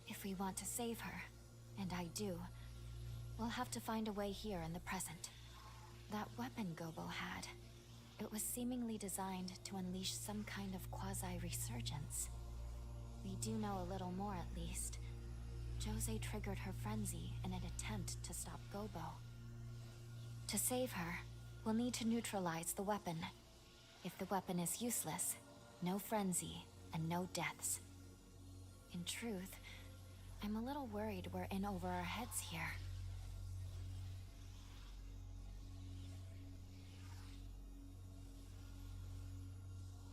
If we want to save her, and I do, we'll have to find a way here in the present. That weapon Gobo had, it was seemingly designed to unleash some kind of quasi-resurgence. We do know a little more at least. Jose triggered her frenzy in an attempt to stop Gobo. To save her, we'll need to neutralize the weapon. If the weapon is useless, no frenzy and no deaths. In truth, I'm a little worried we're in over our heads here.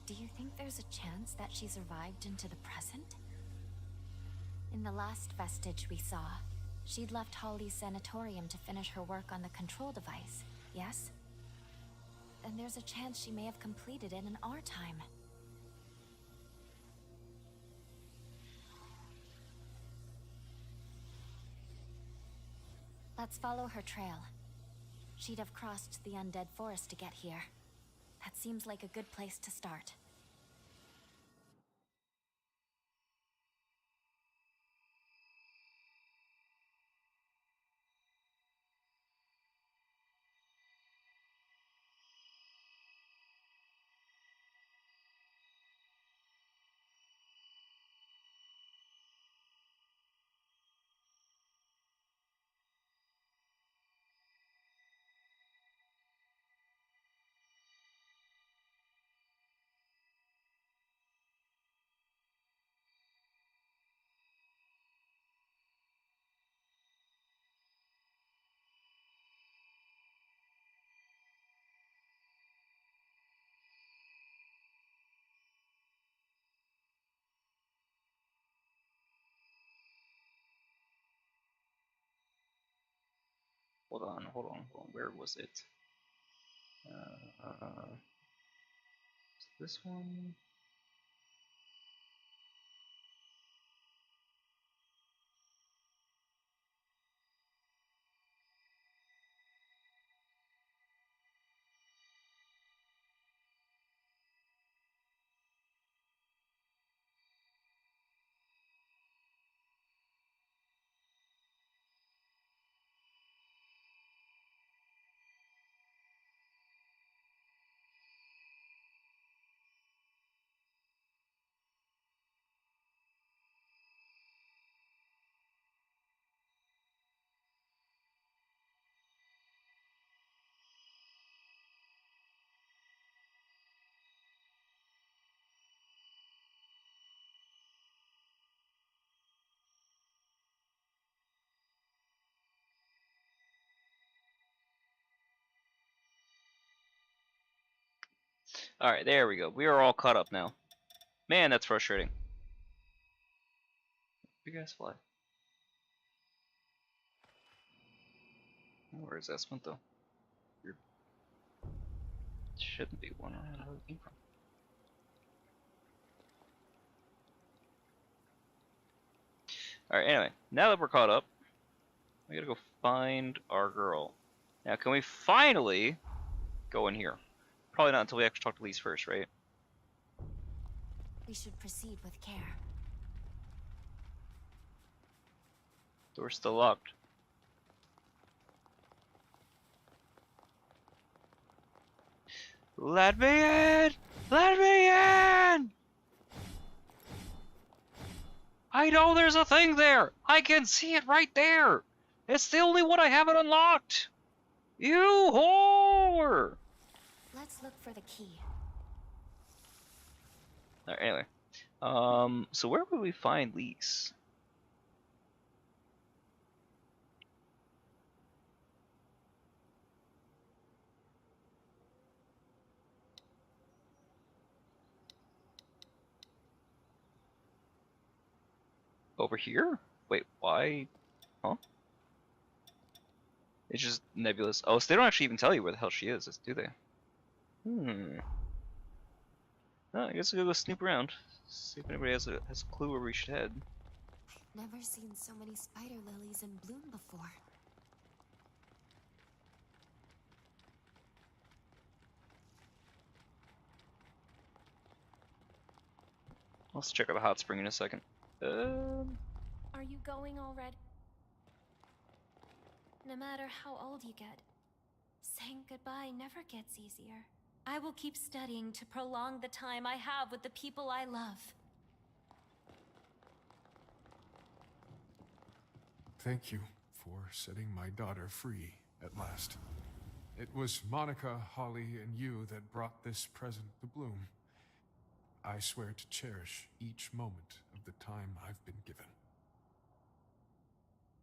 Do you think there's a chance that she survived into the present? In the last vestige we saw, she'd left Holly's sanatorium to finish her work on the control device, yes? Then there's a chance she may have completed it in our time. Let's follow her trail. She'd have crossed the undead forest to get here. That seems like a good place to start. Hold on, hold on, hold on. Where was it? This one. Alright, there we go. We are all caught up now. Man, that's frustrating. You guys fly. Where is Esmond though? Here. Shouldn't be one. I don't know where it came from. Alright, anyway, now that we're caught up, we gotta go find our girl. Now, can we finally go in here? Probably not until we actually talk to Lise first, right? We should proceed with care. Door's still locked. Let me in! Let me in! I know there's a thing there! I can see it right there! It's the only one I haven't unlocked! You whore! Let's look for the key. Alright, anyway. So where would we find Lise? Over here? Wait, why? Huh? It's just nebulous. Oh, so they don't actually even tell you where the hell she is, do they? Oh, I guess we'll go snoop around. See if anybody has a clue where we should head. Never seen so many spider lilies in bloom before. Let's check out the hot spring in a second. Are you going already? No matter how old you get, saying goodbye never gets easier. I will keep studying to prolong the time I have with the people I love. Thank you for setting my daughter free at last. It was Monica, Holly, and you that brought this present to bloom. I swear to cherish each moment of the time I've been given.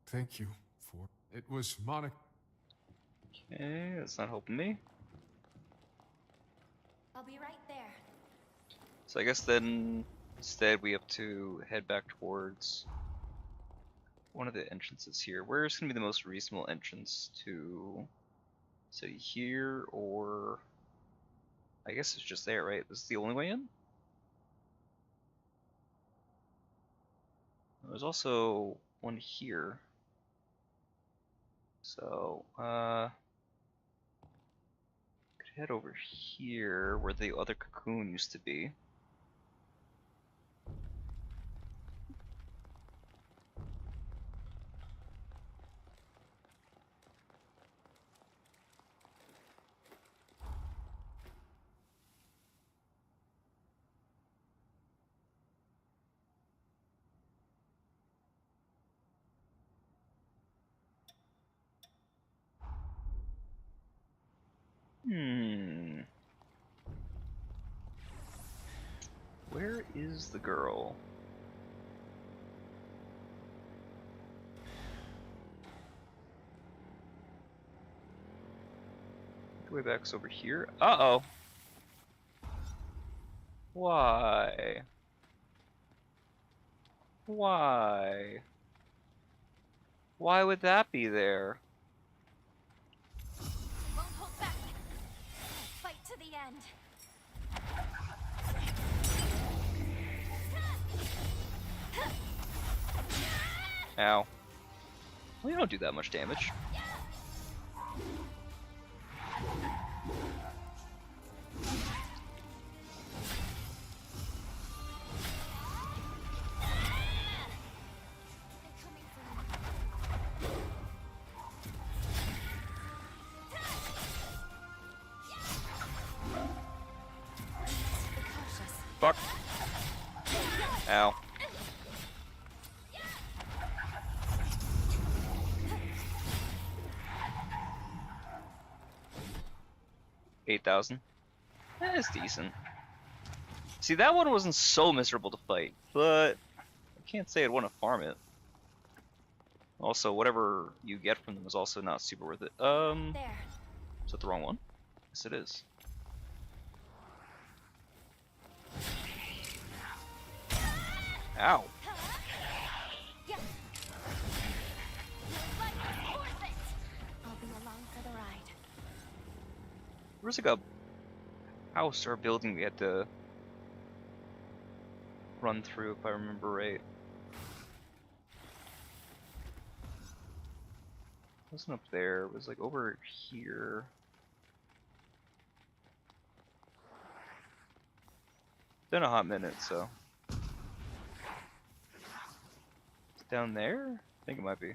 Thank you for... It was Monica... Okay, that's not helping me. I'll be right there. So I guess then instead we have to head back towards one of the entrances here. Where's gonna be the most reasonable entrance to, say, here, or I guess it's just there, right? This is the only way in? There's also one here. So, could head over here where the other cocoon used to be. Where is the girl? The way back's over here. Uh-oh. Why? Why? Why would that be there? friend. Ow. Well, you don't do that much damage. Fuck. Ow. $8,000. That's decent. See, that one wasn't so miserable to fight, but I can't say I'd want to farm it. Also, whatever you get from them is also not super worth it. There. Is that the wrong one? Yes, it is. Ow. I'll be along for the ride. There was like a house or building we had to run through, if I remember right. It wasn't up there, it was like over here. Been a hot minute, so. It's down there? I think it might be. I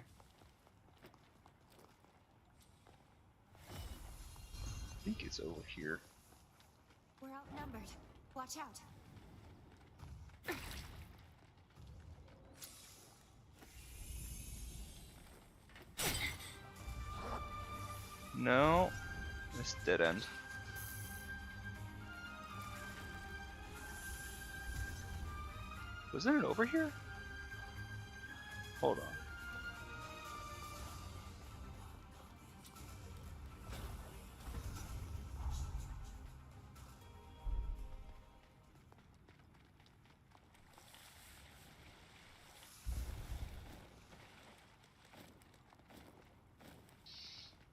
think it's over here. We're outnumbered. Watch out. No. This dead end. Wasn't it over here? Hold on.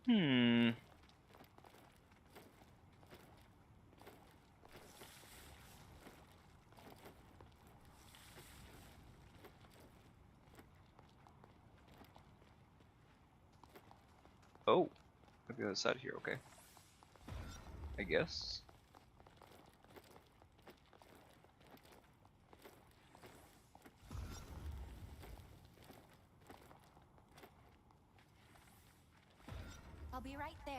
Hmm. Oh, maybe the other side here, okay. I guess. I'll be right there.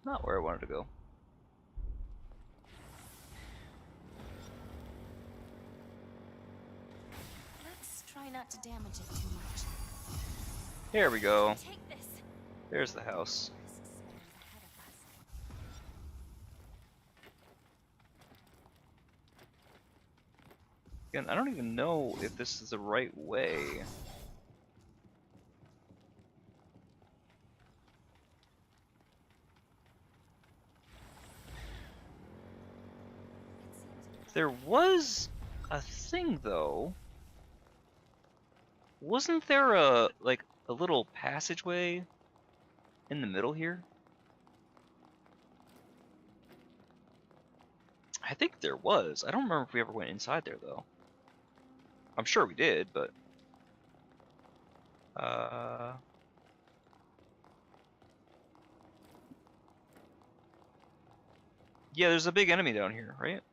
Not where I wanted to go. Let's try not to damage it too much. Here we go. Take this. There's the house. Risks ahead of us. Again, I don't even know if this is the right way. There was a thing though. Wasn't there a little passageway in the middle here? I think there was. I don't remember if we ever went inside there though. I'm sure we did, but yeah, there's a big enemy down here, right?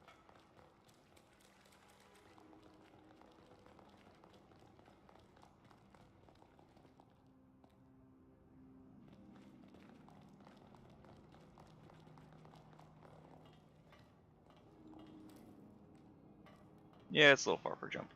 Yeah, it's a little far for a jump.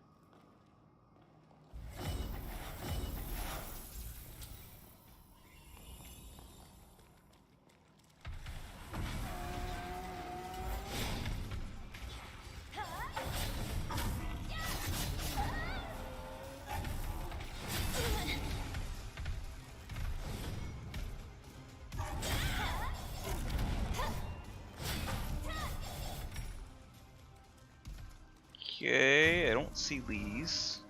Okay, I don't see Lee's.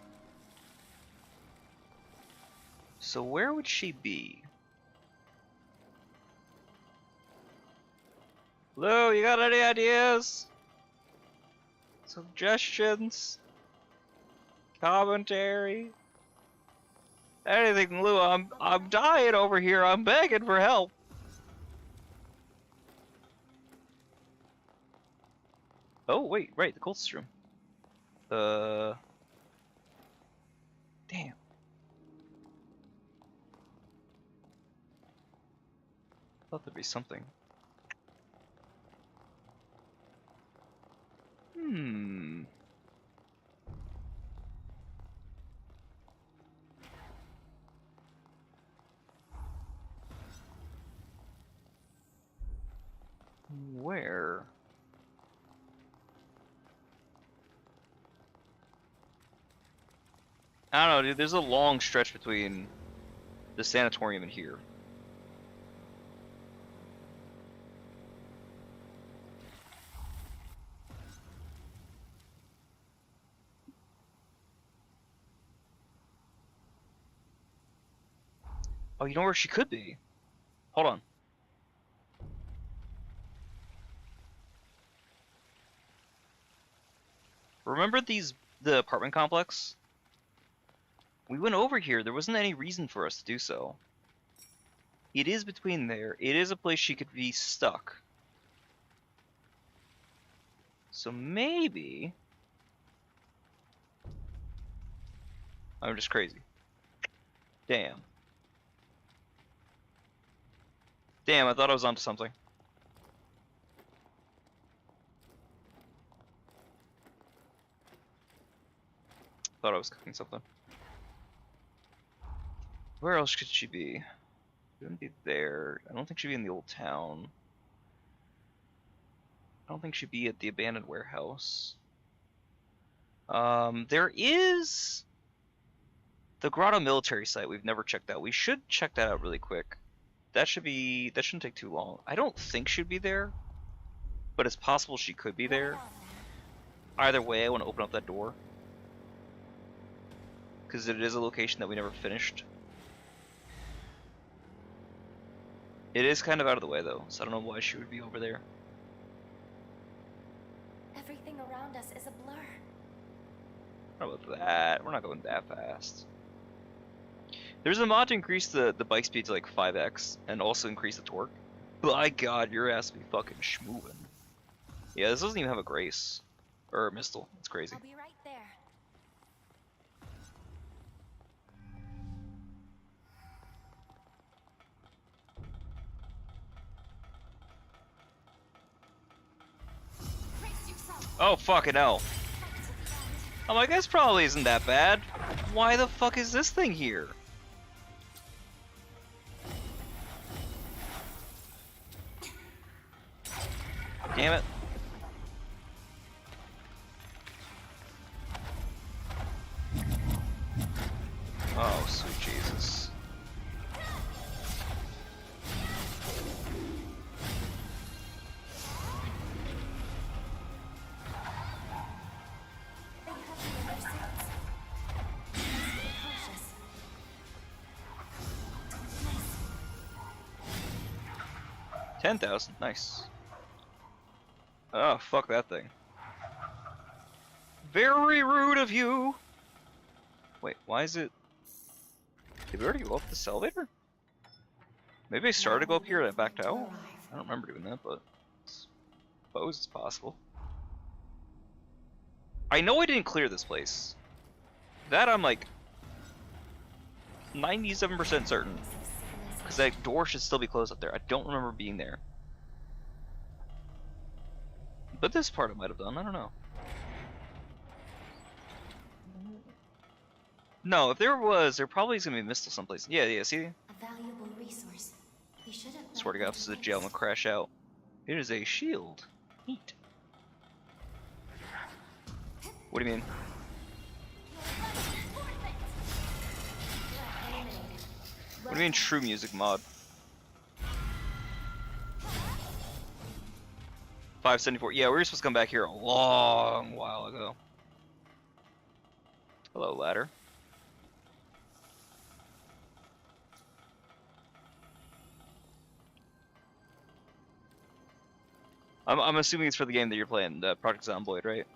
So where would she be? Lou, you got any ideas? Suggestions? Commentary? Anything, Lou? I'm dying over here. I'm begging for help. Oh wait, right, the cultist room. Damn. Thought there'd be something. Hmm. Where? I don't know, dude. There's a long stretch between the sanatorium and here. Oh, you know where she could be? Hold on. Remember the apartment complex? We went over here. There wasn't any reason for us to do so. It is between there. It is a place she could be stuck. So maybe... I'm just crazy. Damn. Damn, I thought I was onto something. Thought I was cooking something. Where else could she be? She wouldn't be there. I don't think she'd be in the old town. I don't think she'd be at the abandoned warehouse. There is the Grotto military site. We've never checked out. We should check that out really quick. That shouldn't take too long. I don't think she'd be there, but it's possible she could be there. Either way, I want to open up that door, because it is a location that we never finished. It is kind of out of the way though, so I don't know why she would be over there. Everything around us is a blur. How about that? We're not going that fast. There's a mod to increase the bike speed to like 5x and also increase the torque. By God, your ass be fucking schmovin'. Yeah, this doesn't even have a grace. Or a mistle. It's crazy. I'll be right there. Oh, fucking hell. I'm like, this probably isn't that bad. Why the fuck is this thing here? Damn it. Oh, sweet Jesus. Cautious. 10,000, nice. Oh, fuck that thing. Very rude of you! Wait, why is it... Did we already go up this elevator? Maybe I started to go up here and I backed out? I don't remember doing that, but... I suppose it's possible. I know I didn't clear this place. That I'm like... 97% certain. Because that door should still be closed up there. I don't remember being there. But this part I might have done, I don't know. No, if there was, there probably is gonna be a mistle someplace. Yeah, see? A valuable resource. We should have. Swear to God, if this is a jail, I'm gonna crash out. It is a shield. Neat. What do you mean? What do you mean true music mod? 574. Yeah, we were supposed to come back here a long while ago. Hello, ladder. I'm assuming it's for the game that you're playing, Project Zomboid, right?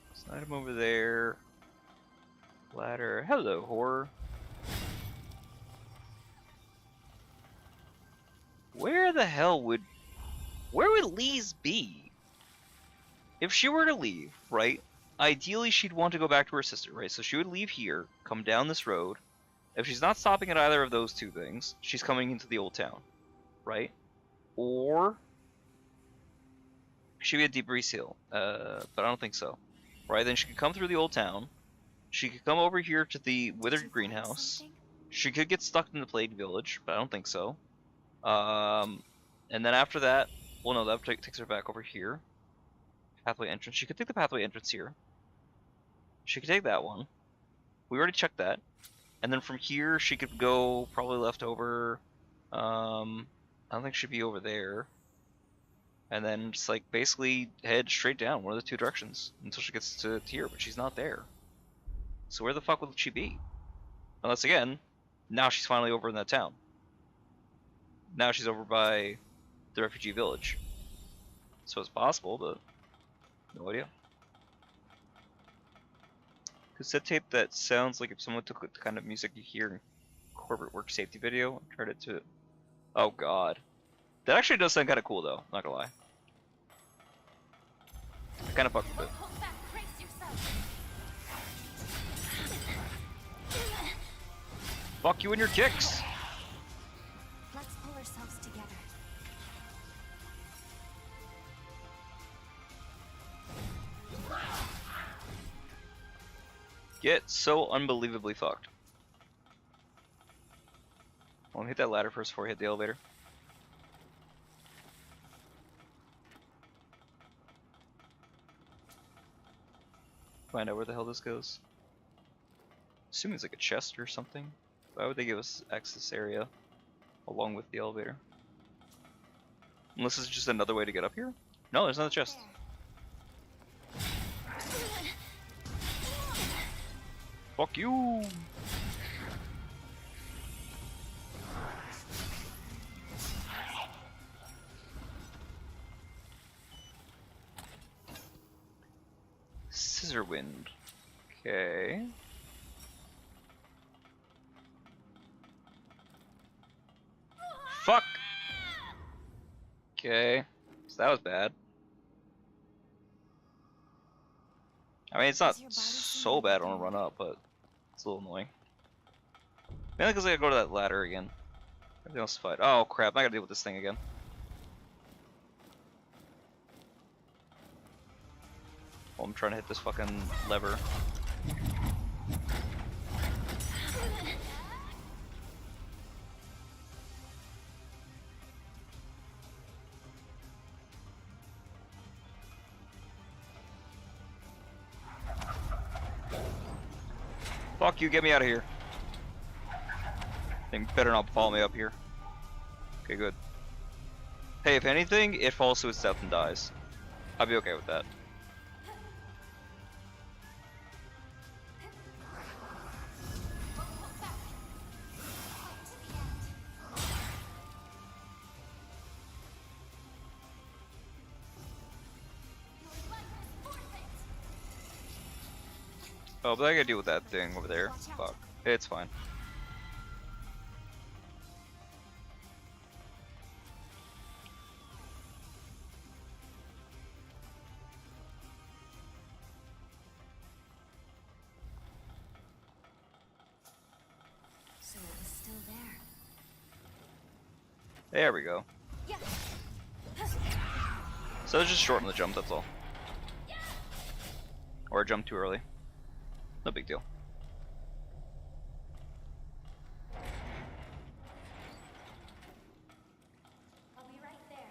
There's an item over there. Ladder. Hello, horror. Where the hell would... Where would Lise be? If she were to leave, right? Ideally, she'd want to go back to her sister, right? So she would leave here, come down this road. If she's not stopping at either of those two things, she's coming into the old town, right? Or she'd be at Deep Breeze Hill, but I don't think so. Right? Then she could come through the old town. She could come over here to the Withered Greenhouse. She could get stuck in the Plague Village, but I don't think so. And then after that, well, no, that takes her back over here. Pathway entrance. She could take the pathway entrance here. She could take that one. We already checked that. And then from here, she could go probably left over. I don't think she'd be over there. And then just like basically head straight down one of the two directions until she gets to here, but she's not there. So where the fuck would she be? Unless again, now she's finally over in that town. Now she's over by the refugee village. So it's possible, but no idea. Cassette tape that sounds like if someone took the kind of music you hear in corporate work safety video and turned it to... Oh god. That actually does sound kind of cool though, not gonna lie. I kind of fucked with it. Fuck you and your kicks! Let's pull ourselves together. Get so unbelievably fucked. I want to hit that ladder first before I hit the elevator. Find out where the hell this goes. Assuming it's like a chest or something. Why would they give us access area along with the elevator? Unless this is just another way to get up here? No, there's another chest. Fuck you! Scissor wind. Okay. Fuck! Okay. So that was bad. I mean, it's not so bad on a run up, but it's a little annoying. Mainly because I gotta go to that ladder again. Everything else is fine. Oh crap, I gotta deal with this thing again. Oh, I'm trying to hit this fucking lever. Fuck you, get me out of here. Thing better not follow me up here. Okay, good. Hey, if anything, it falls to its death and dies. I'll be okay with that. Oh, but I gotta deal with that thing over there. Fuck. It's fine. So it was still there. There we go. So it's just shorten the jump, that's all. Or jump too early. No big deal. I'll be right there.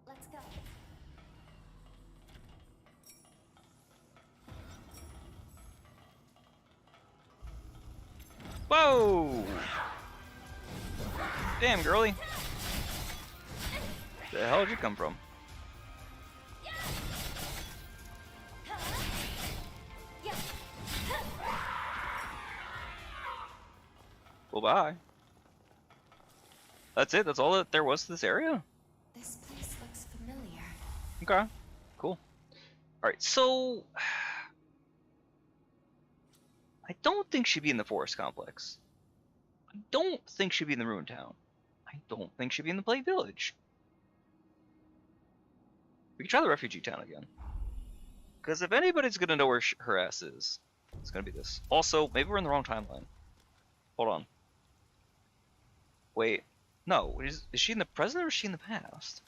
Let's go. Whoa! Damn, girly. The hell did you come from? Well, bye. That's it? That's all that there was to this area? This place looks familiar. Okay. Cool. Alright, so... I don't think she'd be in the forest complex. I don't think she'd be in the ruined town. I don't think she'd be in the Plague Village. We can try the refugee town again. Because if anybody's gonna know where her ass is, it's gonna be this. Also, maybe we're in the wrong timeline. Hold on. Wait. No, is she in the present or is she in the past?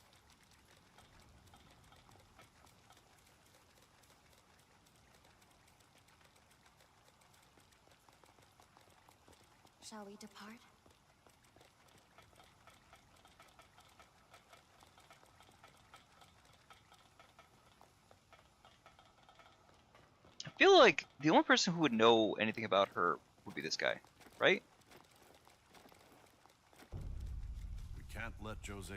Shall we depart? I feel like the only person who would know anything about her would be this guy, right? We can't let Jose...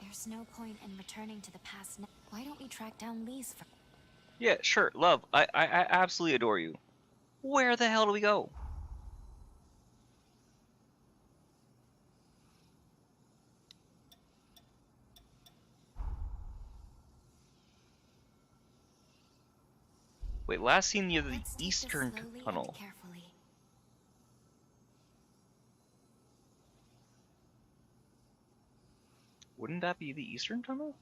There's no point in returning to the past now. Why don't we track down Lise first? Yeah, sure, love. I absolutely adore you. Where the hell do we go? Wait, last seen near the Let's take this eastern slowly and tunnel. carefully. Wouldn't that be the eastern tunnel?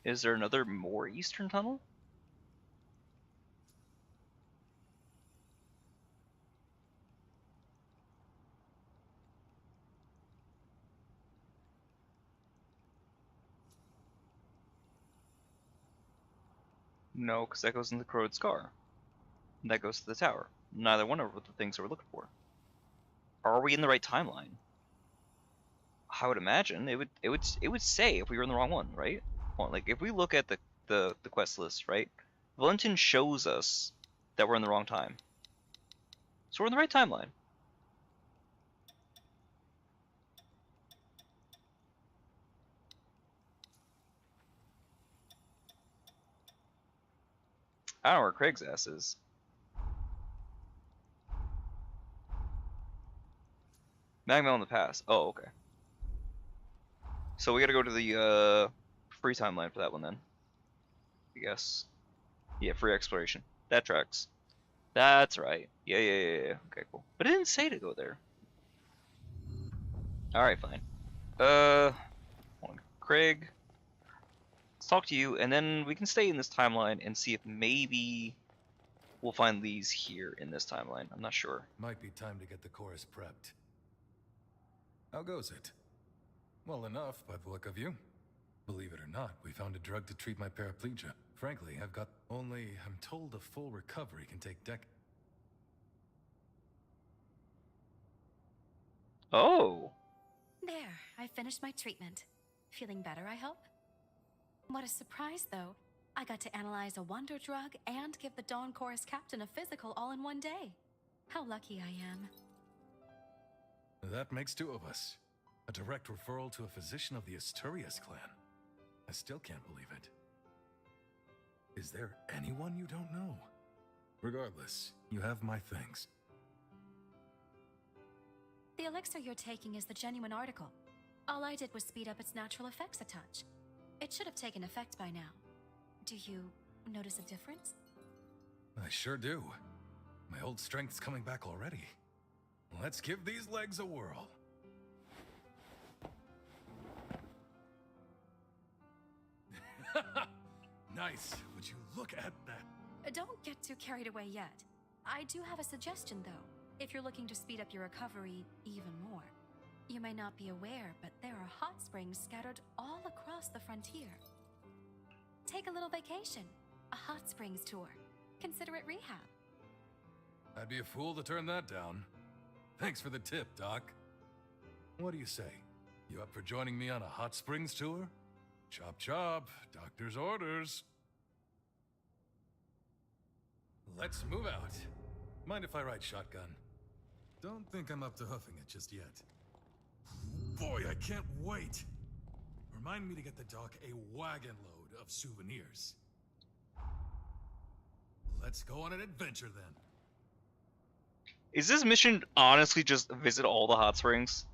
Is there another more eastern tunnel? No, because that goes in the Corroded Scar. And that goes to the tower. Neither one are the things that we're looking for. Are we in the right timeline? I would imagine it would say if we were in the wrong one, right? Well, like if we look at the quest list, right? Valentin shows us that we're in the wrong time. So we're in the right timeline. I don't know where Craig's ass is. Magma in the past. Oh, okay. So we gotta go to the free timeline for that one then. I guess. Yeah, free exploration. That tracks. That's right. Yeah. Okay, cool. But it didn't say to go there. Alright, fine. Hold on. Craig. Let's talk to you, and then we can stay in this timeline and see if maybe we'll find Lise here in this timeline. I'm not sure. Might be time to get the chorus prepped. How goes it? Well enough, by the look of you. Believe it or not, we found a drug to treat my paraplegia. Frankly, I've got... Only, I'm told a full recovery can take Oh! There, I finished my treatment. Feeling better, I hope? What a surprise, though. I got to analyze a wonder drug and give the Dawn Chorus captain a physical all in one day. How lucky I am. That makes two of us. A direct referral to a physician of the Asturias clan. I still can't believe it. Is there anyone you don't know? Regardless, you have my thanks. The elixir you're taking is the genuine article. All I did was speed up its natural effects a touch. It should have taken effect by now. Do you notice a difference? I sure do. My old strength's coming back already. Let's give these legs a whirl. nice. Would you look at that? Don't get too carried away yet. I do have a suggestion, though, if you're looking to speed up your recovery even more. You may not be aware, but there are hot springs scattered all across the frontier. Take a little vacation, a hot springs tour. Consider it rehab. I'd be a fool to turn that down. Thanks for the tip, Doc. What do you say? You up for joining me on a hot springs tour? Chop chop, doctor's orders. Let's move out. Mind if I ride shotgun? Don't think I'm up to hoofing it just yet. Boy, I can't wait. Remind me to get the doc a wagon load of souvenirs. Let's go on an adventure then. Is this mission honestly just visit all the hot springs?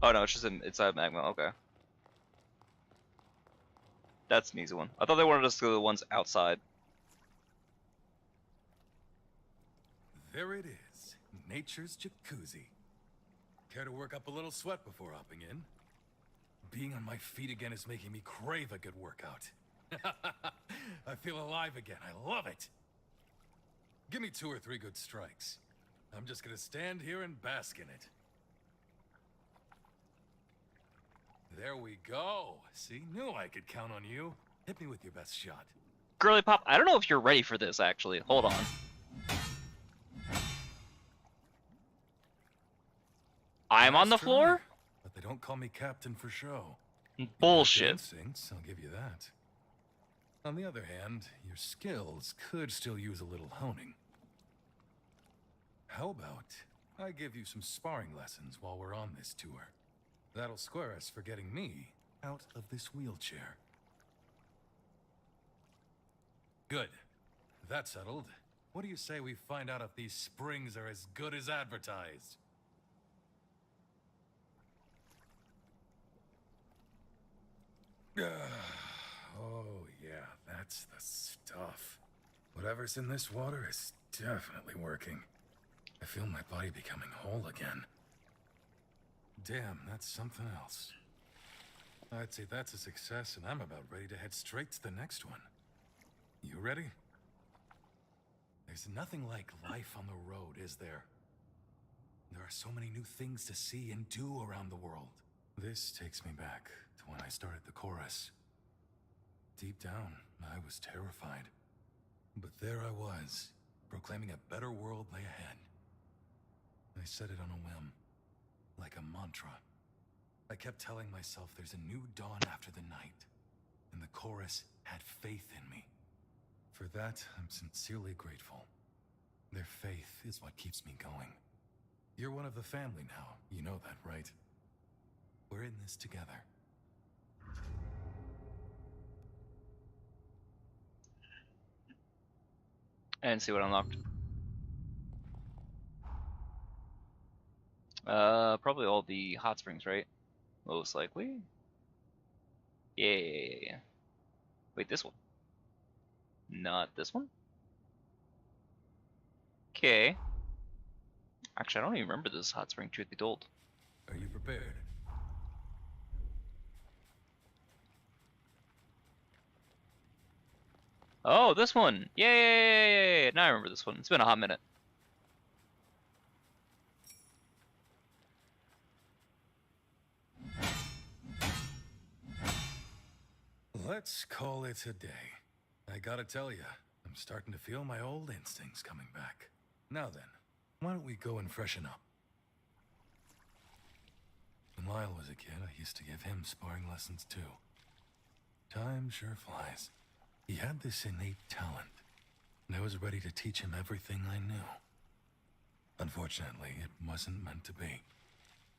Oh no, it's just inside magma. Okay, that's an easy one. I thought they wanted us to go to the ones outside. There it is, nature's jacuzzi. Care to work up a little sweat before hopping in? Being on my feet again is making me crave a good workout. I feel alive again. I love it. Give me 2 or 3 good strikes. I'm just gonna stand here and bask in it. There we go. See, knew I could count on you. Hit me with your best shot. Girly Pop, I don't know if you're ready for this, actually. Hold on. I'm on the floor? But they don't call me captain for show. Bullshit. Instincts, I'll give you that. On the other hand, your skills could still use a little honing. How about I give you some sparring lessons while we're on this tour? That'll square us for getting me out of this wheelchair. Good. That's settled. What do you say we find out if these springs are as good as advertised? Oh yeah, that's the stuff. Whatever's in this water is definitely working. I feel my body becoming whole again. Damn, that's something else. I'd say that's a success, and I'm about ready to head straight to the next one. You ready? There's nothing like life on the road, is there? There are so many new things to see and do around the world. This takes me back to when I started the chorus. Deep down, I was terrified. But there I was, proclaiming a better world lay ahead. I said it on a whim, like a mantra. I kept telling myself there's a new dawn after the night, and the chorus had faith in me. For that, I'm sincerely grateful. Their faith is what keeps me going. You're one of the family now, you know that, right? We're in this together. And see what unlocked. Probably all the hot springs, right? Most likely. Yeah. Wait, this one. Not this one? Okay. Actually, I don't even remember this hot spring, truth be told. Are you prepared? Oh, this one! Yay! Now I remember this one. It's been a hot minute. Let's call it a day. I gotta tell you, I'm starting to feel my old instincts coming back. Now then, why don't we go and freshen up? When Lyle was a kid, I used to give him sparring lessons too. Time sure flies. He had this innate talent, and I was ready to teach him everything I knew. Unfortunately, it wasn't meant to be.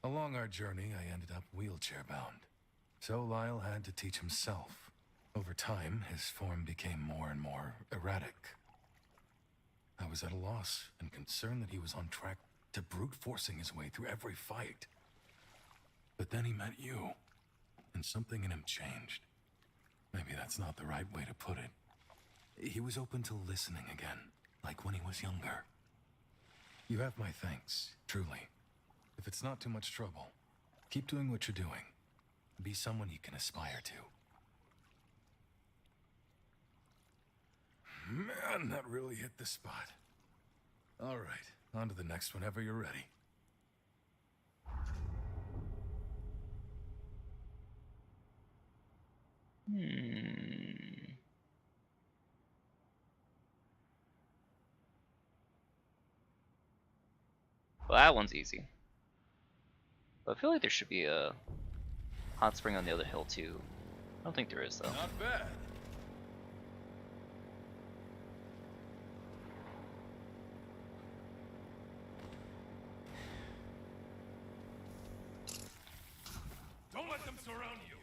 Along our journey, I ended up wheelchair-bound. So Lyle had to teach himself. Over time, his form became more and more erratic. I was at a loss and concerned that he was on track to brute forcing his way through every fight. But then he met you, and something in him changed. Maybe that's not the right way to put it. He was open to listening again, like when he was younger. You have my thanks, truly. If it's not too much trouble, keep doing what you're doing. Be someone you can aspire to. Man, that really hit the spot. All right, on to the next whenever you're ready. Well, that one's easy. But I feel like there should be a hot spring on the other hill too. I don't think there is though. Not bad. Don't let them surround you!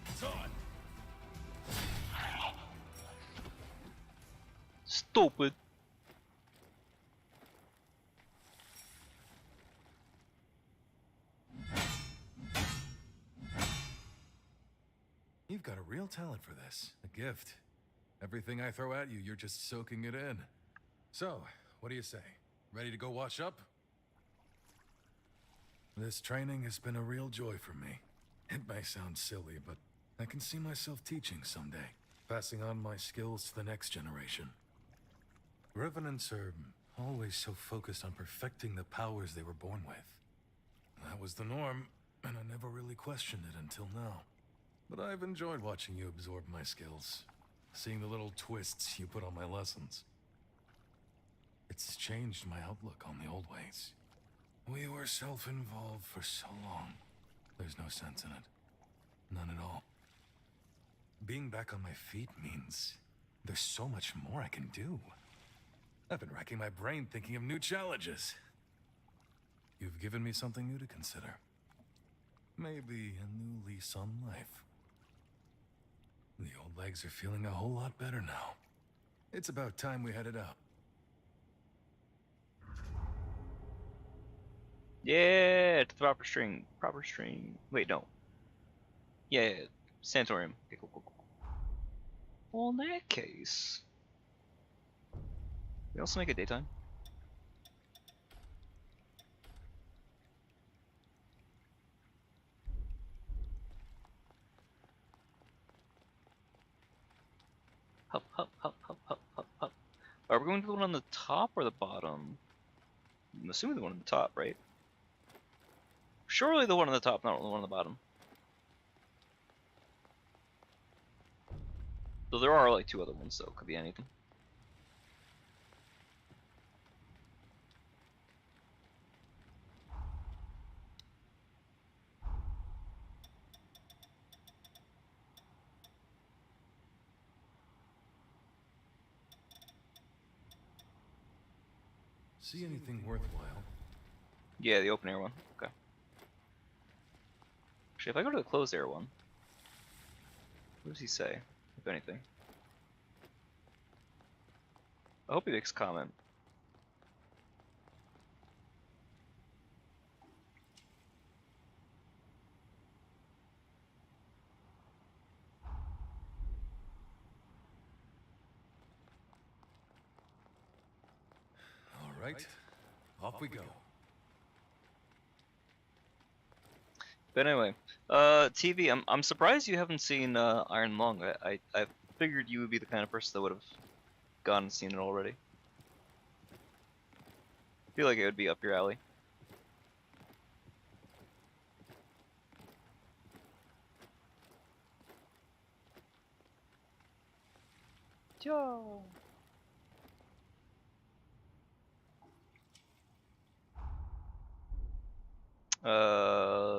It's on! Stupid. You've got a real talent for this. A gift. Everything I throw at you, you're just soaking it in. So, what do you say? Ready to go wash up? This training has been a real joy for me. It may sound silly, but I can see myself teaching someday. Passing on my skills to the next generation. Revenants are always so focused on perfecting the powers they were born with. That was the norm, and I never really questioned it until now. But I've enjoyed watching you absorb my skills, seeing the little twists you put on my lessons. It's changed my outlook on the old ways. We were self-involved for so long. There's no sense in it. None at all. Being back on my feet means there's so much more I can do. I've been racking my brain thinking of new challenges. You've given me something new to consider. Maybe a new lease on life. The old legs are feeling a whole lot better now. It's about time we headed out. Yeah, to the proper string. Proper string. Wait, no. Yeah, Sanatorium. Okay, cool, cool, cool. Well, in that case, we also make it daytime. Hop, hop, hop, hop, hop, hop, hop. Are we going to the one on the top or the bottom? I'm assuming the one on the top, right? Surely the one on the top, not the one on the bottom. So there are like two other ones, so it could be anything. See anything worthwhile? Yeah, the open air one. Okay. Actually, if I go to the closed air one, what does he say, if anything? I hope he makes a comment. All right, off we go. But anyway, TV. I'm surprised you haven't seen Iron Lung. I figured you would be the kind of person that would have gone and seen it already. I feel like it would be up your alley. Joe.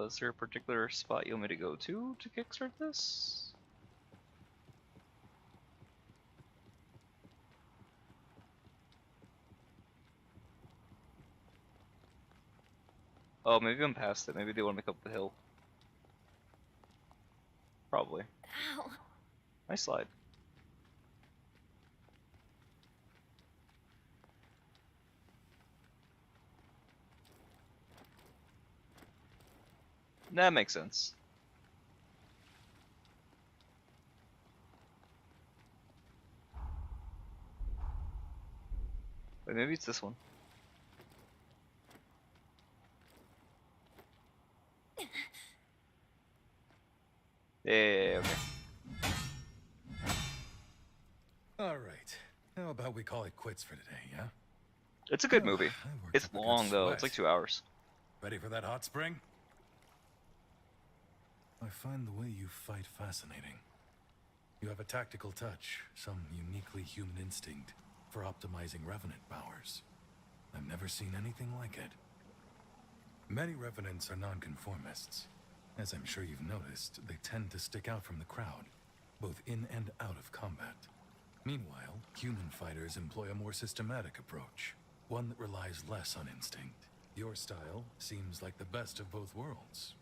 Is there a particular spot you want me to go to kickstart this? Oh, maybe I'm past it. Maybe they want to make up the hill. Probably. Ow. Nice slide. That makes sense. Wait, maybe it's this one. Yeah, okay. All right. How about we call it quits for today, yeah? It's a good Oh, movie. I worked It's up a good long though. It's like sweat. 2 hours. Ready for that hot spring? I find the way you fight fascinating. You have a tactical touch, some uniquely human instinct for optimizing revenant powers. I've never seen anything like it. Many revenants are nonconformists. As I'm sure you've noticed, they tend to stick out from the crowd, both in and out of combat. Meanwhile, human fighters employ a more systematic approach, one that relies less on instinct. Your style seems like the best of both worlds.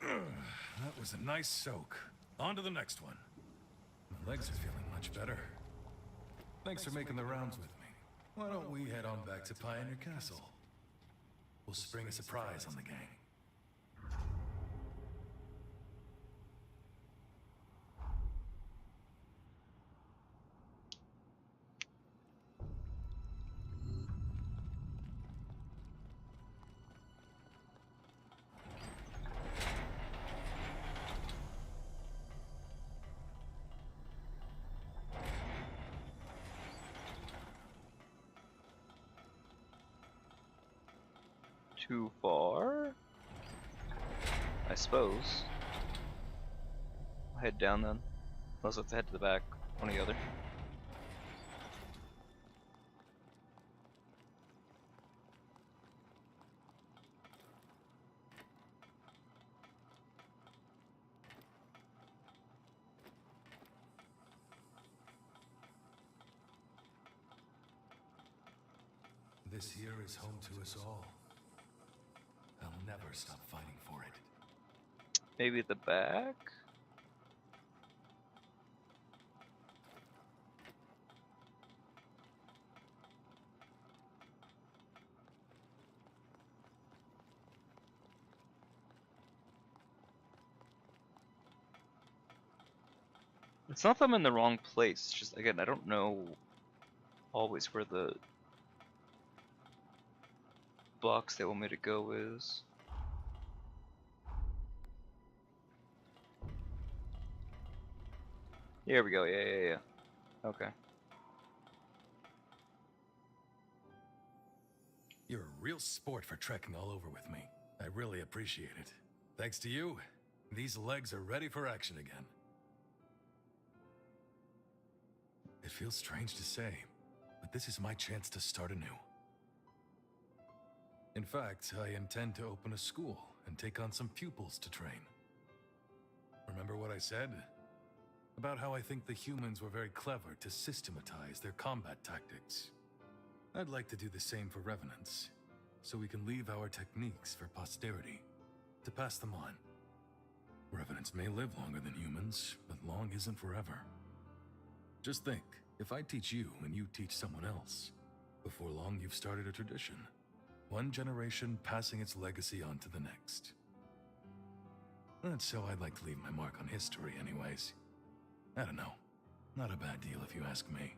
That was a nice soak. On to the next one. My legs are feeling much better. Thanks for making the rounds with me. Why don't we head on back to Pioneer Castle? We'll spring a surprise on the gang. Too far? I suppose. I'll head down then. Unless let's head to the back. One or the other. This here is home to us all. I'll never stop fighting for it. Maybe at the back? It's not that I'm in the wrong place. It's just, again, I don't know always where the box they want me to go is. Here we go. Yeah. Okay. You're a real sport for trekking all over with me. I really appreciate it. Thanks to you, these legs are ready for action again. It feels strange to say, but this is my chance to start anew. In fact, I intend to open a school and take on some pupils to train. Remember what I said? About how I think the humans were very clever to systematize their combat tactics. I'd like to do the same for revenants, so we can leave our techniques for posterity, to pass them on. Revenants may live longer than humans, but long isn't forever. Just think, if I teach you and you teach someone else, before long you've started a tradition. One generation passing its legacy on to the next. That's how I'd like to leave my mark on history anyways. I don't know. Not a bad deal if you ask me.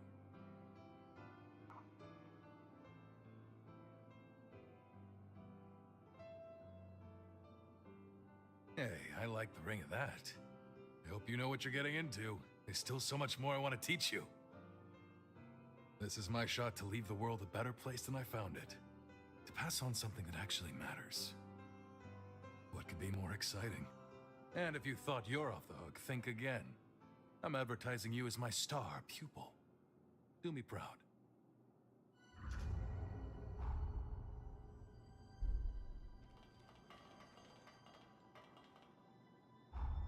Hey, I like the ring of that. I hope you know what you're getting into. There's still so much more I want to teach you. This is my shot to leave the world a better place than I found it. To pass on something that actually matters. What could be more exciting? And if you thought you're off the hook, think again. I'm advertising you as my star pupil. Do me proud.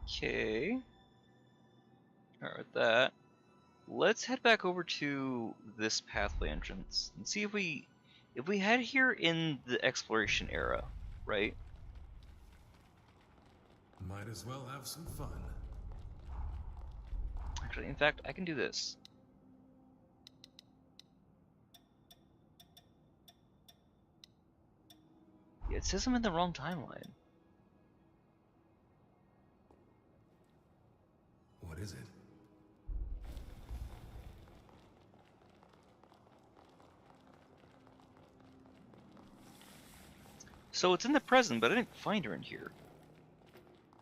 Okay. Alright, with that. Let's head back over to this pathway entrance and see if we head here in the exploration era, right? Might as well have some fun. Actually, in fact, I can do this. It says I'm in the wrong timeline. What is it? So it's in the present, but I didn't find her in here.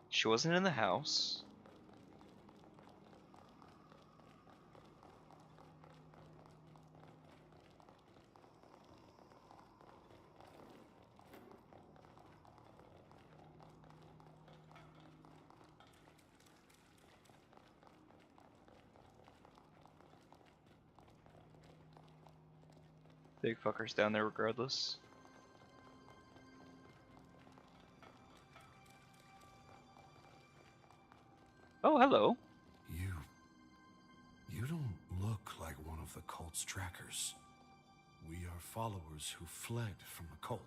She wasn't in the house. Big fucker's down there regardless. Oh, hello. You don't look like one of the cult's trackers. We are followers who fled from the cult.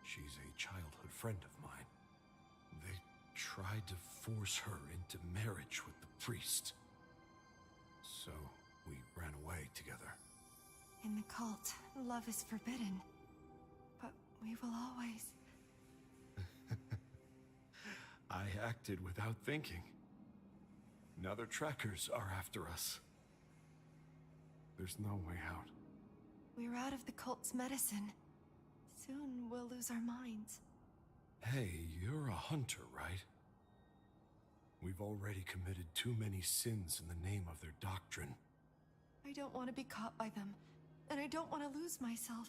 She's a childhood friend of mine. They tried to force her into marriage with the priest. So we ran away together. In the cult, love is forbidden. But we will always... I acted without thinking. Now their trackers are after us. There's no way out. We're out of the cult's medicine. Soon we'll lose our minds. Hey, you're a hunter, right? We've already committed too many sins in the name of their doctrine. I don't want to be caught by them, and I don't want to lose myself.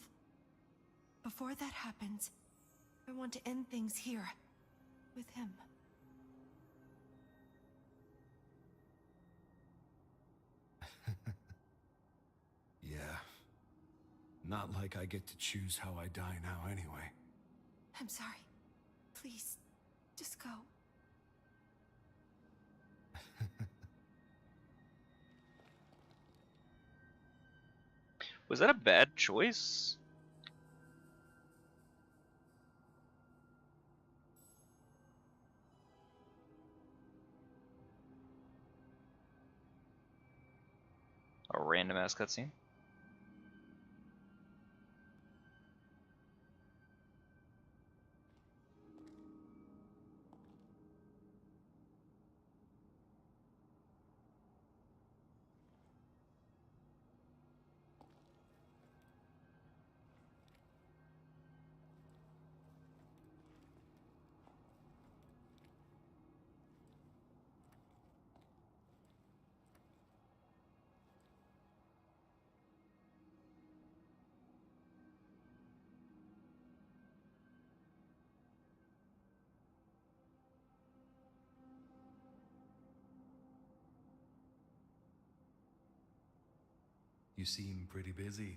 Before that happens, I want to end things here, with him. Yeah. Not like I get to choose how I die now anyway. I'm sorry. Please, just go. Was that a bad choice? A random ass cutscene. You seem pretty busy.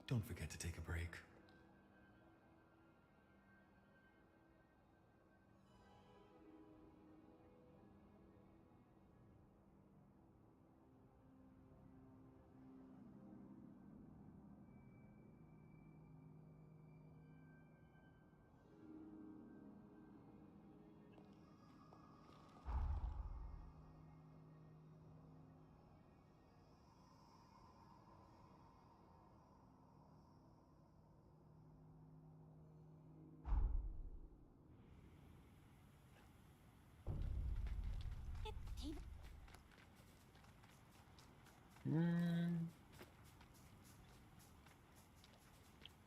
Don't forget to take a break.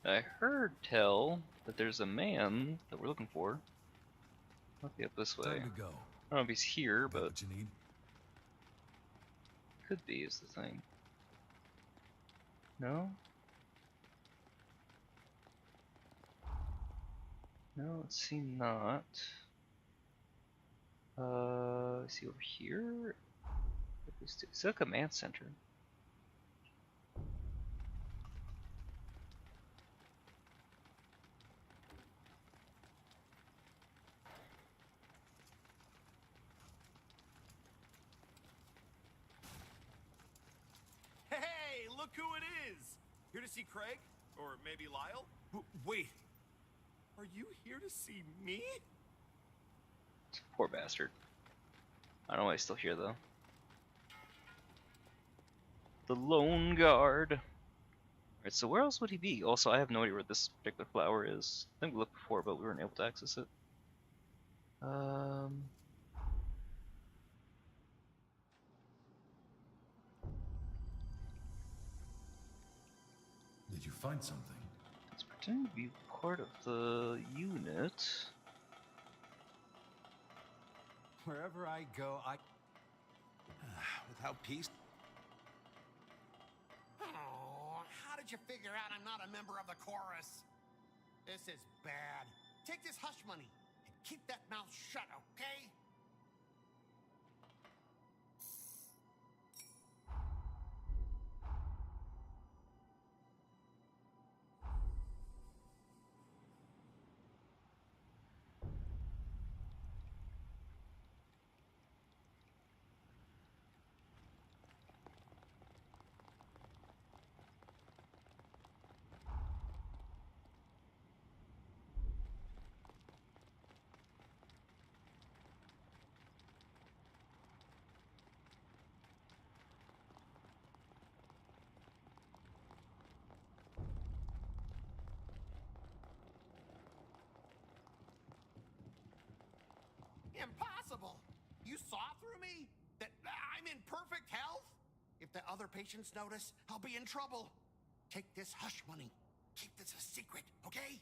I heard tell that there's a man that we're looking for. Might be up this way. Time to go. I don't know if he's here, Got but what you need? could be is the thing. No? No, let's see not. Is he over here? It's a command center. Hey, look who it is! Here to see Craig? Or maybe Lyle? Wait. Are you here to see me? Poor bastard. I don't know why he's still here though. The Lone Guard. Alright, so where else would he be? Also, I have no idea where this particular flower is. I think we looked before, but we weren't able to access it. Did you find something? It's pretending to be part of the unit. Wherever I go, without peace. Oh, how did you figure out I'm not a member of the chorus? This is bad. Take this hush money and keep that mouth shut, okay? Impossible! You saw through me? That I'm in perfect health? If the other patients notice, I'll be in trouble. Take this hush money. Keep this a secret, okay?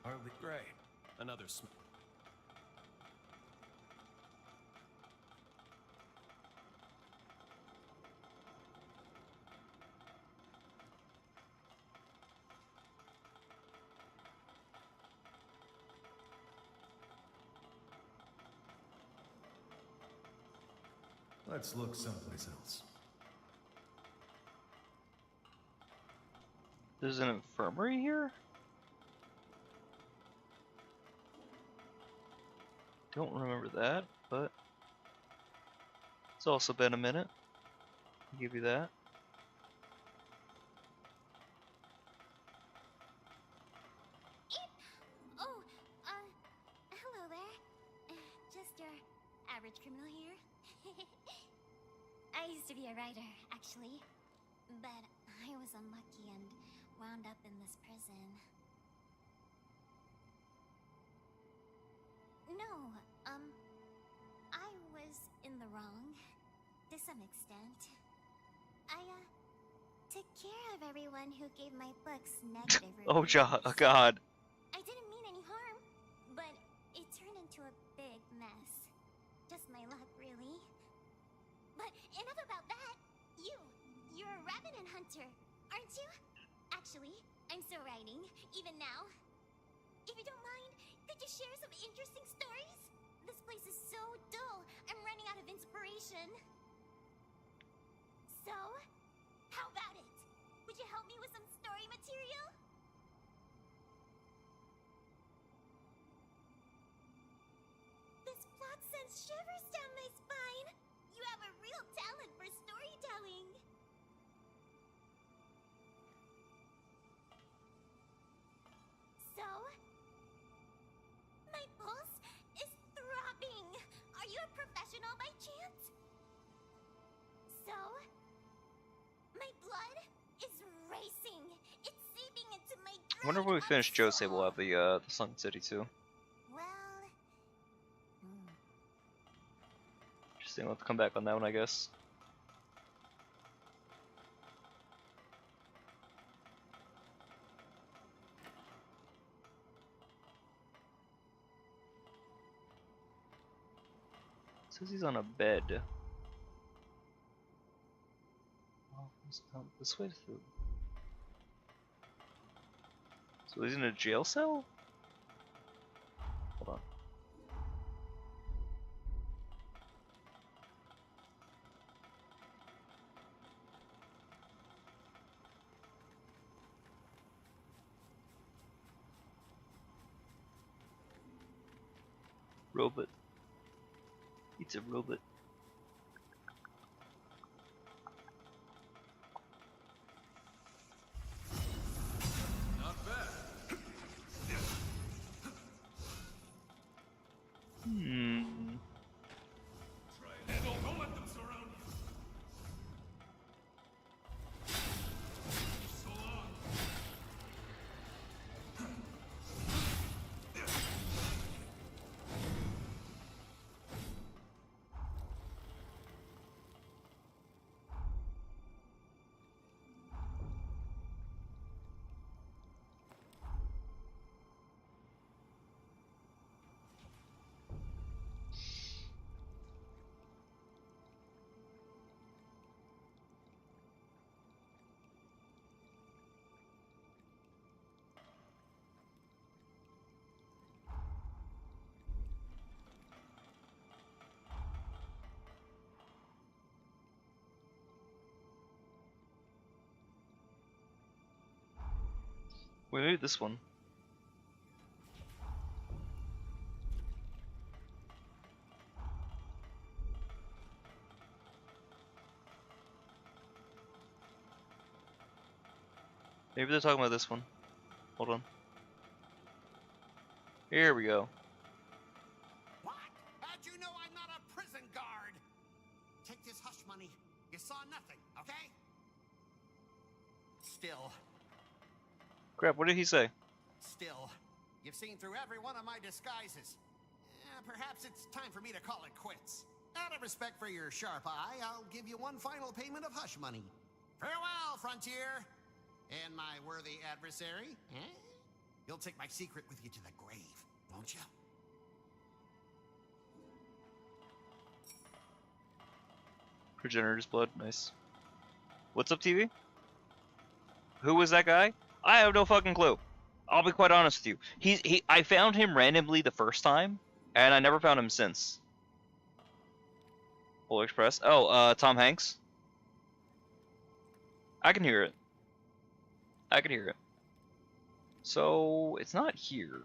Hardly Great. Another sm- Let's look someplace else. There's an infirmary here? Don't remember that, but it's also been a minute. I'll give you that. Oh, hello there. Just your average criminal here. I used to be a writer, actually. But I was unlucky and wound up in this prison. No, I was in the wrong, to some extent. I, took care of everyone who gave my books negative reviews. Oh, God. I didn't mean any harm, but it turned into a big mess. Just my luck, really. But enough about that. You're a revenant hunter, aren't you? Actually, I'm still writing, even now. If you don't mind, could you share some interesting stories? This place is so dull, I'm running out of inspiration. So, how about it? Would you help me with some story material? This plot sends shivers down my spine. You have a real talent for storytelling. So, my pulse is throbbing. Are you a professional by chance? So, my blood is racing. It's seeping into my I wonder if when we finish Jose, we'll have the Sun City too. Well, Interesting, we'll have to come back on that one, I guess. says he's on a bed. Oh, it's not this way through. So he's in a jail cell? Hold on. Robot. It's a robot. Not bad. Don't let them surround you. So long. Wait, maybe this one. Maybe they're talking about this one. Hold on. Here we go. What? How'd you know I'm not a prison guard? Take this hush money. You saw nothing, okay? Still, Crap, what did he say? you've seen through every one of my disguises. Perhaps it's time for me to call it quits. Out of respect for your sharp eye, I'll give you one final payment of hush money. Farewell, Frontier! And my worthy adversary, eh? You'll take my secret with you to the grave, won't you? Progenitor's blood, nice. What's up, TV? Who was that guy? I have no fucking clue. I'll be quite honest with you. I found him randomly the first time, and I never found him since. Polar Express. Oh, Tom Hanks. I can hear it. I can hear it. So it's not here.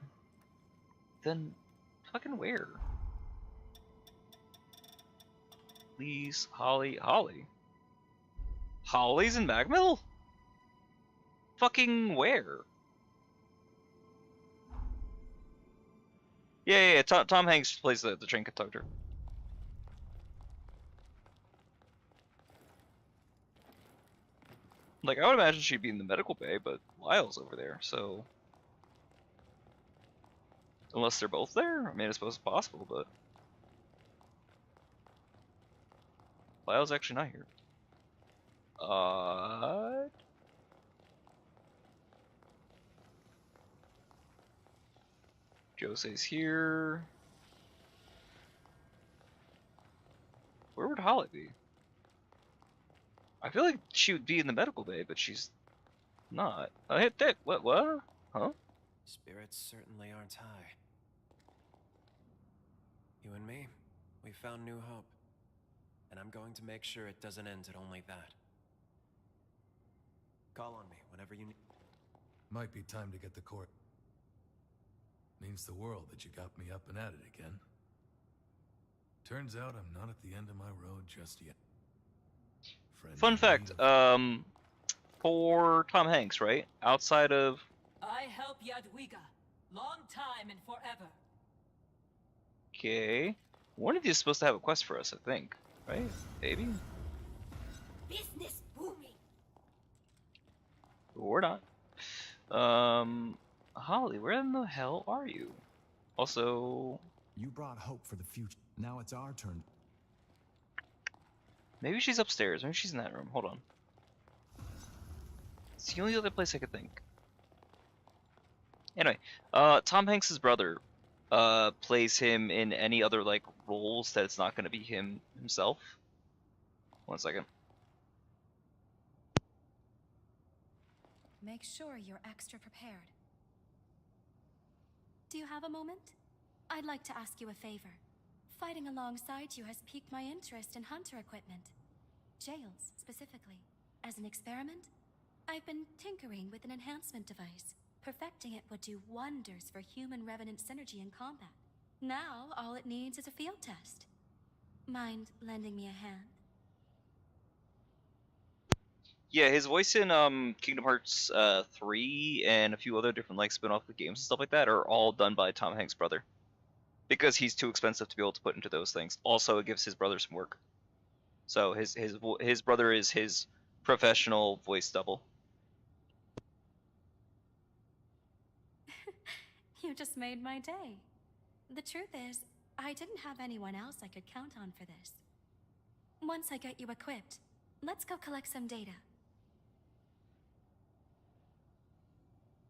Then, fucking where? Please, Holly. Holly's in Magmill? Fucking where? Yeah. Tom Hanks plays the train conductor. Like, I would imagine she'd be in the medical bay, but Lyle's over there, so... Unless they're both there? I mean, I suppose it's possible, but... Lyle's actually not here. Jose's here. Where would Holly be? I feel like she would be in the medical bay, but she's not. I hit that. What? Huh? Spirits certainly aren't high. You and me, we found new hope. And I'm going to make sure it doesn't end at only that. Call on me whenever you need. Might be time to get the court. Means the world that you got me up and at it again. Turns out I'm not at the end of my road just yet. Fun fact, for Tom Hanks, right? Outside of... I help Jadwiga. Long time and forever. Okay. One of you is supposed to have a quest for us, I think. Right? Maybe? Business booming. Or not. Holly, where in the hell are you? Also... You brought hope for the future. Now it's our turn. Maybe she's upstairs. Maybe she's in that room. Hold on. It's the only other place I could think. Anyway, Tom Hanks' brother plays him in any other like roles that it's not going to be himself. 1 second. Make sure you're extra prepared. Do you have a moment? I'd like to ask you a favor. Fighting alongside you has piqued my interest in hunter equipment. Jails, specifically. As an experiment, I've been tinkering with an enhancement device. Perfecting it would do wonders for human-revenant synergy in combat. Now, all it needs is a field test. Mind lending me a hand? Yeah, his voice in Kingdom Hearts 3 and a few other different like spin-off games and stuff like that are all done by Tom Hanks' brother. Because he's too expensive to be able to put into those things. Also, it gives his brother some work. So his brother is his professional voice double. You just made my day. The truth is, I didn't have anyone else I could count on for this. Once I get you equipped, let's go collect some data.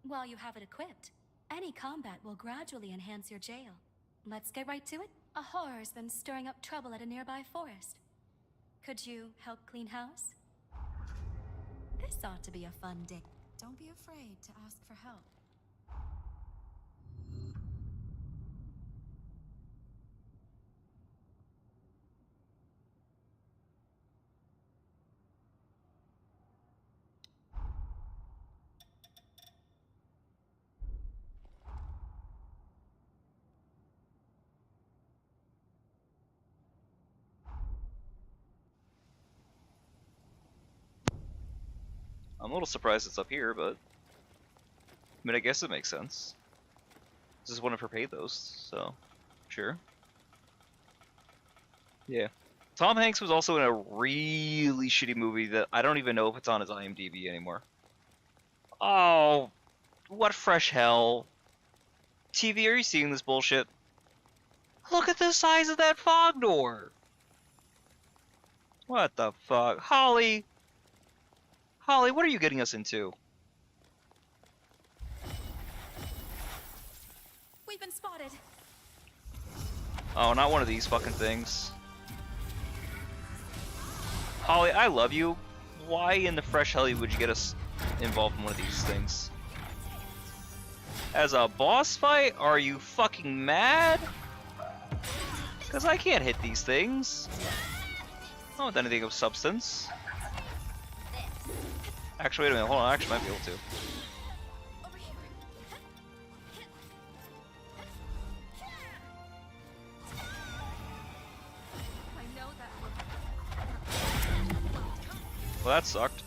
While you have it equipped, any combat will gradually enhance your jail. Let's get right to it. A horror's been stirring up trouble at a nearby forest. Could you help clean house? This ought to be a fun day. Don't be afraid to ask for help. I'm a little surprised it's up here, but I mean, I guess it makes sense. This is one of her pathos, so sure. Yeah. Tom Hanks was also in a really shitty movie that I don't even know if it's on his IMDb anymore. Oh, what fresh hell. TV, are you seeing this bullshit? Look at the size of that fog door! What the fuck? Holly! Holly, what are you getting us into? We've been spotted. Oh, not one of these fucking things. Holly, I love you. Why in the fresh hell would you get us involved in one of these things? As a boss fight? Are you fucking mad? Because I can't hit these things. Not with anything of substance. Actually, wait a minute. Hold on. I actually might be able to. Well, that sucked.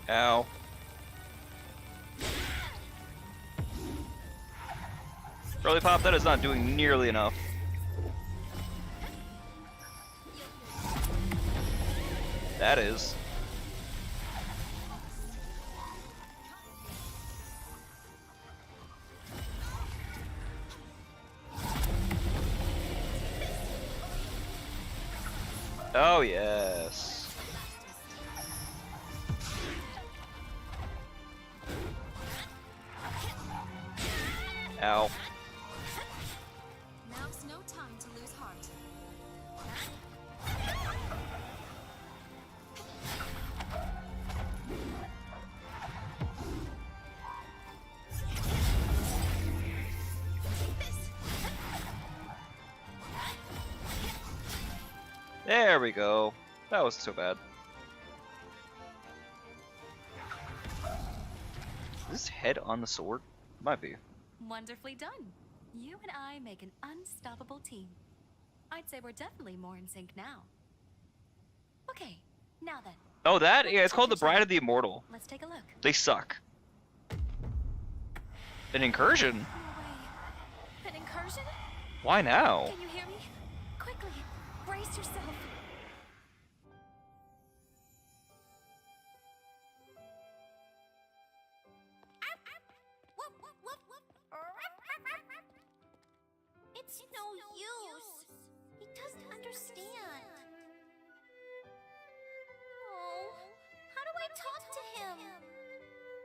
Ow. Really, Pop? That is not doing nearly enough. That is. Oh, yes. Ow. Now's no time to lose heart. There we go. That wasn't so bad. Is this head on the sword? Might be. Wonderfully done. You and I make an unstoppable team. I'd say we're definitely more in sync now. Okay, now then. Oh, that? Yeah, it's called the Bride of the Immortal. Let's take a look. They suck. An incursion? No way. An incursion? Why now? Can you hear me? Quickly, brace yourself.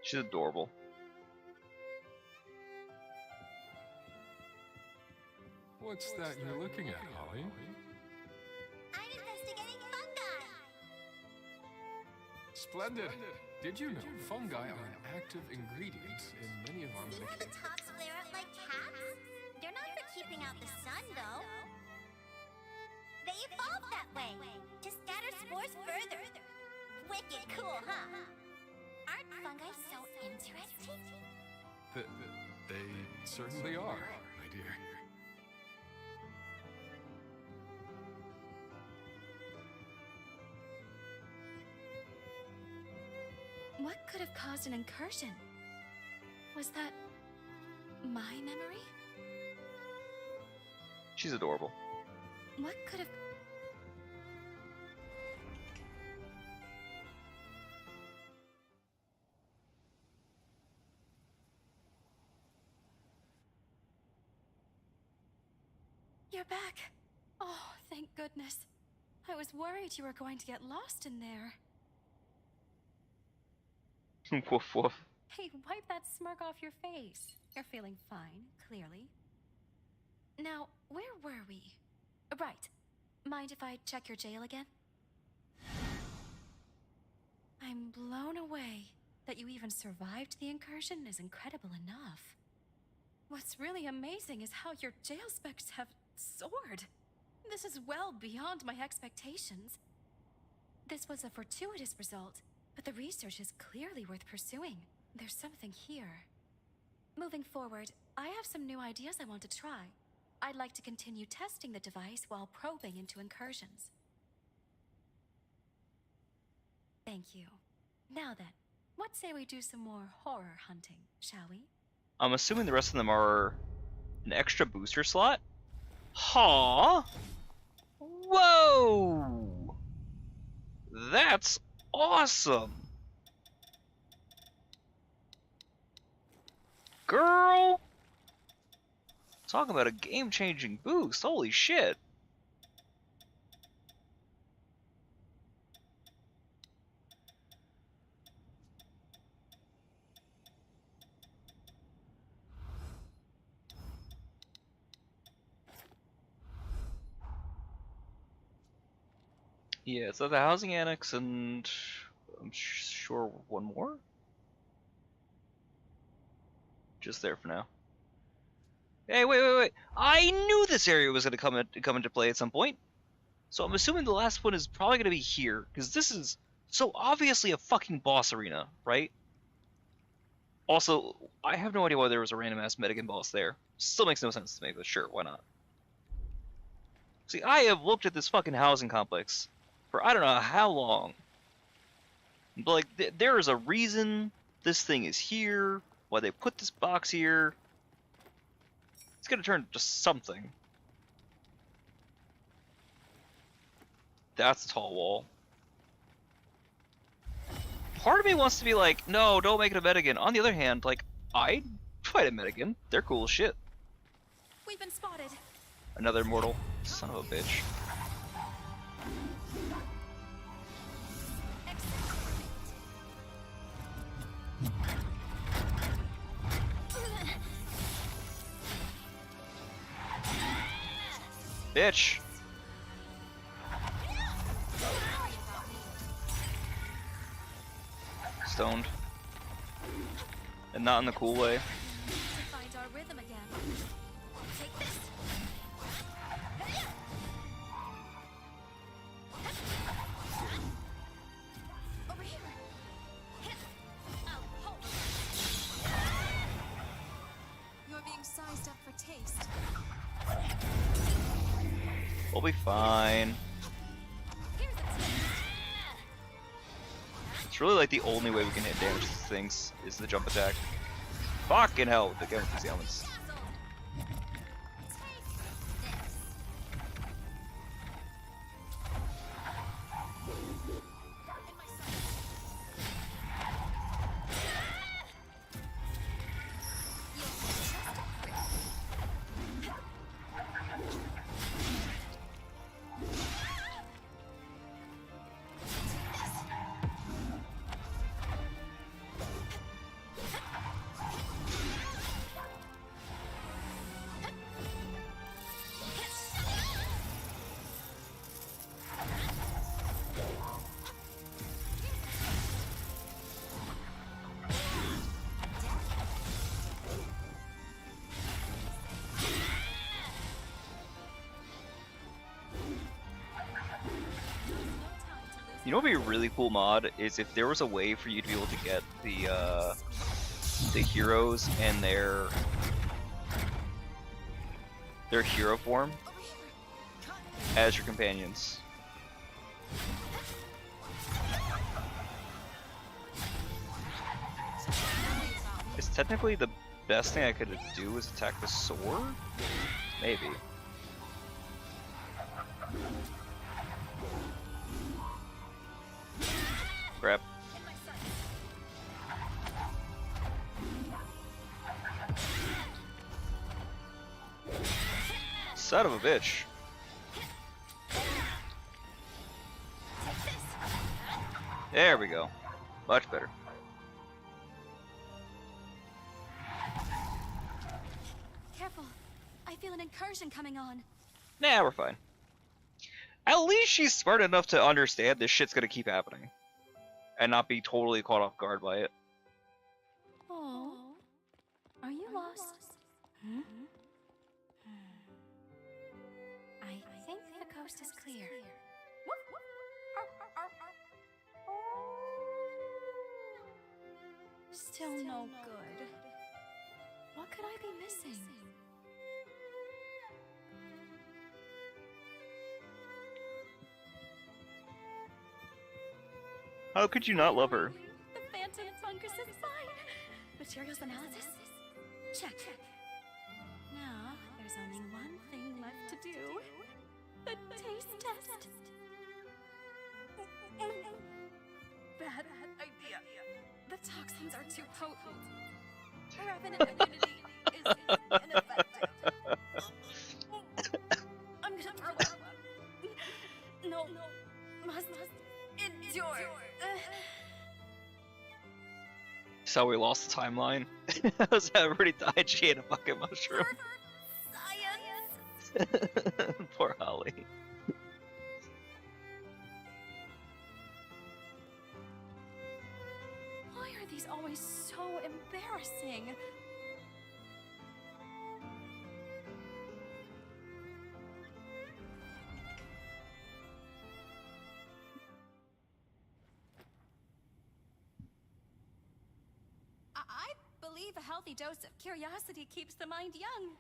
She's adorable. What's that you're looking at, Holly? I'm investigating fungi. Splendid! Did you know fungi are an active ingredient in many of our See how the medications? tops flare up like caps? They're not for keeping out the sun, though. They evolved that way, to scatter spores further. Wicked cool, huh? Aren't fungi so interesting? They certainly are, my dear. What could have caused an incursion? Was that my memory? She's adorable. What could have... You're back. Oh, thank goodness. I was worried you were going to get lost in there. Woof woof. Hey, wipe that smirk off your face. You're feeling fine, clearly. Now, where were we? Right. Mind if I check your jail again? I'm blown away. That you even survived the incursion is incredible enough. What's really amazing is how your jail specs have soared. This is well beyond my expectations. This was a fortuitous result, but the research is clearly worth pursuing. There's something here. Moving forward, I have some new ideas I want to try. I'd like to continue testing the device while probing into incursions. Thank you. Now then, what say we do some more horror hunting, shall we? I'm assuming the rest of them are an extra booster slot? Huh? Whoa! That's awesome! Girl! Talk about a game-changing boost, holy shit! Yeah, so the housing annex and I'm sure one more? Just there for now. Hey, wait. I knew this area was going to come into play at some point. So I'm assuming the last one is probably going to be here, because this is so obviously a fucking boss arena, right? Also, I have no idea why there was a random ass Medigan boss there. Still makes no sense to me, but sure, why not? See, I have looked at this fucking housing complex for I don't know how long. But like, there is a reason this thing is here, why they put this box here. It's gonna turn to something. That's a tall wall. Part of me wants to be like, no, don't make it a Medigan. On the other hand, like, I'd fight a Medigan. They're cool as shit. We've been spotted. Another mortal. Son of a bitch. Bitch! Stoned. And not in the cool way. To find our rhythm again. Take this. Over here. Oh, hold. You're being sized up for taste. We'll be fine. It's really like the only way we can hit damage to these things is the jump attack. Fucking hell, again with these elements. You know what would be a really cool mod is if there was a way for you to be able to get the heroes and their hero form as your companions. It's technically the best thing I could do is attack the sword? Maybe. Crap. Son of a bitch. There we go. Much better. Careful. I feel an incursion coming on. Nah, we're fine. At least she's smart enough to understand this shit's gonna keep happening. And not be totally caught off guard by it. Oh. Are you lost? Hmm? I think the coast is clear. Still no good. What could I be missing? How could you not love her? The phantom fungus is fine. Materials analysis? Check. Now, there's only one thing left to do. The taste test. Bad idea. The toxins are too potent. Revenant immunity is ineffective. I'm gonna throw up. No, must endure. So we lost the timeline. How's everybody died? She ate a fucking mushroom. Science. Poor Holly. Why are these always so embarrassing? I believe a healthy dose of curiosity keeps the mind young.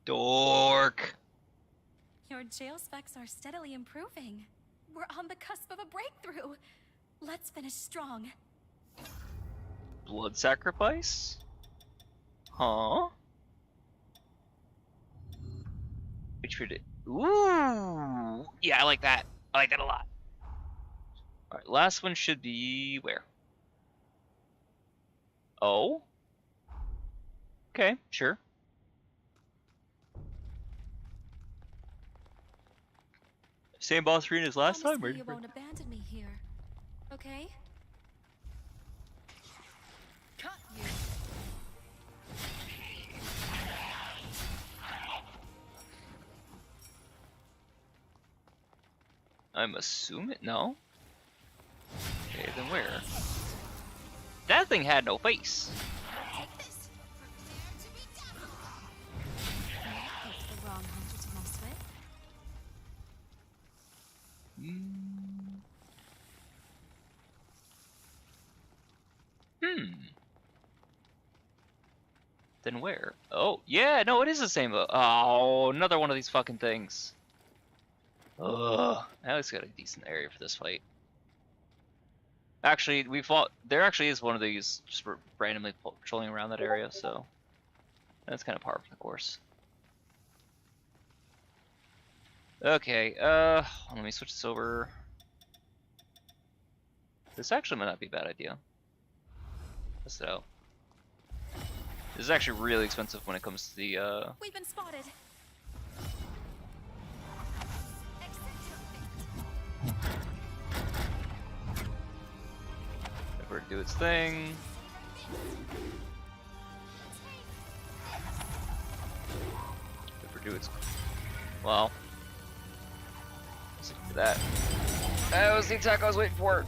Dork. Your jail specs are steadily improving. We're on the cusp of a breakthrough. Let's finish strong. Blood sacrifice? Huh? Which we did. Ooh! Yeah, I like that. I like that a lot. Alright, last one should be where? Oh? Okay, sure. Same boss screen as last time, Promise me right? you won't abandon me here, okay? Cut you. I'm assuming no. Okay, then where? That thing had no face. It's the wrong hunter to mess with. Then where? Oh, yeah, no, it is the same. Oh, another one of these fucking things. Ugh. Alex got a decent area for this fight. Actually, we fought. There actually is one of these just randomly patrolling around that area, so that's kind of par for the course. Okay, let me switch this over. This actually might not be a bad idea. Test it out. This is actually really expensive when it comes to the, We've been spotted. if we're to do its thing. If we're to do its... Well... Let's look for that. That was the attack I was waiting for.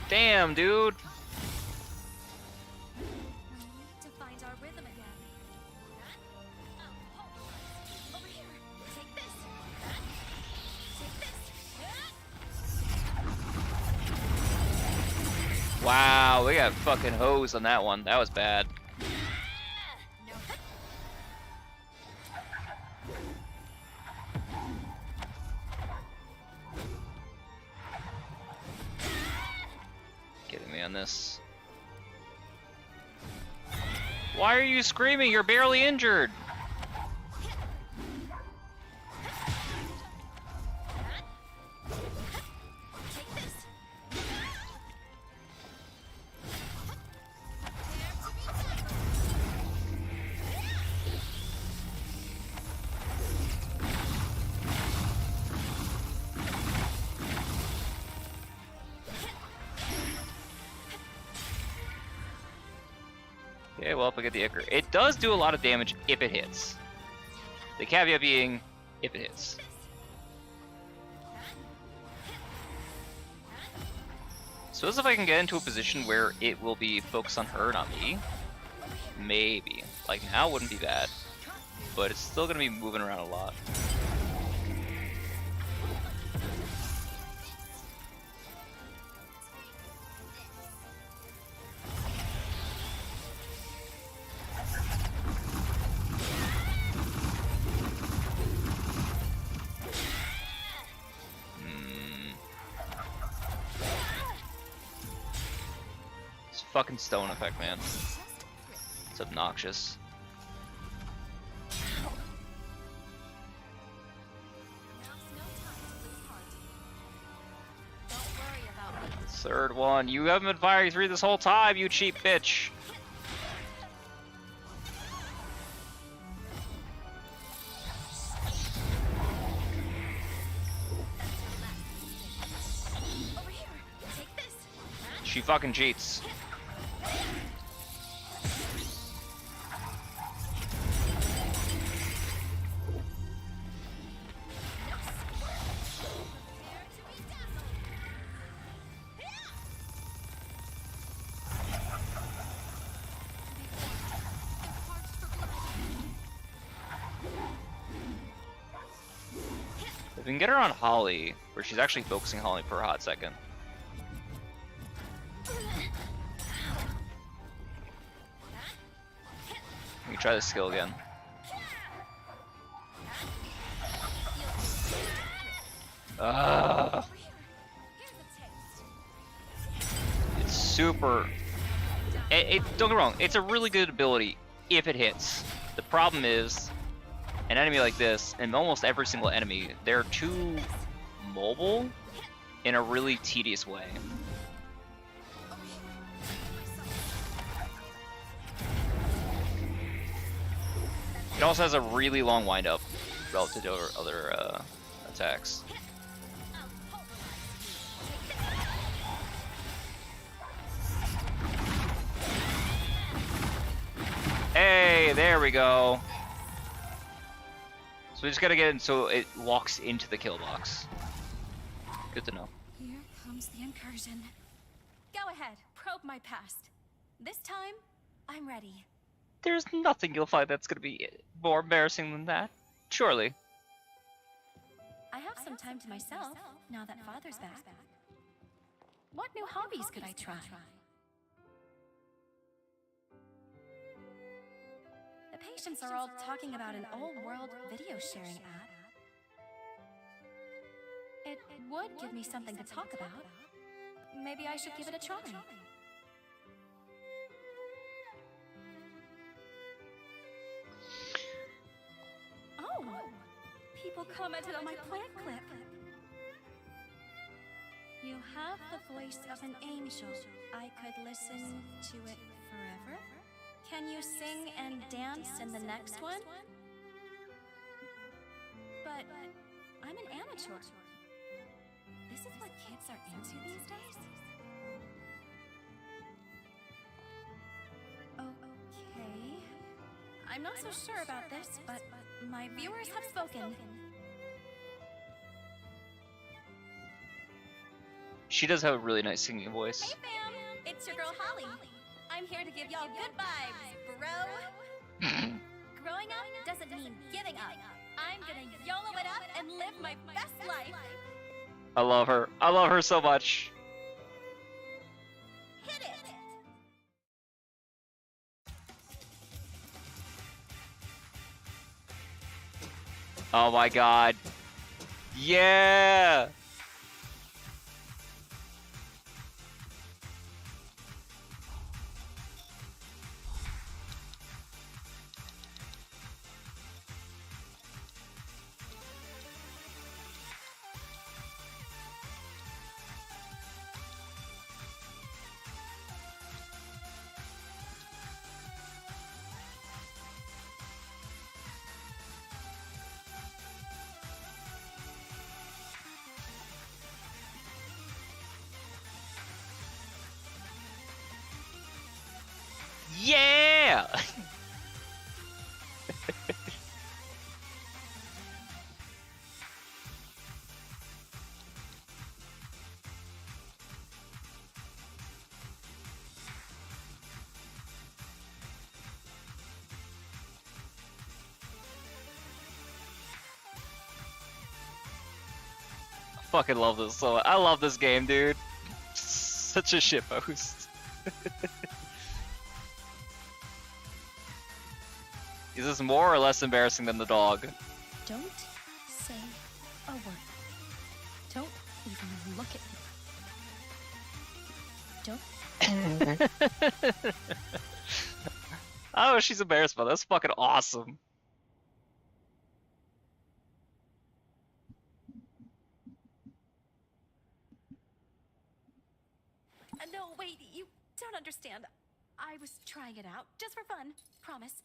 Damn, dude. To find our rhythm again. Over here. Take this. Wow, we got fucking hose on that one. That was bad. Getting me on this. Why are you screaming? You're barely injured. Okay, well, if I get the Ichor. It does do a lot of damage if it hits. The caveat being, if it hits. So as if I can get into a position where it will be focused on her, not me. Maybe. Like now wouldn't be bad. But it's still gonna be moving around a lot. Fucking stone effect, man. It's obnoxious. Third one. You haven't been firing through this whole time, you cheap bitch. She fucking cheats. If we can get her on Holly, where she's actually focusing Holly for a hot second. We can try this skill again. It's super... don't get me wrong, it's a really good ability if it hits. The problem is, an enemy like this, and almost every single enemy, they're too mobile in a really tedious way. It also has a really long windup relative to other attacks. Hey, there we go. So we just gotta get it so it walks into the kill box. Good to know. Here comes the incursion. Go ahead, probe my past. This time, I'm ready. There's nothing you'll find that's gonna be more embarrassing than that. Surely. I have some time to myself now that Father's back. What new hobbies could I try? The patients are all talking about an old-world video sharing app. It would give me something to talk about. Maybe I should give it a try. Oh! People commented on my plant clip. You have the voice of an angel. I could listen to it forever. Can you sing and dance in the next one? But I'm an amateur. This is what kids are into these days? Okay. I'm not so sure about this, but my viewers have spoken. She does have a really nice singing voice. Hey fam, it's your girl Holly. I'm here to give y'all good vibes, bro. Growing up doesn't mean giving up. I'm gonna YOLO it up and live my best life. I love her. I love her so much. Hit it! Oh my god. Yeah! Yeah! I fucking love this so I love this game, dude. Such a shitpost. Is this more or less embarrassing than the dog? Don't say a word. Don't even look at me. Don't. Oh, she's embarrassed by that. That's fucking awesome. No, wait, you don't understand. I was trying it out, just for fun, promise.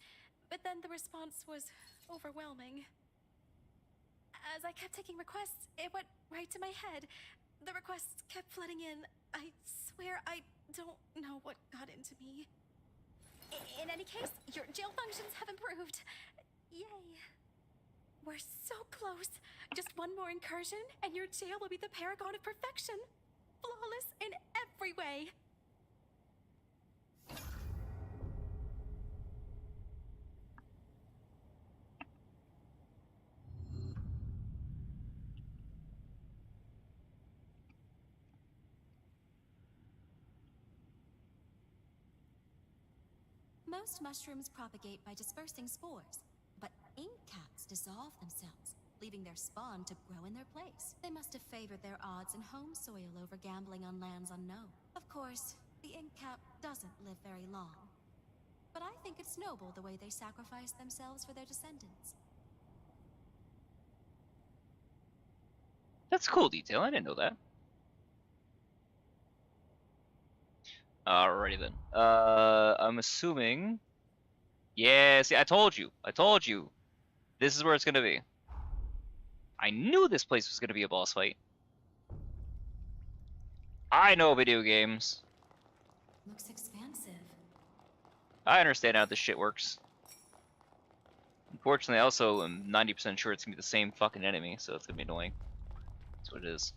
But then the response was overwhelming. As I kept taking requests, it went right to my head. The requests kept flooding in. I swear I don't know what got into me. In any case, your jail functions have improved. Yay. We're so close. Just one more incursion, and your jail will be the paragon of perfection. Flawless in every way. Most mushrooms propagate by dispersing spores, but ink caps dissolve themselves, leaving their spawn to grow in their place. They must have favored their odds in home soil over gambling on lands unknown. Of course, the ink cap doesn't live very long. But I think it's noble the way they sacrifice themselves for their descendants. That's cool detail. I didn't know that. Alrighty then. I'm assuming. Yeah, see, I told you. I told you. This is where it's gonna be. I knew this place was gonna be a boss fight. I know video games. Looks expansive. I understand how this shit works. Unfortunately, I also am 90% sure it's gonna be the same fucking enemy, so it's gonna be annoying. That's what it is.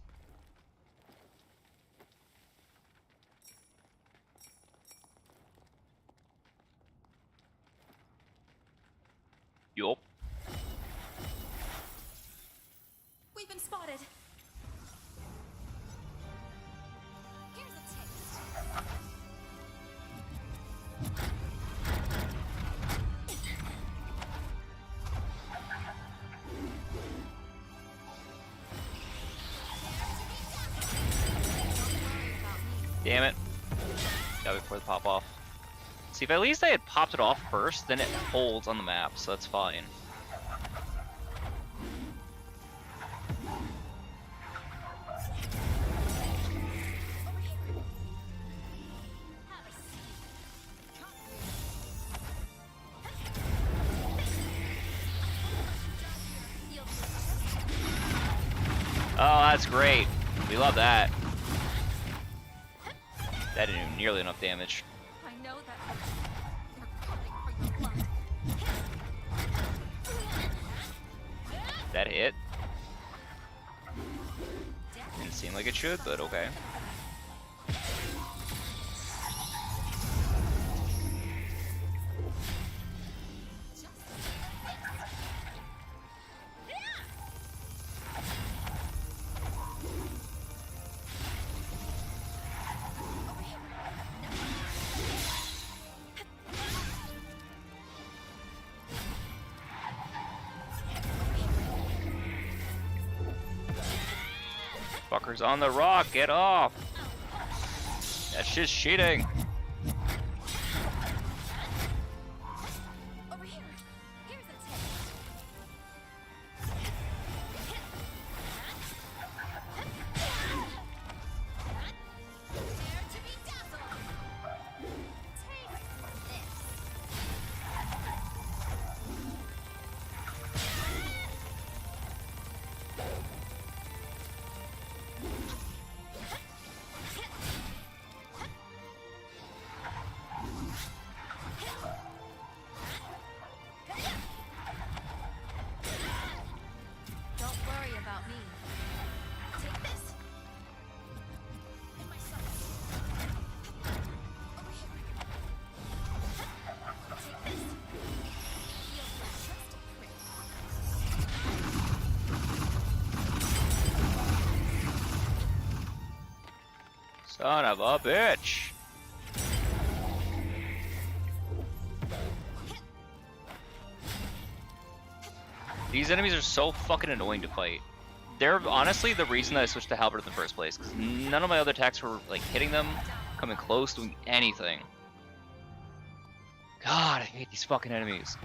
Yup. We've been spotted. Here's a taste. Damn it. Gotta wait for the pop off. See, if at least I had popped it off first, then it holds on the map, so that's fine. Oh, that's great. We love that. That didn't do nearly enough damage. I know that they're coming for your blood. That hit. Didn't seem like it should, but okay. Fucker's on the rock, get off! That's just cheating! Over here. Here's a tip. Dare to be dazzled. Take this. Don't worry about me. Take this. In my sights. Over here. Take this. Feels like just a prick. Son of a bitch! These enemies are so fucking annoying to fight. They're honestly the reason that I switched to Halberd in the first place, because none of my other attacks were like hitting them, coming close, doing anything. God, I hate these fucking enemies.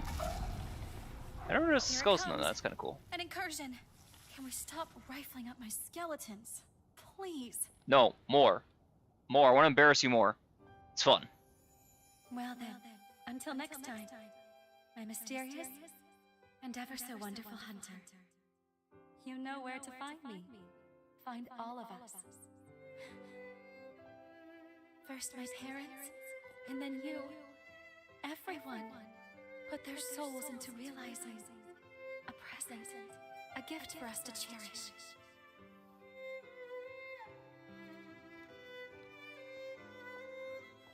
I never noticed the skulls in them, that's kinda cool. An incursion. Can we stop rifling up my skeletons? Please. No, more. More, I wanna embarrass you more. It's fun. Well then, until next time, my mysterious and ever so wonderful hunter. You know where to find me. Find all of us. First my parents, and then you. Everyone put their souls into realizing a present, a gift for us to cherish.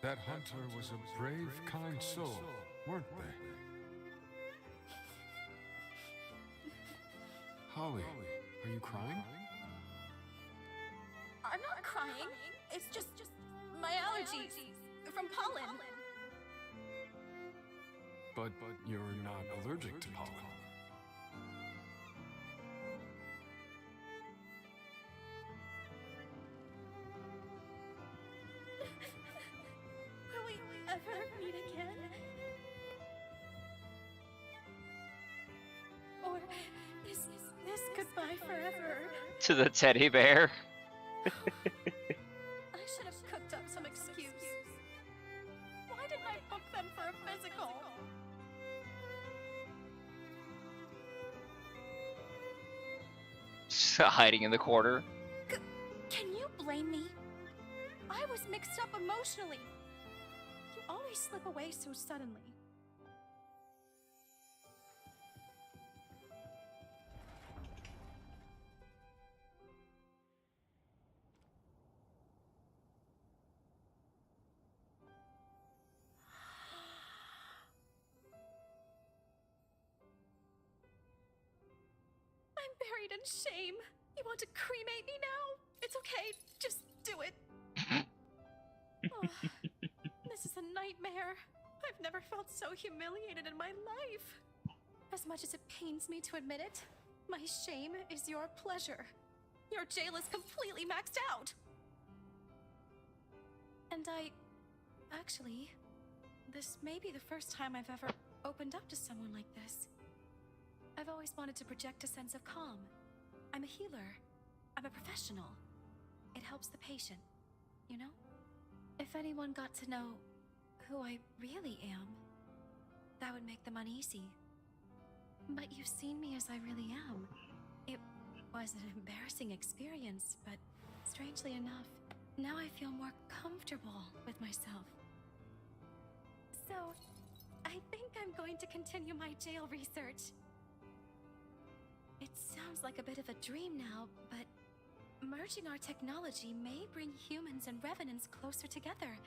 That hunter was a brave, kind soul, weren't they? Holly, are you crying? I'm not crying. It's just my allergies from pollen. But you're not allergic to pollen. Will we ever meet again? Or is this goodbye forever? To the teddy bear. I should have cooked up some excuse. Why didn't I book them for a physical? Hiding in the corner. Can you blame me? I was mixed up emotionally. You always slip away so suddenly. I'm buried in shame. You want to cremate me now? It's okay. Just do it. Oh, this is a nightmare. I've never felt so humiliated in my life. As much as it pains me to admit it, my shame is your pleasure. Your jail is completely maxed out. And actually, this may be the first time I've ever opened up to someone like this. I've always wanted to project a sense of calm. I'm a healer. I'm a professional. It helps the patient, you know? If anyone got to know who I really am, that would make them uneasy. But you've seen me as I really am. It was an embarrassing experience, but strangely enough, now I feel more comfortable with myself. So, I think I'm going to continue my jail research. It sounds like a bit of a dream now, but merging our technology may bring humans and revenants closer together.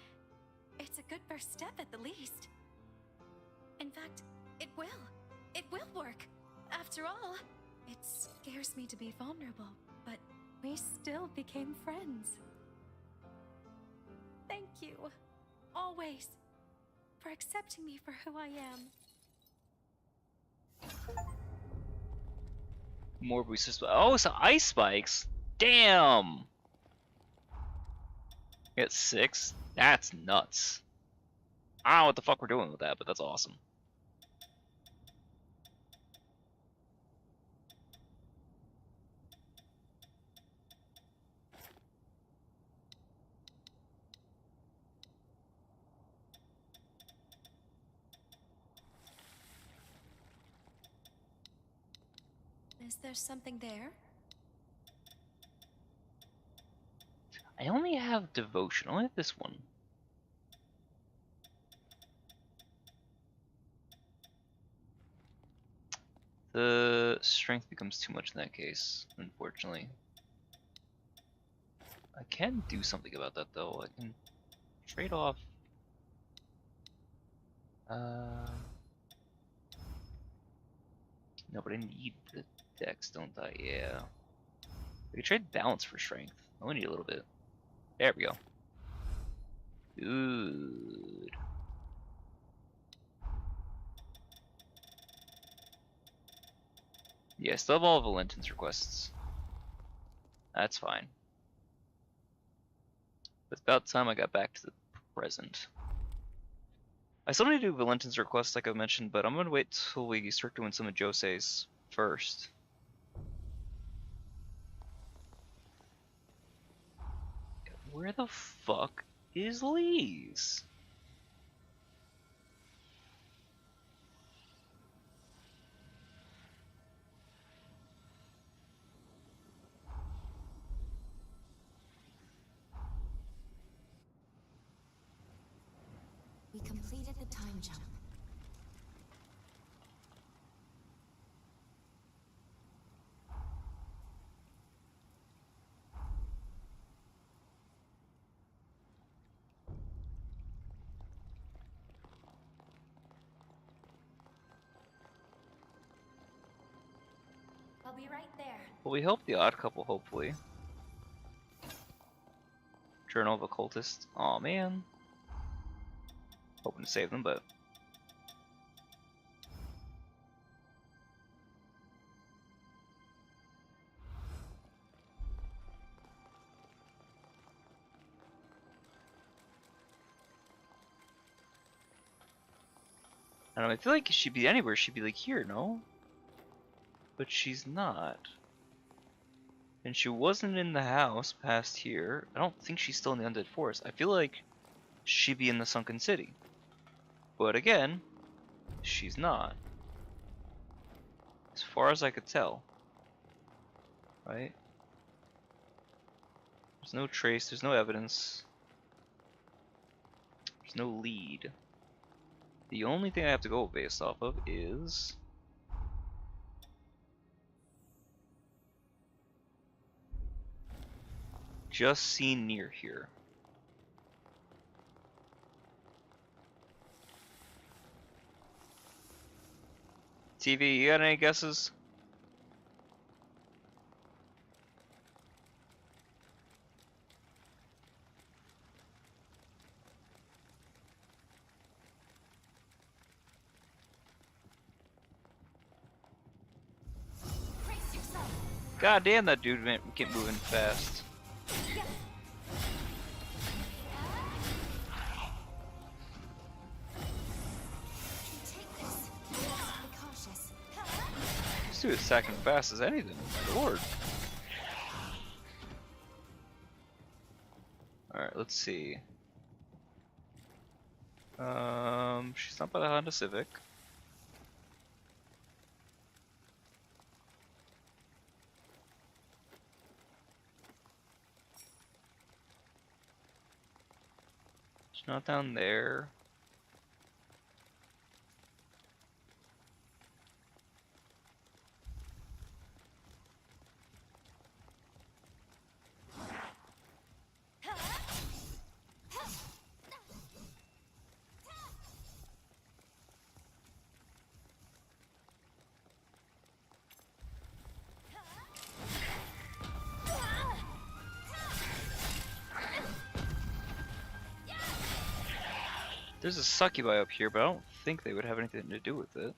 It's a good first step at the least. In fact, it will. It will work. After all, it scares me to be vulnerable, but we still became friends. Thank you, always, for accepting me for who I am. More boosts. Oh, so ice spikes. Damn! Get 6? That's nuts. I don't know what the fuck we're doing with that, but that's awesome. Is there something there? I only have devotion. I only have this one. The strength becomes too much in that case, unfortunately. I can do something about that though. I can trade off. No, but I need the dex, don't I? Yeah. We can trade balance for strength. I only need a little bit. There we go. Good. Yeah, still have all of Valentin's requests. That's fine. It's about time I got back to the present. I still need to do Valentin's request like I mentioned, but I'm gonna wait till we start doing some of Jose's first. Where the fuck is Lise? We completed the time jump. I'll be right there. Well, we helped the odd couple, hopefully. Journal of Occultist. Aw, man. Hoping to save them, but... I don't know, I feel like she'd be anywhere. She'd be like here, no? But she's not. And she wasn't in the house past here. I don't think she's still in the Undead Forest. I feel like she'd be in the Sunken City. But again, she's not. As far as I could tell. Right? There's no trace, there's no evidence. There's no lead. The only thing I have to go based off of is... just seen near here. TV, you got any guesses? God damn, that dude kept moving fast. This dude is sacking fast as anything. My lord. Alright, let's see. She's not by the Honda Civic. She's not down there. There's a succubi up here, but I don't think they would have anything to do with it.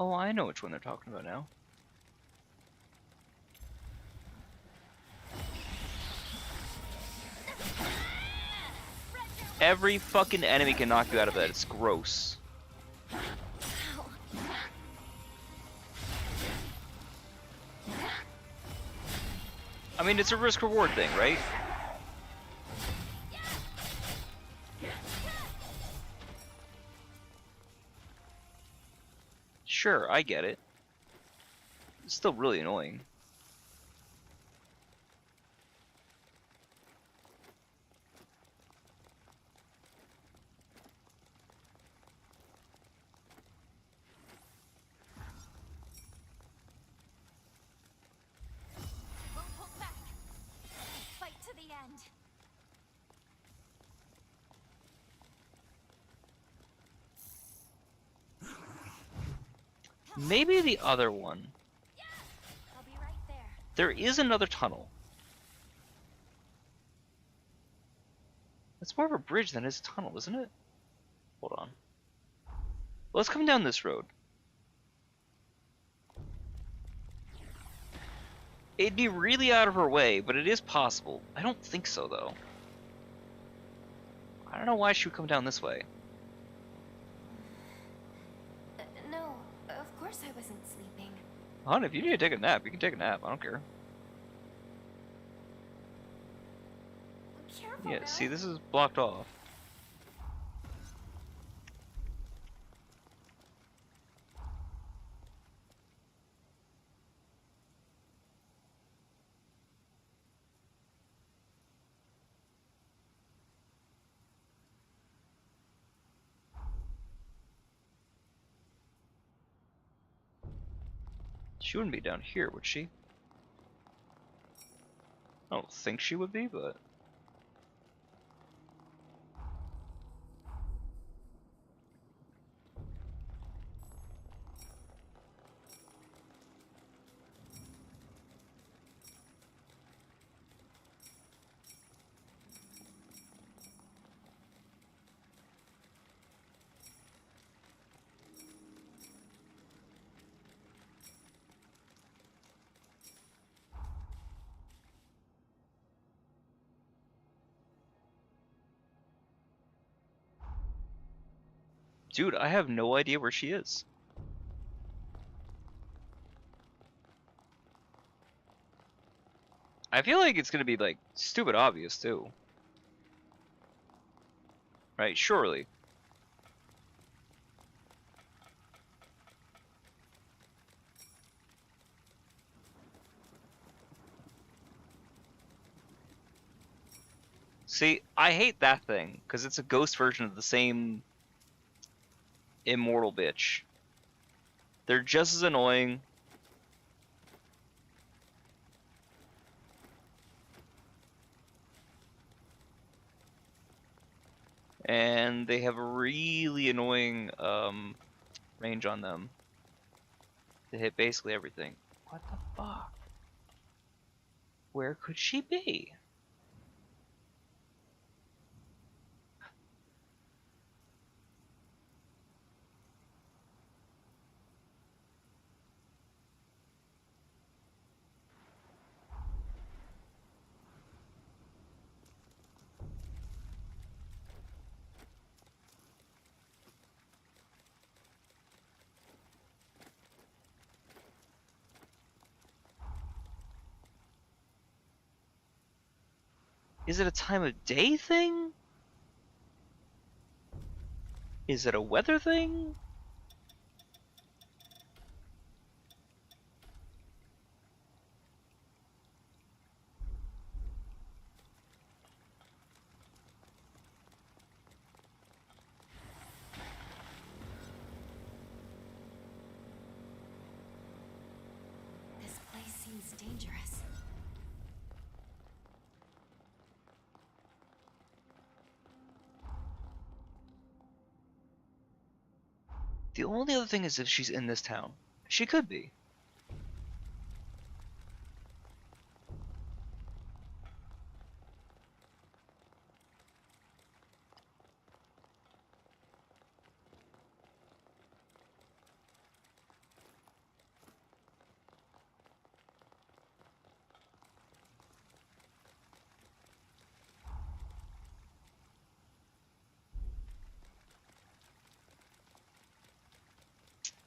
Oh, I know which one they're talking about now. Every fucking enemy can knock you out of that. It's gross. I mean, it's a risk-reward thing, right? Sure, I get it. It's still really annoying. Won't hold back. Fight to the end. Maybe the other one. I'll be right there. There is another tunnel. It's more of a bridge than it is a tunnel, isn't it? Hold on. Let's come down this road. It'd be really out of her way, but it is possible. I don't think so, though. I don't know why she would come down this way. No, of course I wasn't sleeping. Hon, if you need to take a nap, you can take a nap. I don't care. Careful, Yeah, girl. see, this is blocked off. She wouldn't be down here, would she? I don't think she would be, but... Dude, I have no idea where she is. I feel like it's gonna be, like, stupid obvious, too. Right, surely. See, I hate that thing, because it's a ghost version of the same immortal bitch. They're just as annoying. And they have a really annoying range on them. They hit basically everything. What the fuck? Where could she be? Is it a time of day thing? Is it a weather thing? This place seems dangerous. The only other thing is if she's in this town. She could be.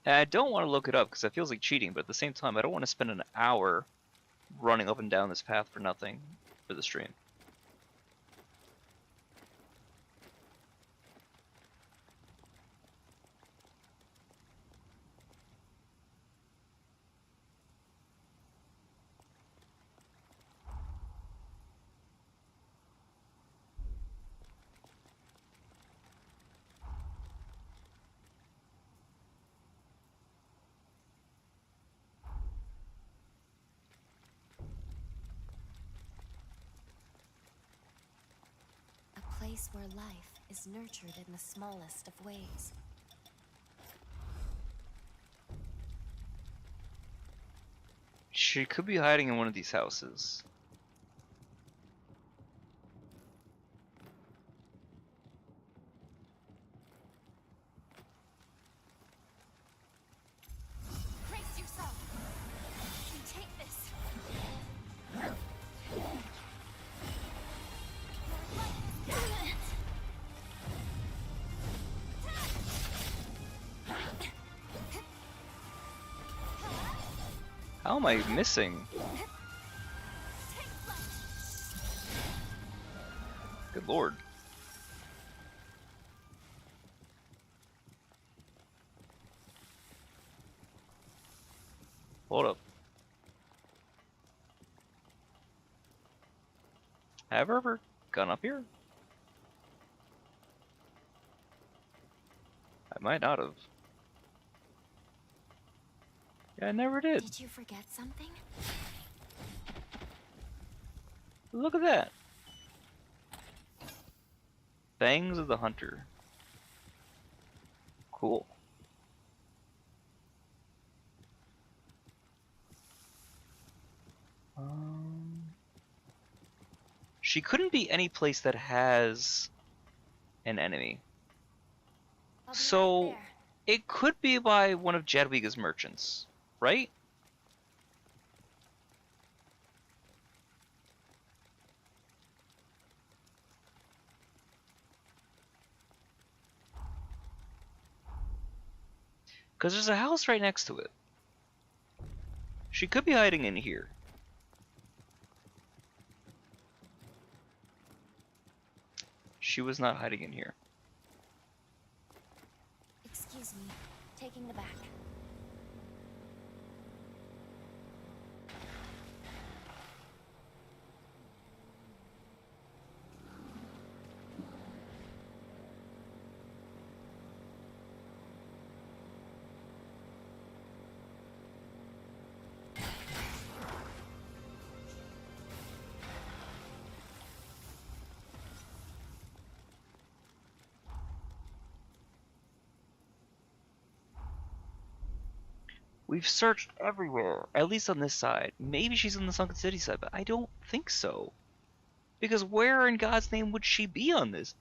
And I don't want to look it up because it feels like cheating, but at the same time, I don't want to spend an hour running up and down this path for nothing for the stream. A place where life is nurtured in the smallest of ways. She could be hiding in one of these houses. Brace yourself. You can take this. How am I missing? Good lord. Hold up. Have I ever gone up here? I might not have. Yeah, I never did. Did you forget something? Look at that. Fangs of the Hunter. Cool. She couldn't be any place that has an enemy. So it could be by one of Jadwiga's merchants, right? Because there's a house right next to it. She could be hiding in here. She was not hiding in here. Excuse me, taking the back. We've searched everywhere, at least on this side. Maybe she's on the Sunken City side, but I don't think so. Because where in God's name would she be on this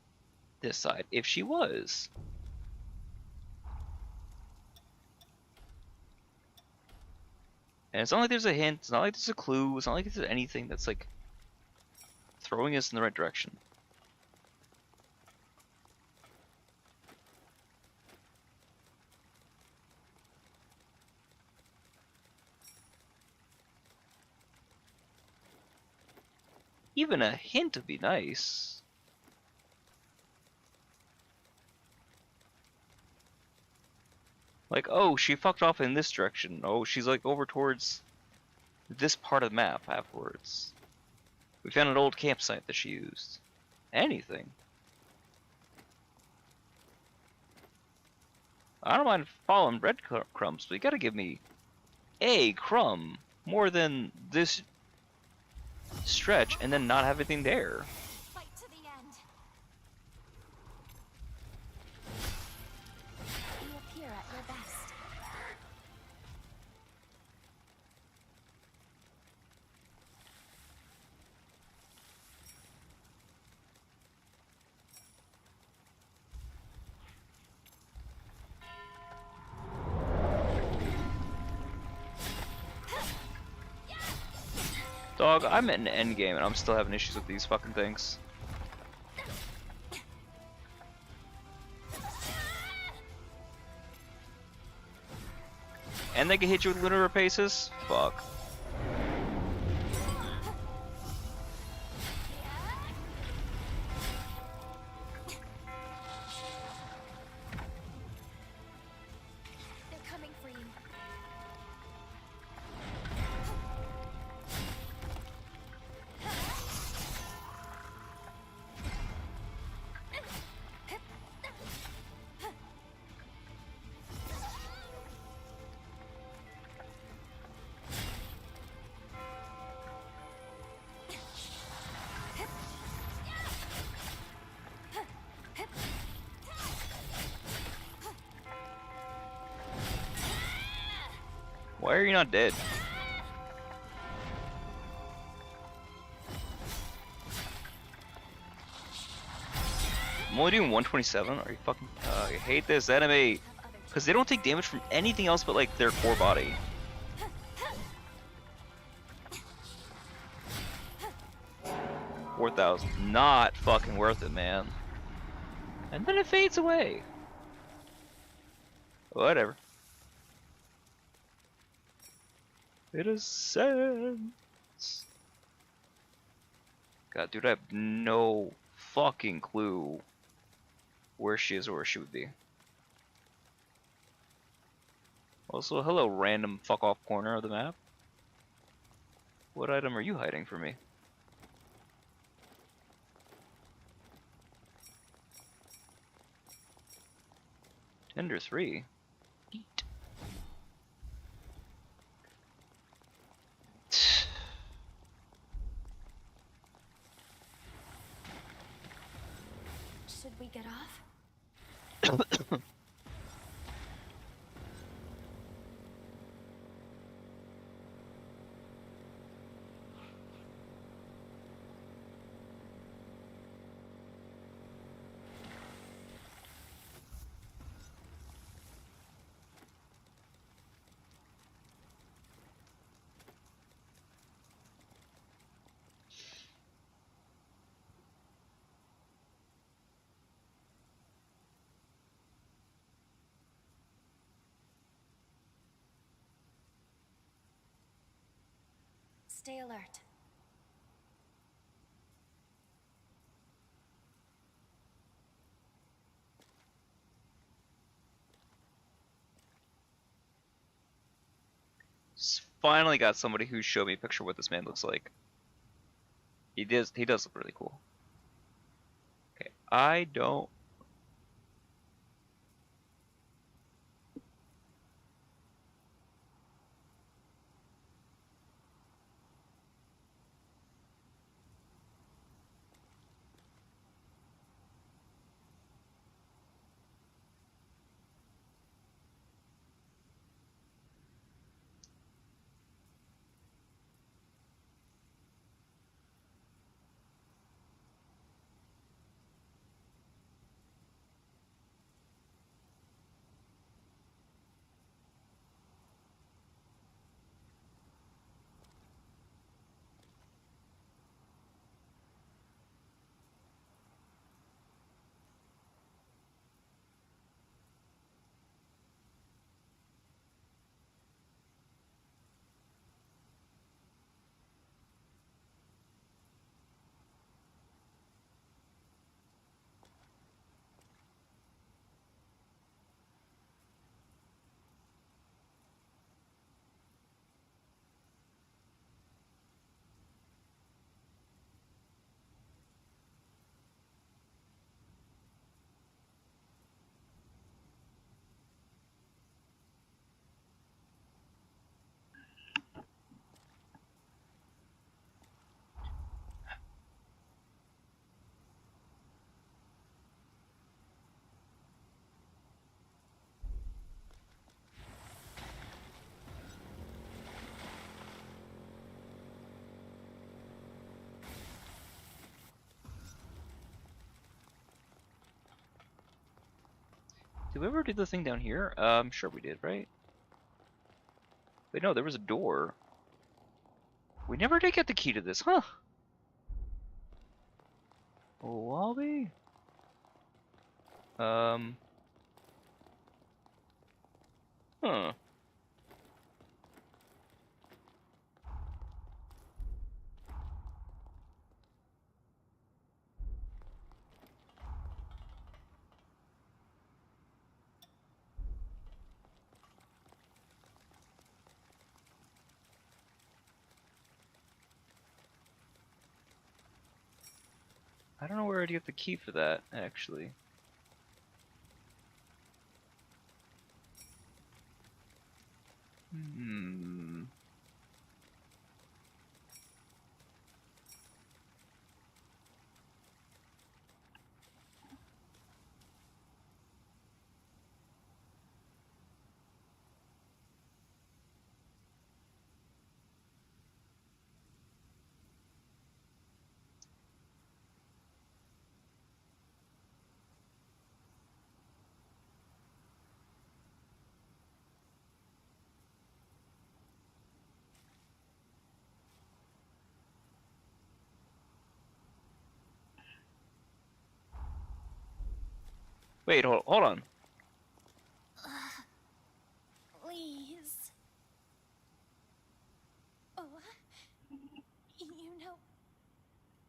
side, if she was? And it's not like there's a hint, it's not like there's a clue, it's not like there's anything that's like throwing us in the right direction. Even a hint would be nice. Like, oh, she fucked off in this direction. Oh, she's like over towards this part of the map afterwards. We found an old campsite that she used. Anything. I don't mind following breadcrumbs, but you gotta give me a crumb more than this stretch and then not have anything there. Fight to the end. You appear at your best. Dog, I'm at an end game and I'm still having issues with these fucking things. And they can hit you with lunar paces? Fuck. They're coming for you. Why are you not dead? I'm only doing 127? Are you fucking... I hate this enemy! Because they don't take damage from anything else but, like, their core body. $4,000. Not fucking worth it, man. And then it fades away. Whatever. It is sense. God, dude, I have no fucking clue where she is or where she would be. Also, hello, random fuck off corner of the map. What item are you hiding from me? Tender 3. Eat. Should we get off? Stay alert. Finally got somebody who showed me a picture of what this man looks like. He does look really cool. Okay, I don't... Did we ever do the thing down here? Sure we did, right? Wait, no, there was a door. We never did get the key to this, huh? Lobby? Huh. I don't know where I'd get the key for that, actually. Hmm. Wait, hold on. Please. Oh, you know,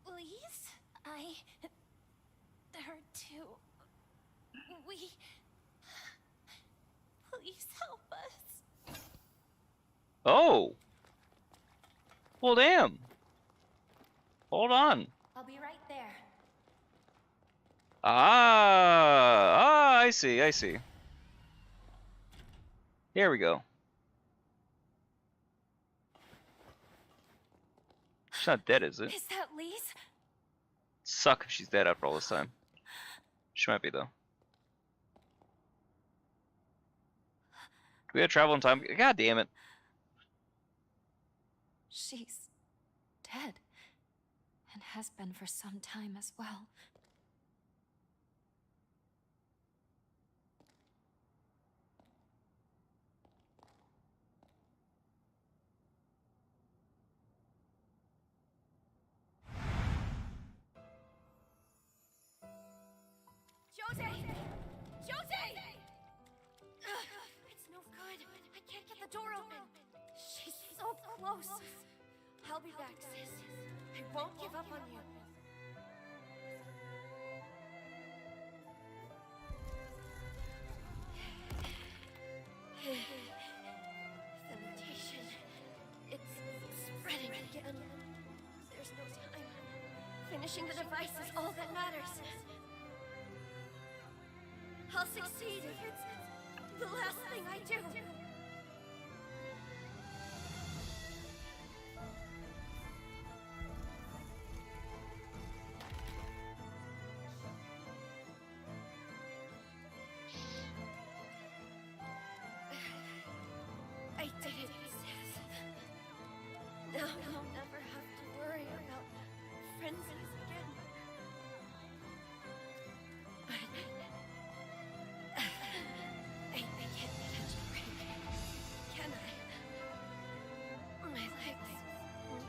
please? Her too. Please help us. Oh! Well, damn! Hold on. I'll be right there. I see, I see. Here we go. She's not dead, is it? Is that Lise? Suck if she's dead after all this time. She might be, though. We had travel in time. God damn it. She's dead. And has been for some time as well. Jose! Jose! It's no good. I can't get the door open. She's so close. I'll be back, sis. I won't give up on you. The mutation. It's spreading again. There's no time. Finishing the device is all that matters. I'll succeed if it's the last thing I do. I did it, sis. Now I'll never have to worry about frenzies again. I can't catch a break, can I? My legs won't move.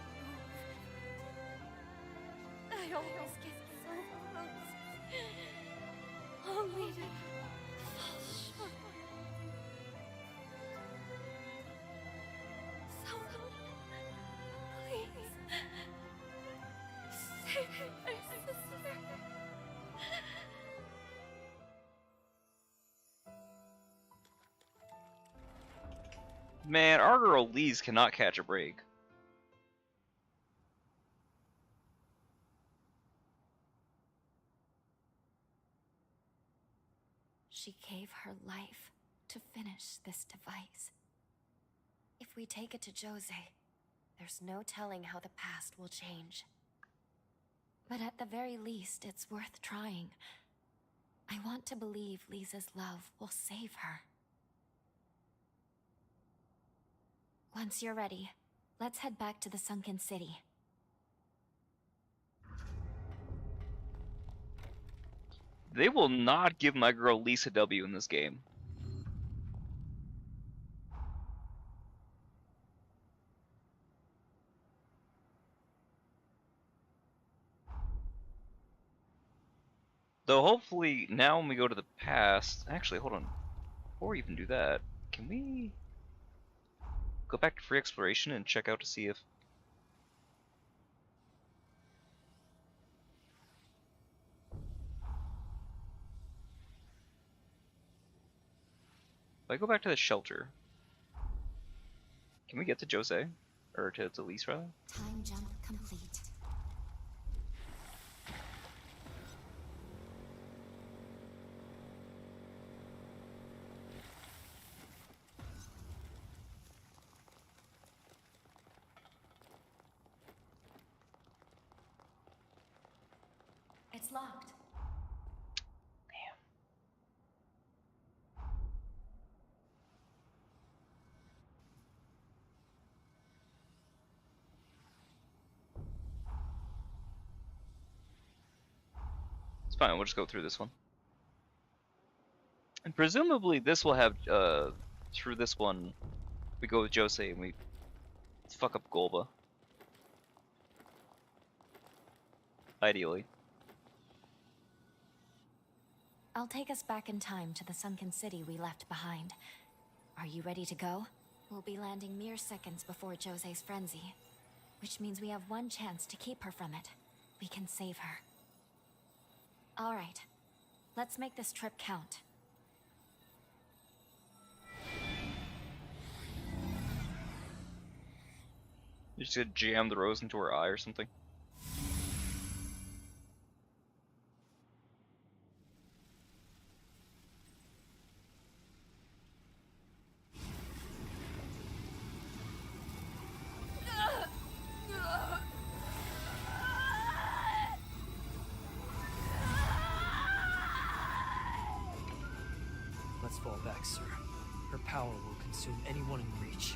I always get so close, only to fall short. Someone, please, save my sister. Man, our girl Lise cannot catch a break. She gave her life to finish this device. If we take it to Jose, there's no telling how the past will change. But at the very least, it's worth trying. I want to believe Lisa's love will save her. Once you're ready, let's head back to the sunken city. They will not give my girl Lisa W in this game. Though hopefully now when we go to the past, actually hold on, before we even do that, can we go back to free exploration and check out to see if I go back to the shelter, can we get to Jose? Or to Lise, rather? Time jump complete. It's locked. It's fine, we'll just go through this one. And presumably this will have, through this one, we go with Jose and we fuck up Golba. Ideally. I'll take us back in time to the sunken city we left behind. Are you ready to go? We'll be landing mere seconds before Jose's frenzy, which means we have one chance to keep her from it. We can save her. All right, let's make this trip count. You just gonna jam the rose into her eye or something? Let's fall back, sir. Her power will consume anyone in reach.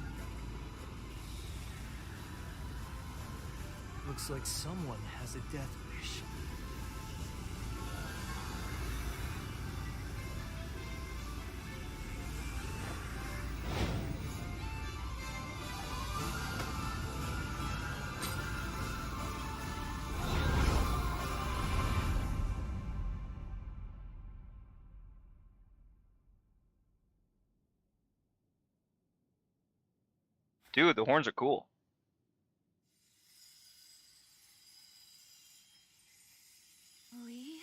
Looks like someone has a death wish. Dude, the horns are cool. Please?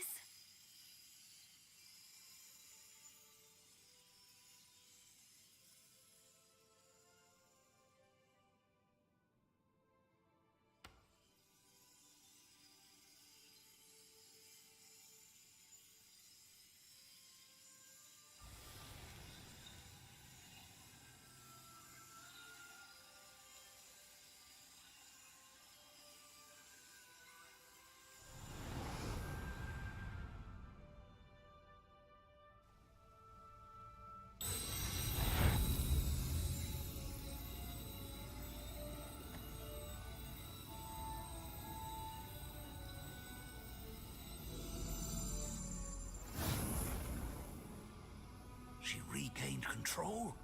She regained control?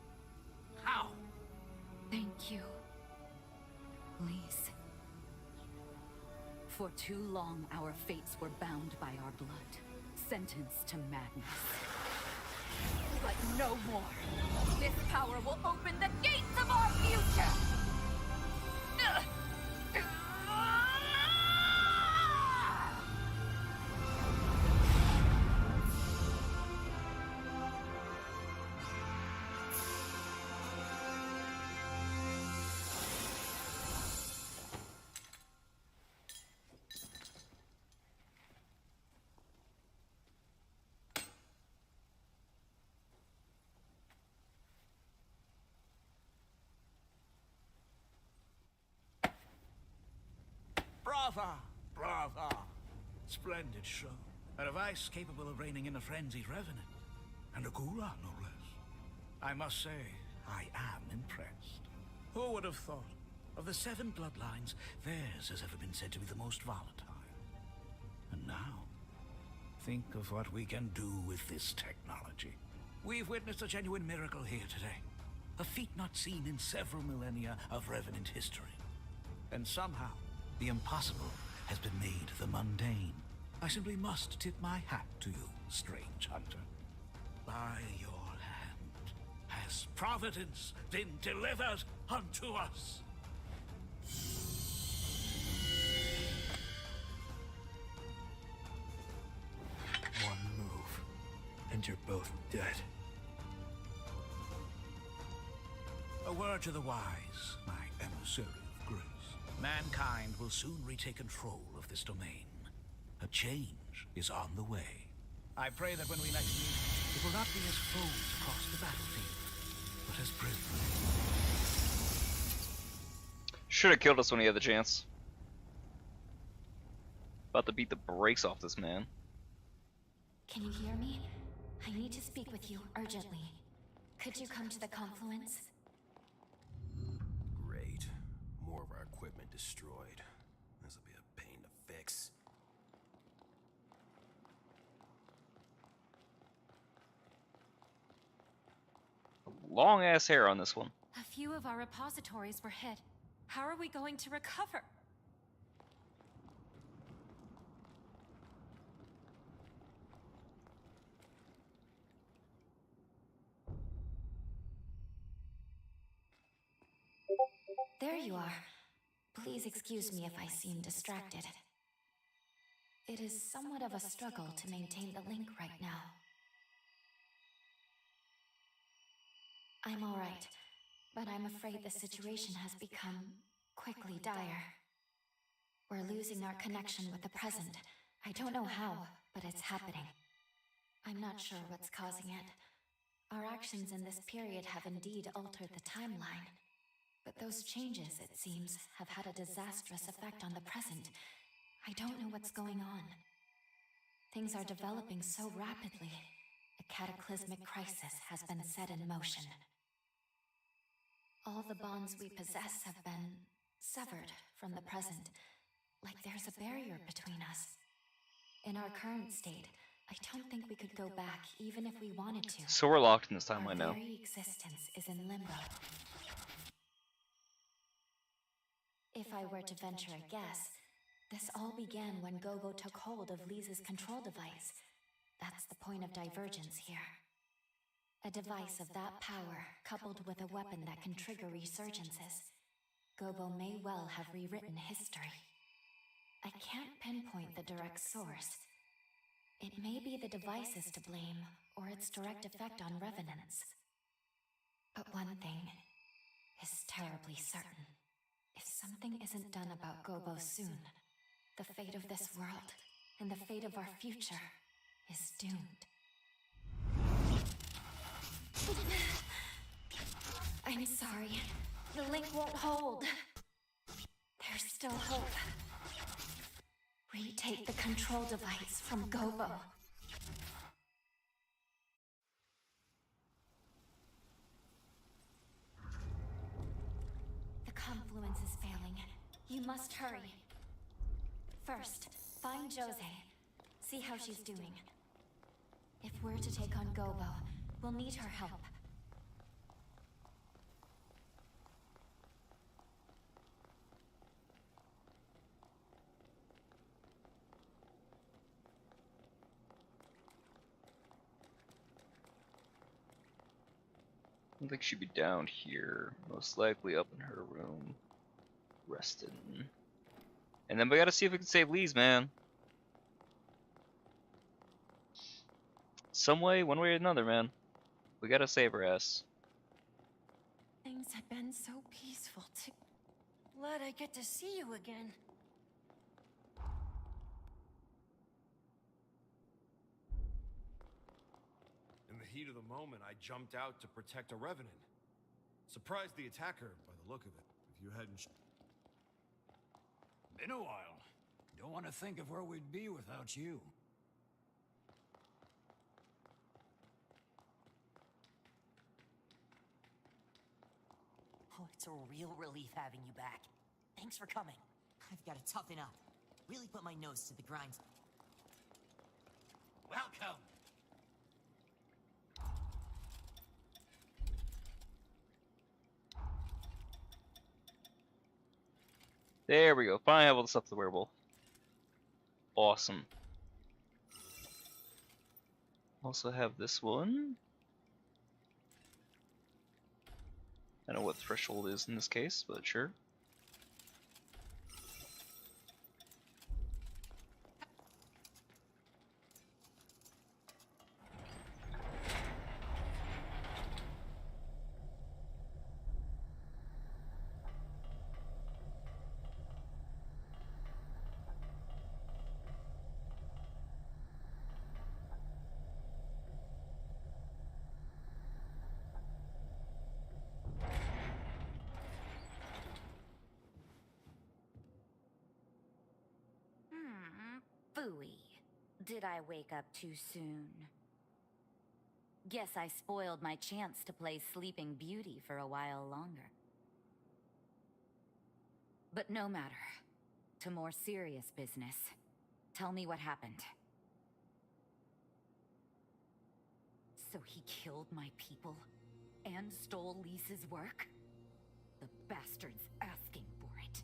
How? Thank you, Lise. For too long, our fates were bound by our blood, sentenced to madness. But no more. This power will open the gates of our future! Brava! Brava! Splendid show. A device capable of reining in a frenzied revenant. And a Gula, no less. I must say, I am impressed. Who would have thought? Of the 7 bloodlines, theirs has ever been said to be the most volatile. And now, think of what we can do with this technology. We've witnessed a genuine miracle here today. A feat not seen in several millennia of Revenant history. And somehow, the impossible has been made the mundane. I simply must tip my hat to you, strange hunter. By your hand has providence been delivered unto us. One move, and you're both dead. A word to the wise, my emissary of grace. Mankind will soon retake control of this domain. A change is on the way. I pray that when we next meet, it will not be as foes across the battlefield, but as prisoners. Should have killed us when he had the chance. About to beat the brakes off this man. Can you hear me? I need to speak with you urgently. Could you come to the confluence? Great. More of our equipment destroyed. This'll be a pain to fix. Long ass hair on this one. A few of our repositories were hit. How are we going to recover? There you are. Please excuse me if I seem distracted. It is somewhat of a struggle to maintain the link right now. I'm alright, but I'm afraid the situation has become quickly dire. We're losing our connection with the present. I don't know how, but it's happening. I'm not sure what's causing it. Our actions in this period have indeed altered the timeline. But those changes, it seems, have had a disastrous effect on the present. I don't know what's going on. Things are developing so rapidly. A cataclysmic crisis has been set in motion. All the bonds we possess have been severed from the present, like there's a barrier between us. In our current state, I don't think we could go back even if we wanted to. So we're locked in this timeline now. Our very existence is in limbo. If I were to venture a guess, this all began when Gobo took hold of Lisa's control device. That's the point of divergence here. A device of that power, coupled with a weapon that can trigger resurgences. Gobo may well have rewritten history. I can't pinpoint the direct source. It may be the devices to blame, or its direct effect on revenants. But one thing is terribly certain. If something isn't done about Gobo soon, the fate of this world, and the fate of our future, is doomed. I'm sorry. The link won't hold. There's still hope. Retake the control device from Gobo. The confluence is failing. You must hurry. First, find Jose. See how she's doing. If we're to take on Gobo, we'll need her help. I think she'd be down here, most likely up in her room, resting. And then we gotta see if we can save Lise, man. Some way, one way or another, man. We gotta save her ass. Things have been so peaceful, too. Glad I get to see you again. In the heat of the moment, I jumped out to protect a revenant. Surprised the attacker by the look of it. If you hadn't... Been a while. Don't want to think of where we'd be without you. Oh, it's a real relief having you back. Thanks for coming. I've got to toughen up. Really put my nose to the grind. Welcome! There we go. Finally have all the stuff to the werewolf. Awesome. Also have this one. I don't know what threshold is in this case, but sure. Did I wake up too soon? Guess I spoiled my chance to play Sleeping Beauty for a while longer. But no matter. To more serious business. Tell me what happened. So he killed my people? And stole Lisa's work? The bastard's asking for it.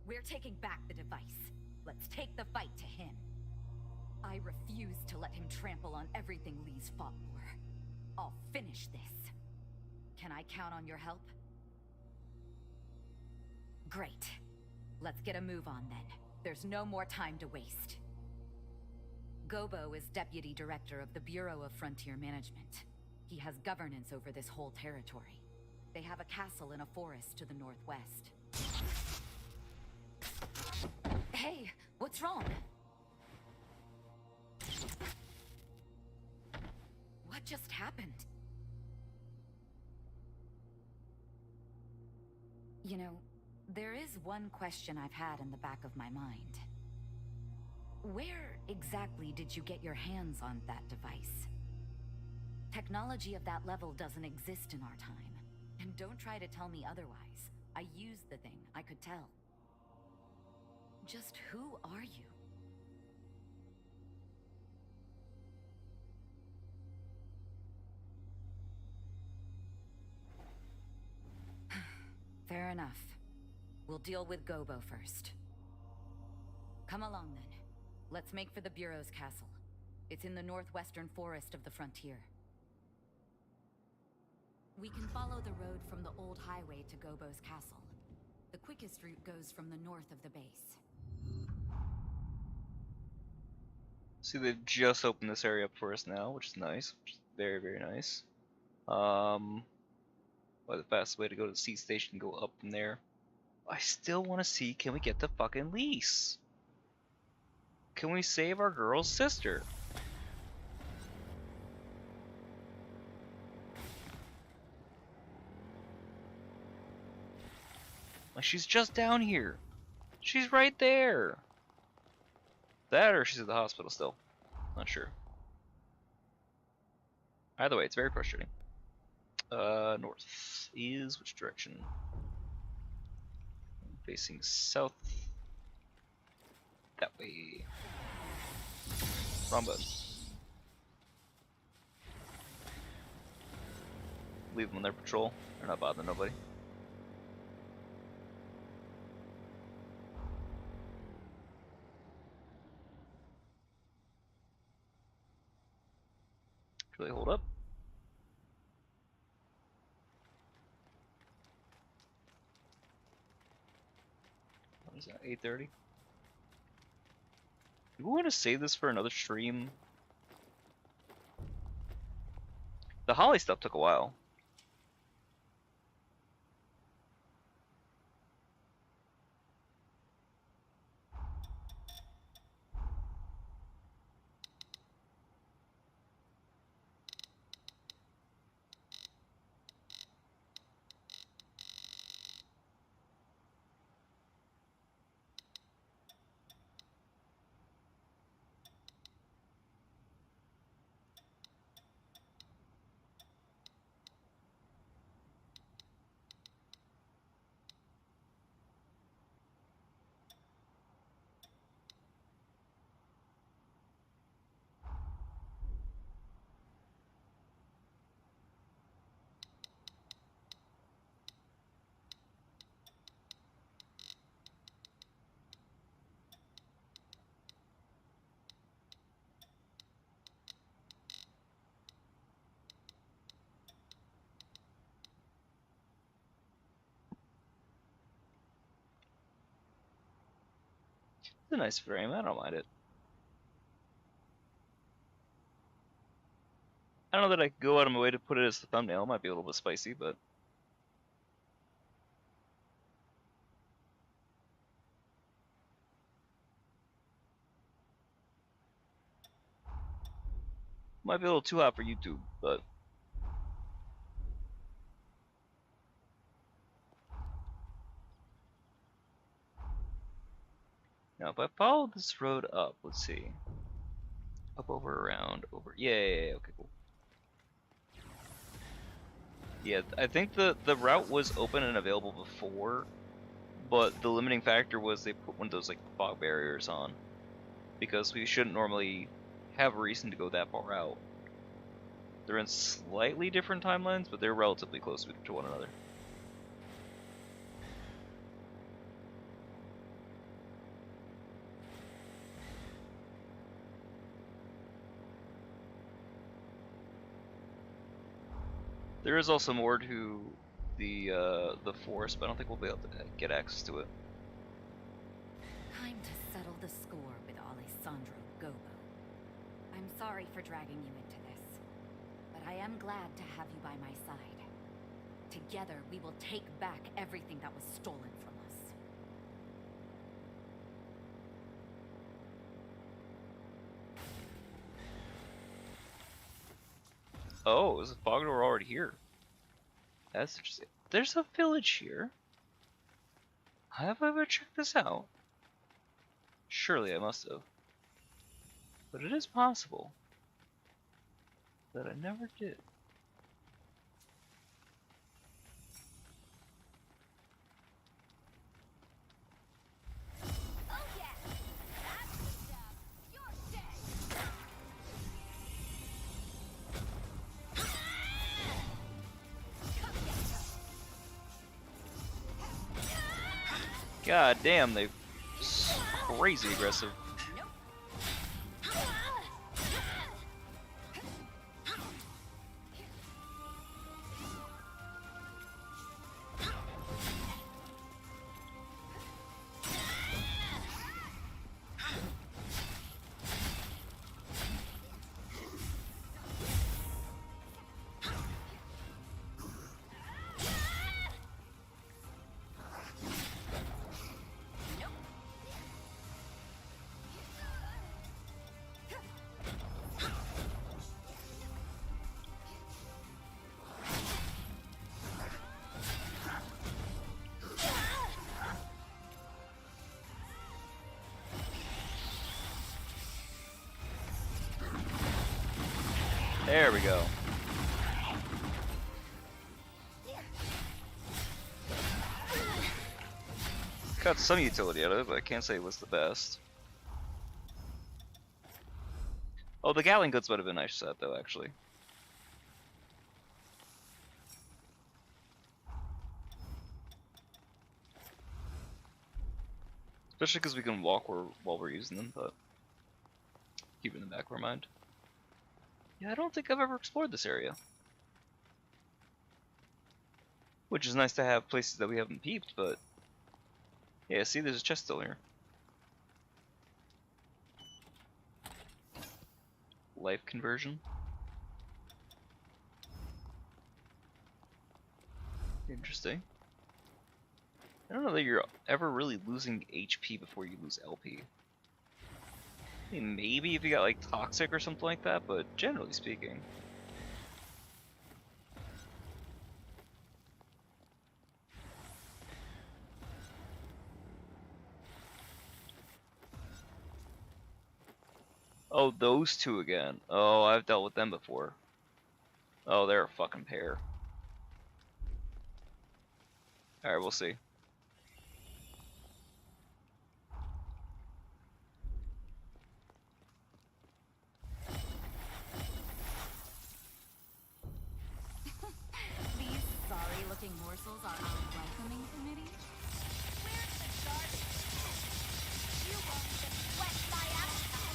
We're taking back the device. Let's take the fight to him. I refuse to let him trample on everything Lee's fought for. I'll finish this. Can I count on your help? Great. Let's get a move on then. There's no more time to waste. Gobo is Deputy Director of the Bureau of Frontier Management. He has governance over this whole territory. They have a castle in a forest to the northwest. Hey, what's wrong? What just happened? You know, there is one question I've had in the back of my mind. Where exactly did you get your hands on that device? Technology of that level doesn't exist in our time. And don't try to tell me otherwise. I used the thing, I could tell. Just who are you? Fair enough. We'll deal with Gobo first. Come along then. Let's make for the Bureau's castle. It's in the northwestern forest of the frontier. We can follow the road from the old highway to Gobo's castle. The quickest route goes from the north of the base. See, they've just opened this area up for us now, which is nice. Which is very, very nice. The fastest way to go to the sea station, go up from there. I still want to see, can we get the fucking lease? Can we save our girl's sister? Like, she's just down here. She's right there. That or she's at the hospital still. Not sure. Either way, it's very frustrating. North is which direction? Facing south. That way. Wrong button. Leave them on their patrol. They're not bothering nobody. Do they hold up? What is that? 8:30. Do we want to save this for another stream? The Holly stuff took a while. It's a nice frame, I don't mind it. I don't know that I could go out of my way to put it as the thumbnail. It might be a little bit spicy, but might be a little too hot for YouTube, but now if I follow this road up, let's see. Up, over, around, over. Yeah, okay, cool. Yeah, I think the route was open and available before, but the limiting factor was they put one of those like fog barriers on, because we shouldn't normally have a reason to go that far out. They're in slightly different timelines, but they're relatively close to one another. There is also more to the forest, but I don't think we'll be able to get access to it. Time to settle the score with Alessandro Gobo. I'm sorry for dragging you into this, but I am glad to have you by my side. Together, we will take back everything that was stolen from us. Oh, is the fog door already here? That's interesting. There's a village here. Have I ever checked this out? Surely I must have. But it is possible that I never did. God damn, they crazy aggressive. There we go. Got some utility out of it, but I can't say it was the best. Oh, the Gatling Goods would have been a nice set, though, actually. Especially because we can walk while we're using them, but keep it in the back of our mind. Yeah, I don't think I've ever explored this area. Which is nice to have places that we haven't peeped, but... Yeah, see, there's a chest still here. Life conversion. Interesting. I don't know that you're ever really losing HP before you lose LP. I mean, maybe if you got like toxic or something like that, but generally speaking. Oh, those two again. Oh, I've dealt with them before. Oh, they're a fucking pair. Alright, we'll see. These sorry-looking morsels are our welcoming committee? Where's the garbage? You won't even whet my appetite!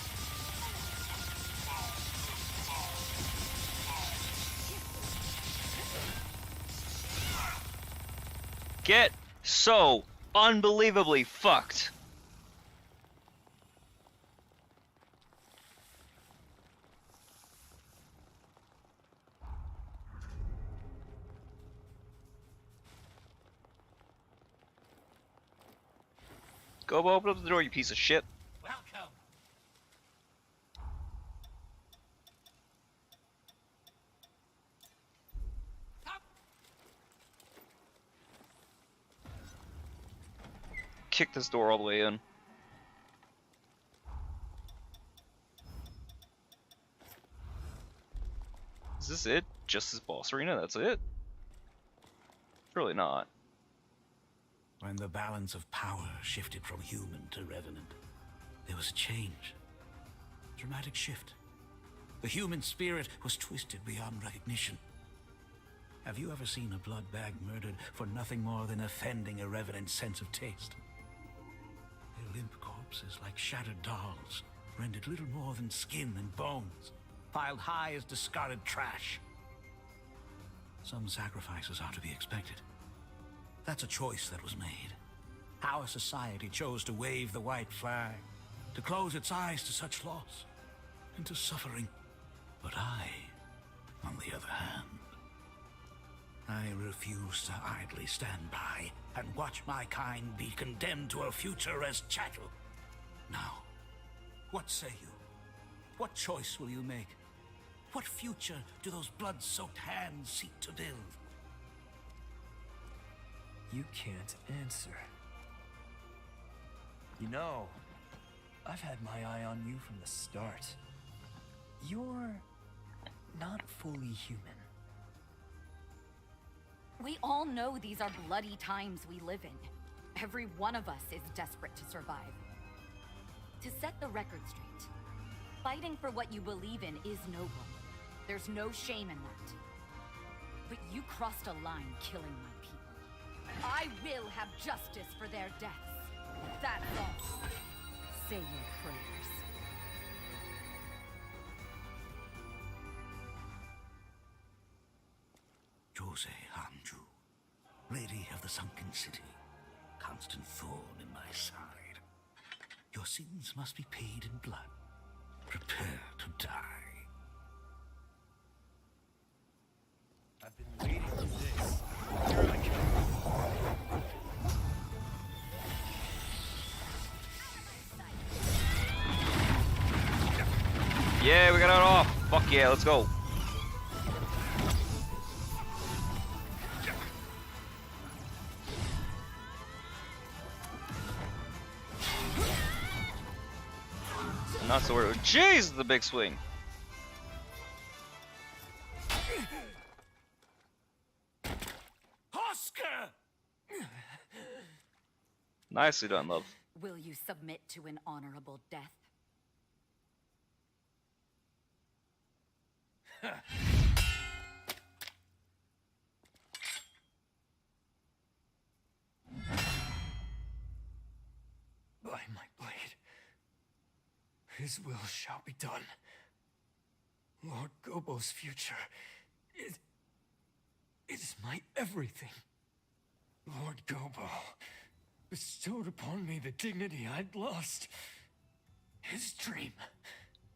Get so unbelievably fucked. Go open up the door, you piece of shit. Welcome. Kick this door all the way in. this it? Just this boss arena? That's it? Surely not. When the balance of power shifted from human to revenant, there was a change. Dramatic shift. The human spirit was twisted beyond recognition. Have you ever seen a blood bag murdered for nothing more than offending a revenant's sense of taste? Their limp corpses, like shattered dolls, rendered little more than skin and bones, piled high as discarded trash. Some sacrifices are to be expected. That's a choice that was made. Our society chose to wave the white flag, to close its eyes to such loss and to suffering. But I, on the other hand, I refuse to idly stand by and watch my kind be condemned to a future as chattel. Now, what say you? What choice will you make? What future do those blood-soaked hands seek to build? You can't answer. You know, I've had my eye on you from the start. You're not fully human. We all know these are bloody times we live in. Every one of us is desperate to survive. To set the record straight, fighting for what you believe in is noble. There's no shame in that. But you crossed a line killing my people. I will have justice for their deaths. That's all. Say your prayers. Jose Hanju, Lady of the Sunken City, constant thorn in my side. Your sins must be paid in blood. Prepare to die. I've been waiting for this. Here I come. Yeah, we got it off. Fuck yeah, let's go. Not so worried. Jeez, the big swing. Oscar! Nicely done, love. Will you submit to an honorable death? By my blade, his will shall be done. Lord Gobo's future is my everything. Lord Gobo bestowed upon me the dignity I'd lost. His dream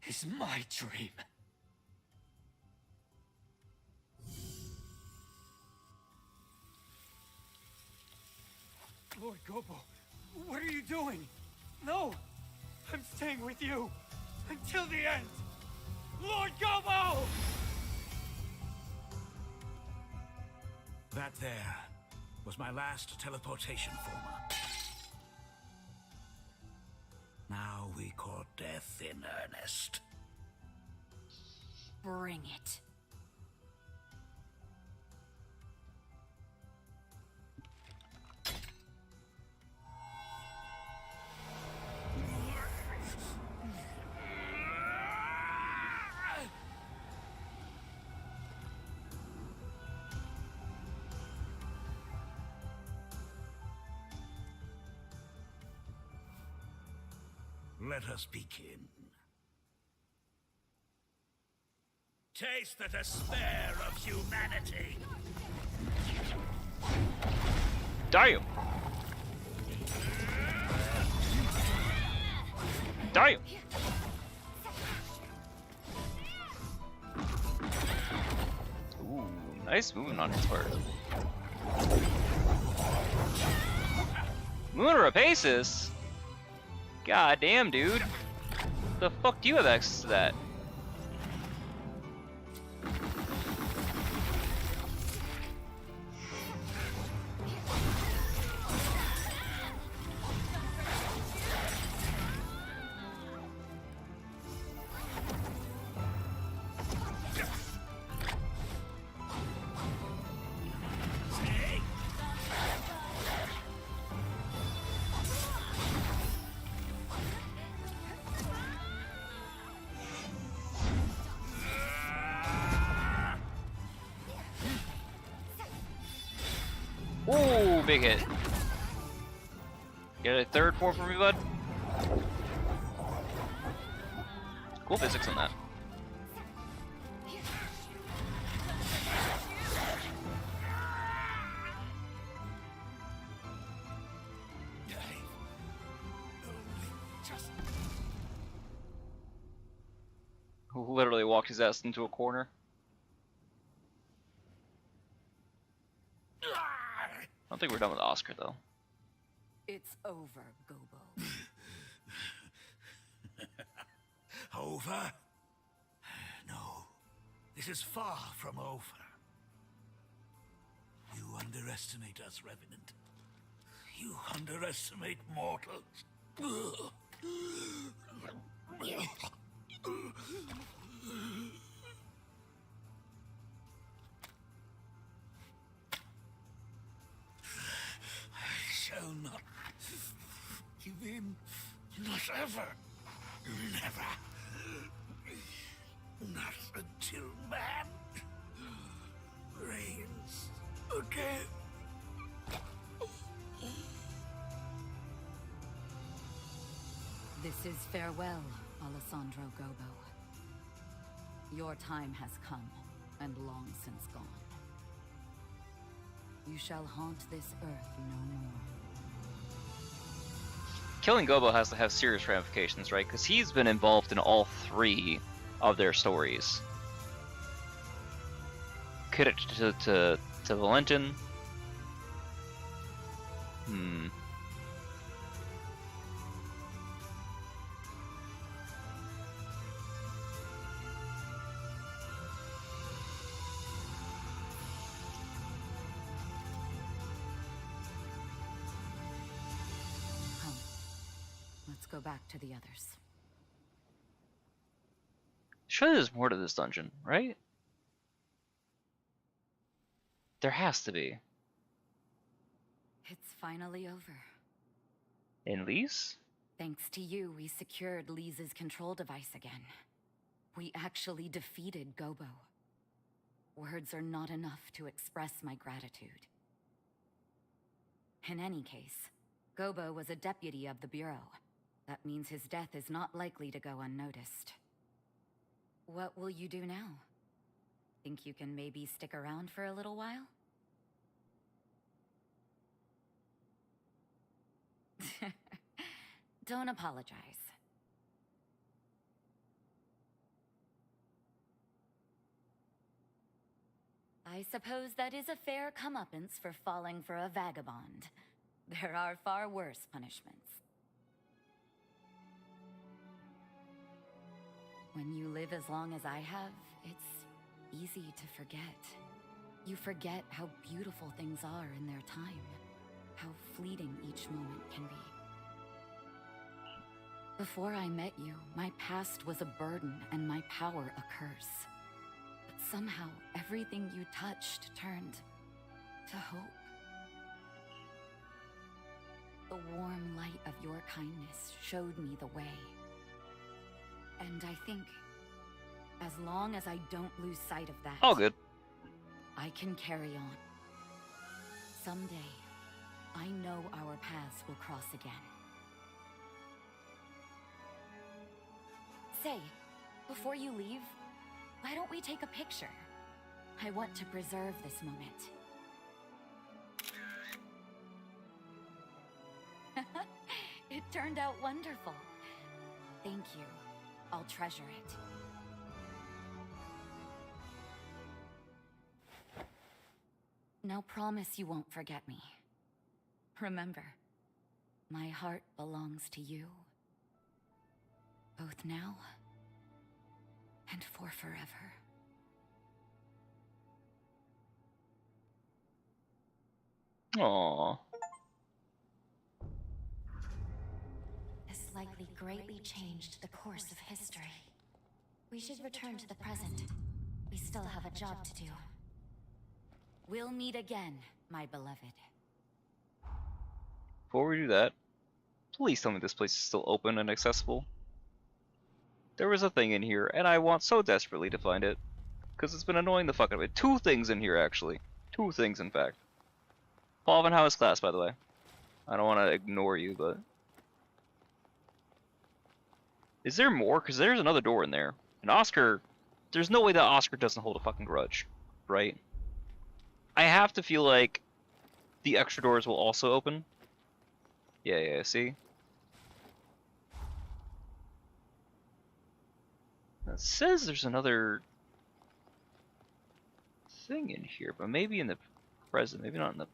is my dream. Lord Gobo, what are you doing? No! I'm staying with you! Until the end! Lord Gobo! That there was my last teleportation former. Now we court death in earnest. Bring it. Let us begin. Taste the despair of humanity. Damn! Damn! Ooh, nice movement on his part. Moon Rapaces? God damn, dude. The fuck do you have access to that? Ooh, big hit. Get a third form for me, bud. Cool physics on that. Literally walked his ass into a corner. I don't think we're done with Oscar though. It's over, Gobo. Over? No, this is far from over. You underestimate us, Revenant. You underestimate mortals. I shall not give in. Not ever. Never. Not until man reigns again. This is farewell, Alessandro Gobo. Your time has come, and long since gone. You shall haunt this earth no more. Killing Gobo has to have serious ramifications, right? Because he's been involved in all three of their stories. Connected to Valentin. Let's go back to the others. Surely there's more to this dungeon, right? There has to be. It's finally over. In Lise? Thanks to you, we secured Lise's control device again. We actually defeated Gobo. Words are not enough to express my gratitude. In any case, Gobo was a deputy of the Bureau. That means his death is not likely to go unnoticed. What will you do now? Think you can maybe stick around for a little while? Don't apologize. I suppose that is a fair comeuppance for falling for a vagabond. There are far worse punishments. When you live as long as I have, it's easy to forget. You forget how beautiful things are in their time, how fleeting each moment can be. Before I met you, my past was a burden and my power a curse. But somehow, everything you touched turned to hope. The warm light of your kindness showed me the way. And I think, as long as I don't lose sight of that, all good. I can carry on. Someday, I know our paths will cross again. Say, before you leave, why don't we take a picture? I want to preserve this moment. It turned out wonderful. Thank you. I'll treasure it. Now promise you won't forget me. Remember, my heart belongs to you. Both now and for forever. Aww. This likely greatly changed the course of history. We should return to the present. We still have a job to do. We'll meet again, my beloved. Before we do that, please tell me this place is still open and accessible. There was a thing in here, and I want so desperately to find it. Because it's been annoying the fuck out of it. 2 things in here, actually. 2 things, in fact. Paul, how is class, by the way? I don't want to ignore you, but... Is there more? Because there's another door in there. And Oscar... There's no way that Oscar doesn't hold a fucking grudge, right? I have to feel like the extra doors will also open. Yeah, see? It says there's another thing in here, but maybe in the present, maybe not in the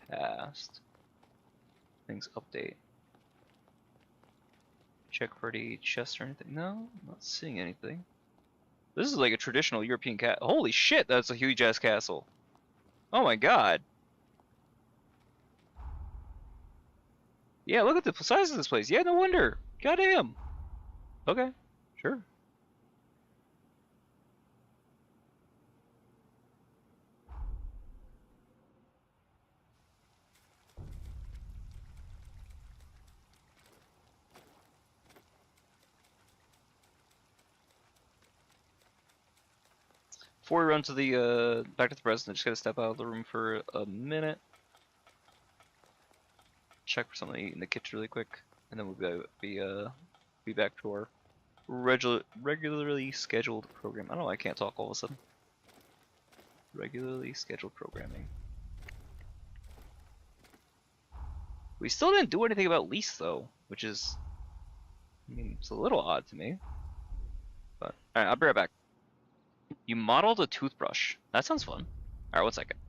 past. Things update. Check for the chest or anything. No, I'm not seeing anything. This is like a traditional European cat. Holy shit, that's a huge ass castle. Oh my god. Yeah, look at the size of this place. Yeah, no wonder. Goddamn. Okay, sure. Before we run to the back to the present, I just gotta step out of the room for a minute. Check for something to eat in the kitchen really quick, and then we'll be back to our regularly scheduled program. I don't know why I can't talk all of a sudden. Regularly scheduled programming. We still didn't do anything about Lise though, which is, I mean, it's a little odd to me. But alright, I'll be right back. You modeled a toothbrush. That sounds fun. Alright, 1 second.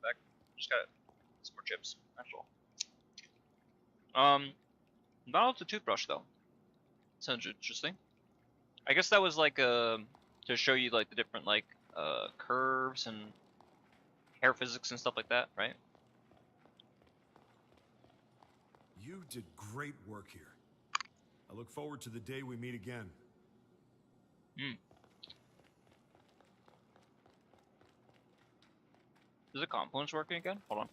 Back. Just got some more chips. That's all. Not with the toothbrush though. Sounds interesting. I guess that was like to show you like the different like curves and hair physics and stuff like that, right? You did great work here. I look forward to the day we meet again. Is the components working again? Hold on.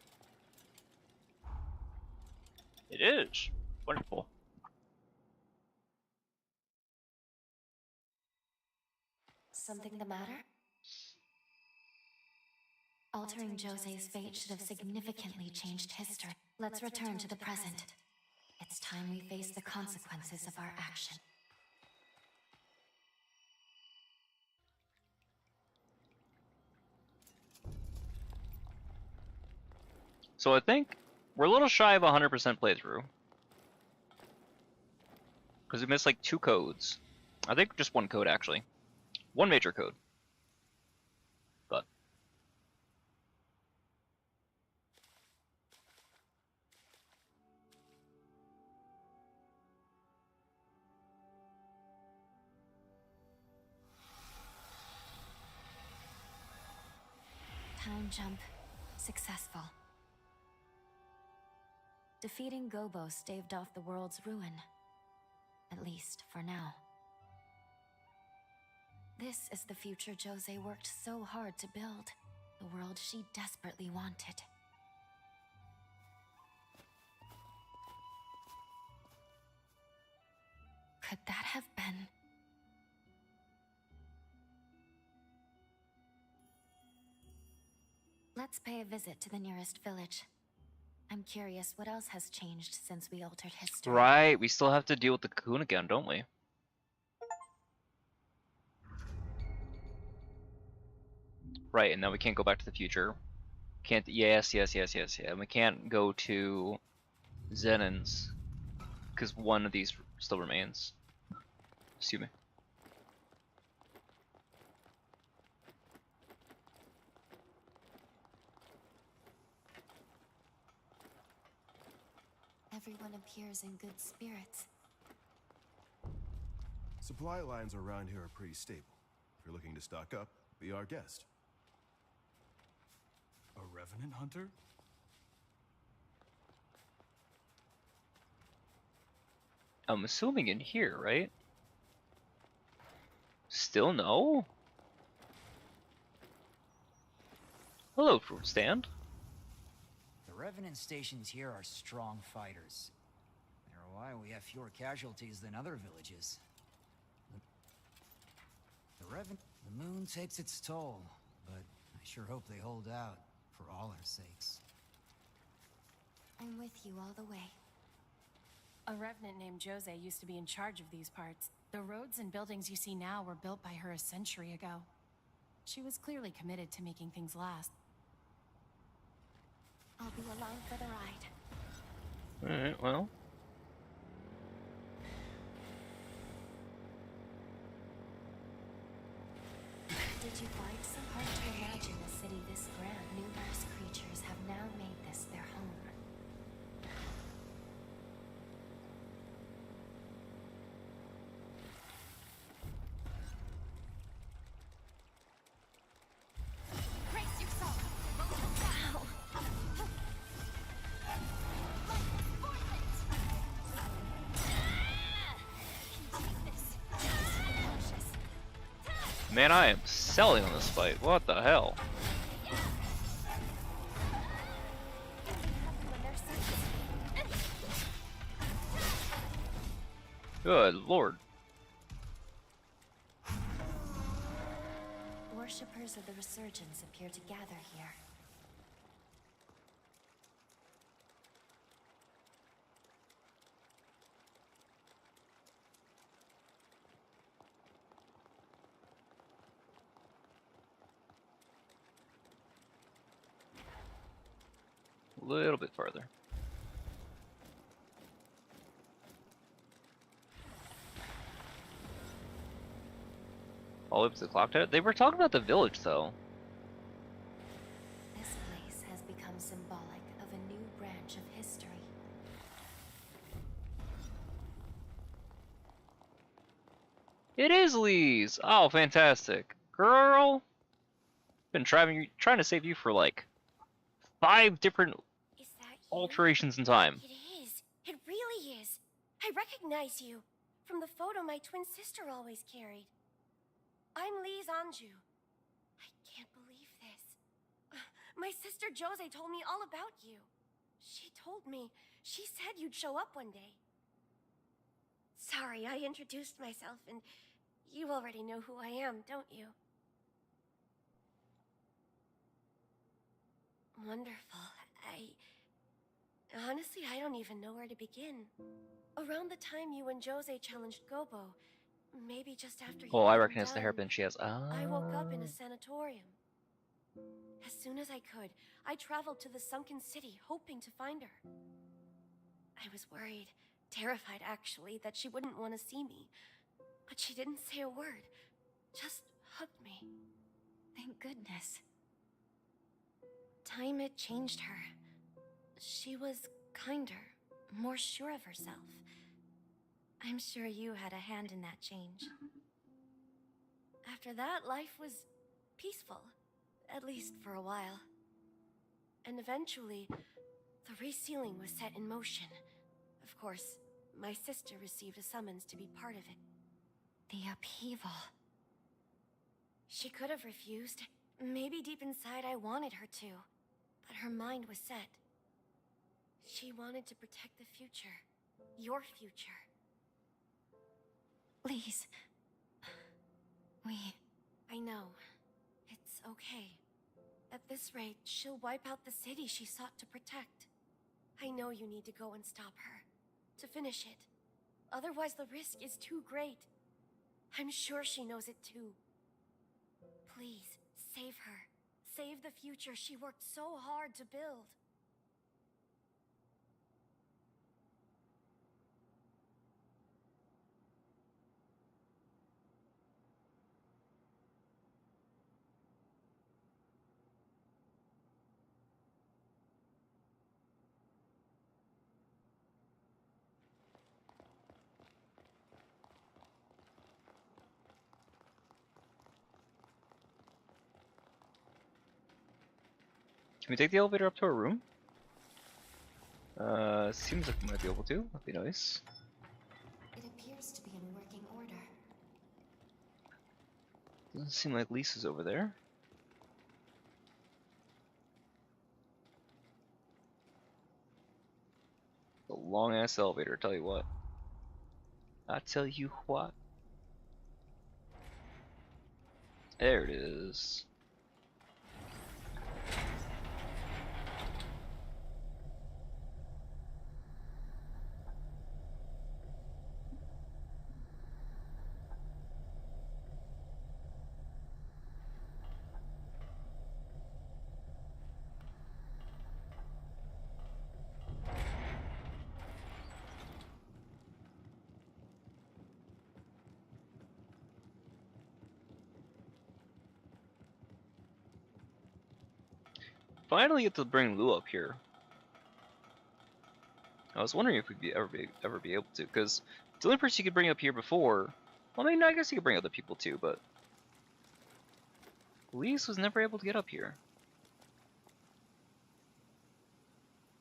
It is. Wonderful. Something the matter? Altering Jose's fate should have significantly changed history. Let's return to the present. It's time we face the consequences of our action. So I think we're a little shy of 100% playthrough. Because we missed like 2 codes. I think just 1 code actually. 1 major code. But Time jump. Successful. Defeating Gobo staved off the world's ruin. At least, for now. This is the future Jose worked so hard to build. The world she desperately wanted. Could that have been... Let's pay a visit to the nearest village. I'm curious what else has changed since we altered history. right, we still have to deal with the cocoon again, don't we? Right, and then we can't go back to the future. Can't. Yes. And we can't go to Zenon's because one of these still remains. Excuse me. Everyone appears in good spirits. Supply lines around here are pretty stable. If you're looking to stock up, be our guest. A revenant hunter? I'm assuming in here, right? Still no? Hello, fruit stand. The Revenant stations here are strong fighters. They're why we have fewer casualties than other villages. The moon takes its toll, but I sure hope they hold out for all our sakes. I'm with you all the way. A revenant named Jose used to be in charge of these parts. The roads and buildings you see now were built by her a century ago. She was clearly committed to making things last. I'll be along for the ride. Alright, well. Did you find some hard to imagine a city this grand? Numerous creatures have now made this their home. Brace yourself! Ow! Man, I am selling on this fight. What the hell? Good lord. Worshippers of the Resurgence appear to gather here. A little bit farther. All up to the clock tower? They were talking about the village though. This place has become symbolic of a new branch of history. It is Lise! Oh, fantastic. Girl! Been trying to save you for like 5 different alterations in time. It is. It really is. I recognize you from the photo my twin sister always carried. I'm Lise Anjou. I can't believe this. My sister Jose told me all about you. She told me. She said you'd show up one day. Sorry, I introduced myself, and you already know who I am, don't you? Wonderful. Honestly, I don't even know where to begin. Around the time you and Jose challenged Gobo, maybe just after you Oh, I got him recognize the done, hairpin she has. I woke up in a sanatorium. As soon as I could, I traveled to the sunken city, hoping to find her. I was worried, terrified actually, that she wouldn't want to see me. But she didn't say a word, just hugged me. Thank goodness. Time had changed her. She was kinder, more sure of herself. I'm sure you had a hand in that change. After that, life was peaceful, at least for a while. And eventually, the resealing was set in motion. Of course, my sister received a summons to be part of it. The upheaval. She could have refused. Maybe deep inside I wanted her to. But her mind was set. She wanted to protect the future. Your future. Lise. I know. It's okay. At this rate, she'll wipe out the city she sought to protect. I know you need to go and stop her. To finish it. Otherwise the risk is too great. I'm sure she knows it too. Please, save her. Save the future she worked so hard to build. Can we take the elevator up to our room? Seems like we might be able to. That'd be nice. It appears to be in working order. Doesn't seem like Lisa's over there. A long ass elevator, tell you what. I tell you what. There it is. Finally get to bring Lou up here. I was wondering if we'd ever be able to, because the only person you could bring up here before. Well, I mean, I guess you could bring other people too, but Lise was never able to get up here.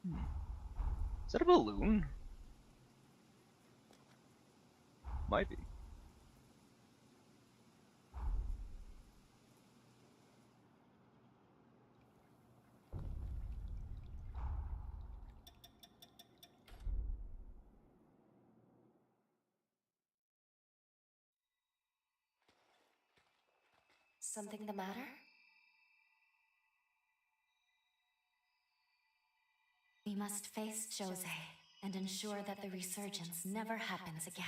Is that a balloon? Might be. Something the matter? We must face Jose and ensure that the resurgence never happens again.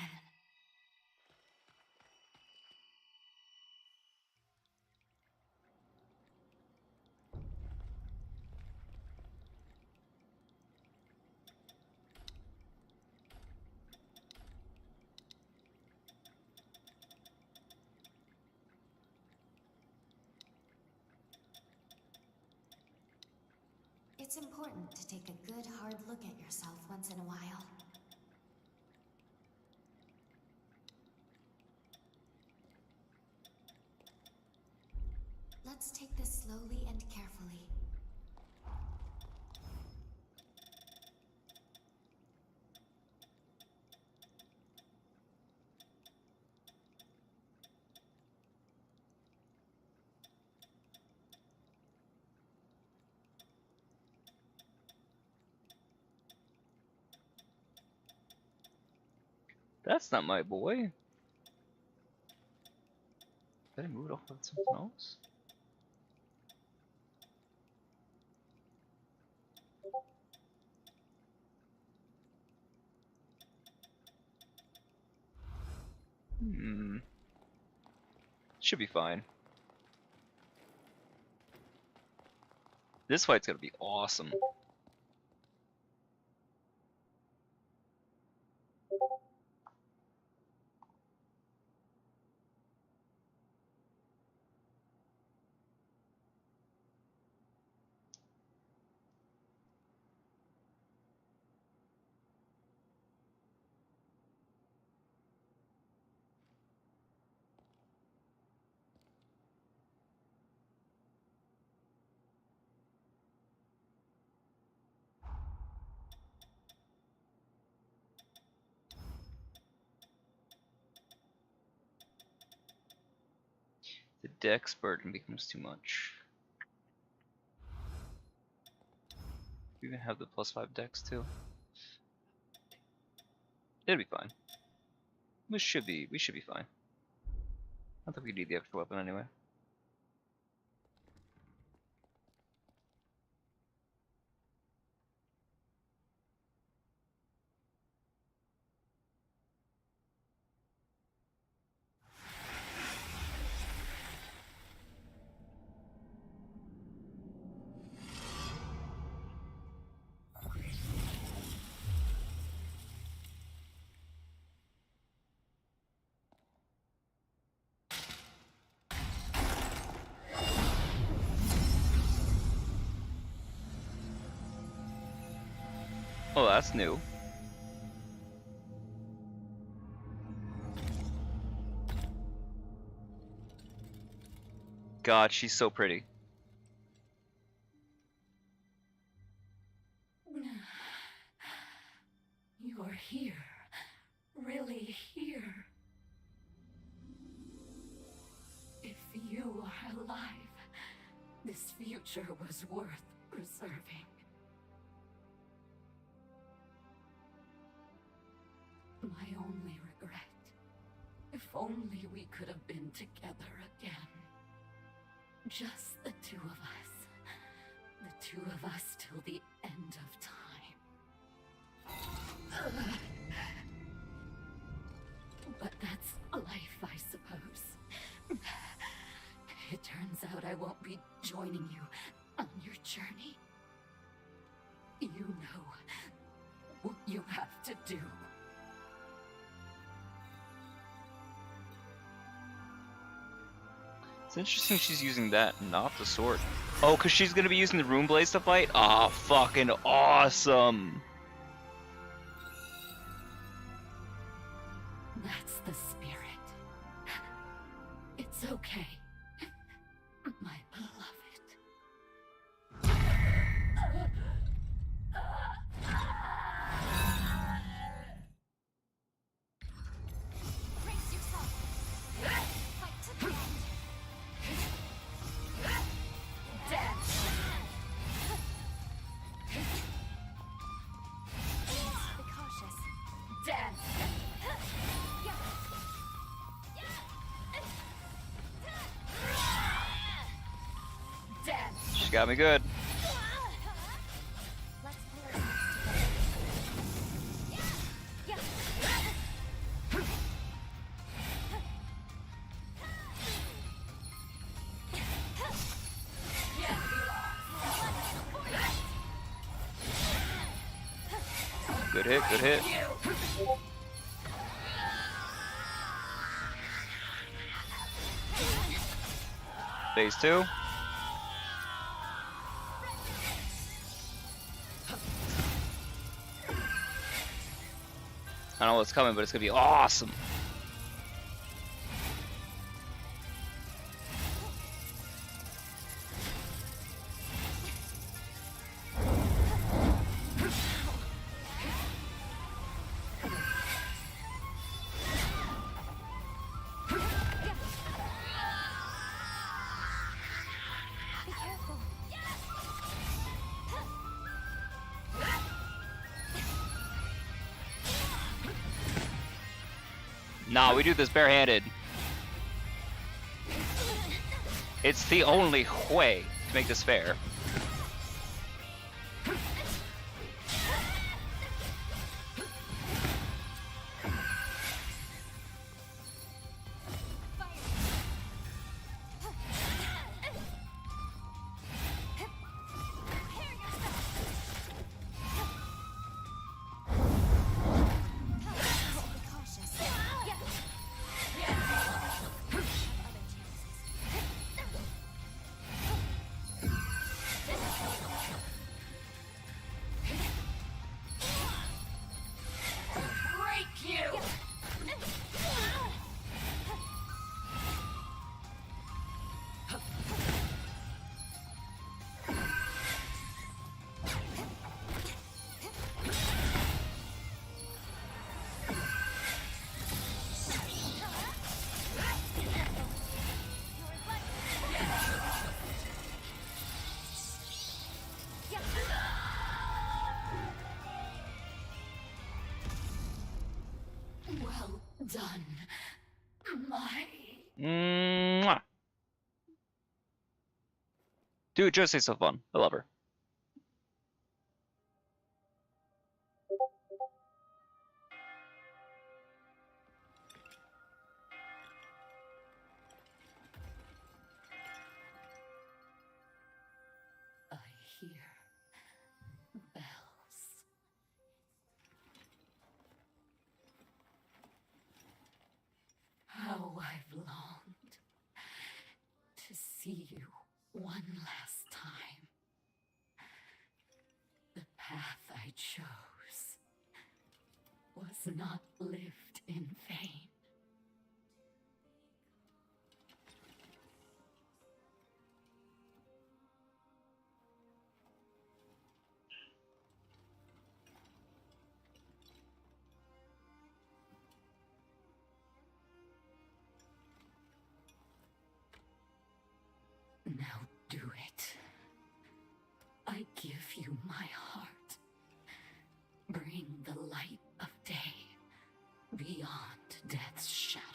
It's important to take a good hard look at yourself once in a while. Let's take this slowly and carefully. That's not my boy. Did I move it off with something else? Should be fine. This fight's gonna be awesome. The dex burden becomes too much. We even have the +5 dex too. It'll be fine. We should be fine. I don't think we need the extra weapon anyway. Oh, that's new. God, she's so pretty. You are here. Really here. If you are alive, this future was worth preserving. My only regret. If only we could have been together again. Just the two of us. The two of us till the end of time. But that's life, I suppose. It turns out I won't be joining you on your journey. You know what you have to do. It's interesting she's using that, not the sword. Oh, because she's going to be using the rune blades to fight? Oh, fucking awesome! That's the spirit. It's okay. My beloved. Brace yourself. Fight to the end. Be cautious. Dance. Dance. She got me good. Let's play our Good hit, good hit. Phase 2. I don't know what's coming, but it's gonna be awesome. Nah, we do this barehanded. It's the only way to make this fair. Well done, my... Mwah. Dude, Josie's so fun. I love her. I hear bells. How I've longed to see you one last time. The path I chose was not lived in vain. Now do it. I give you my heart. Bring the light of day beyond death's shadow.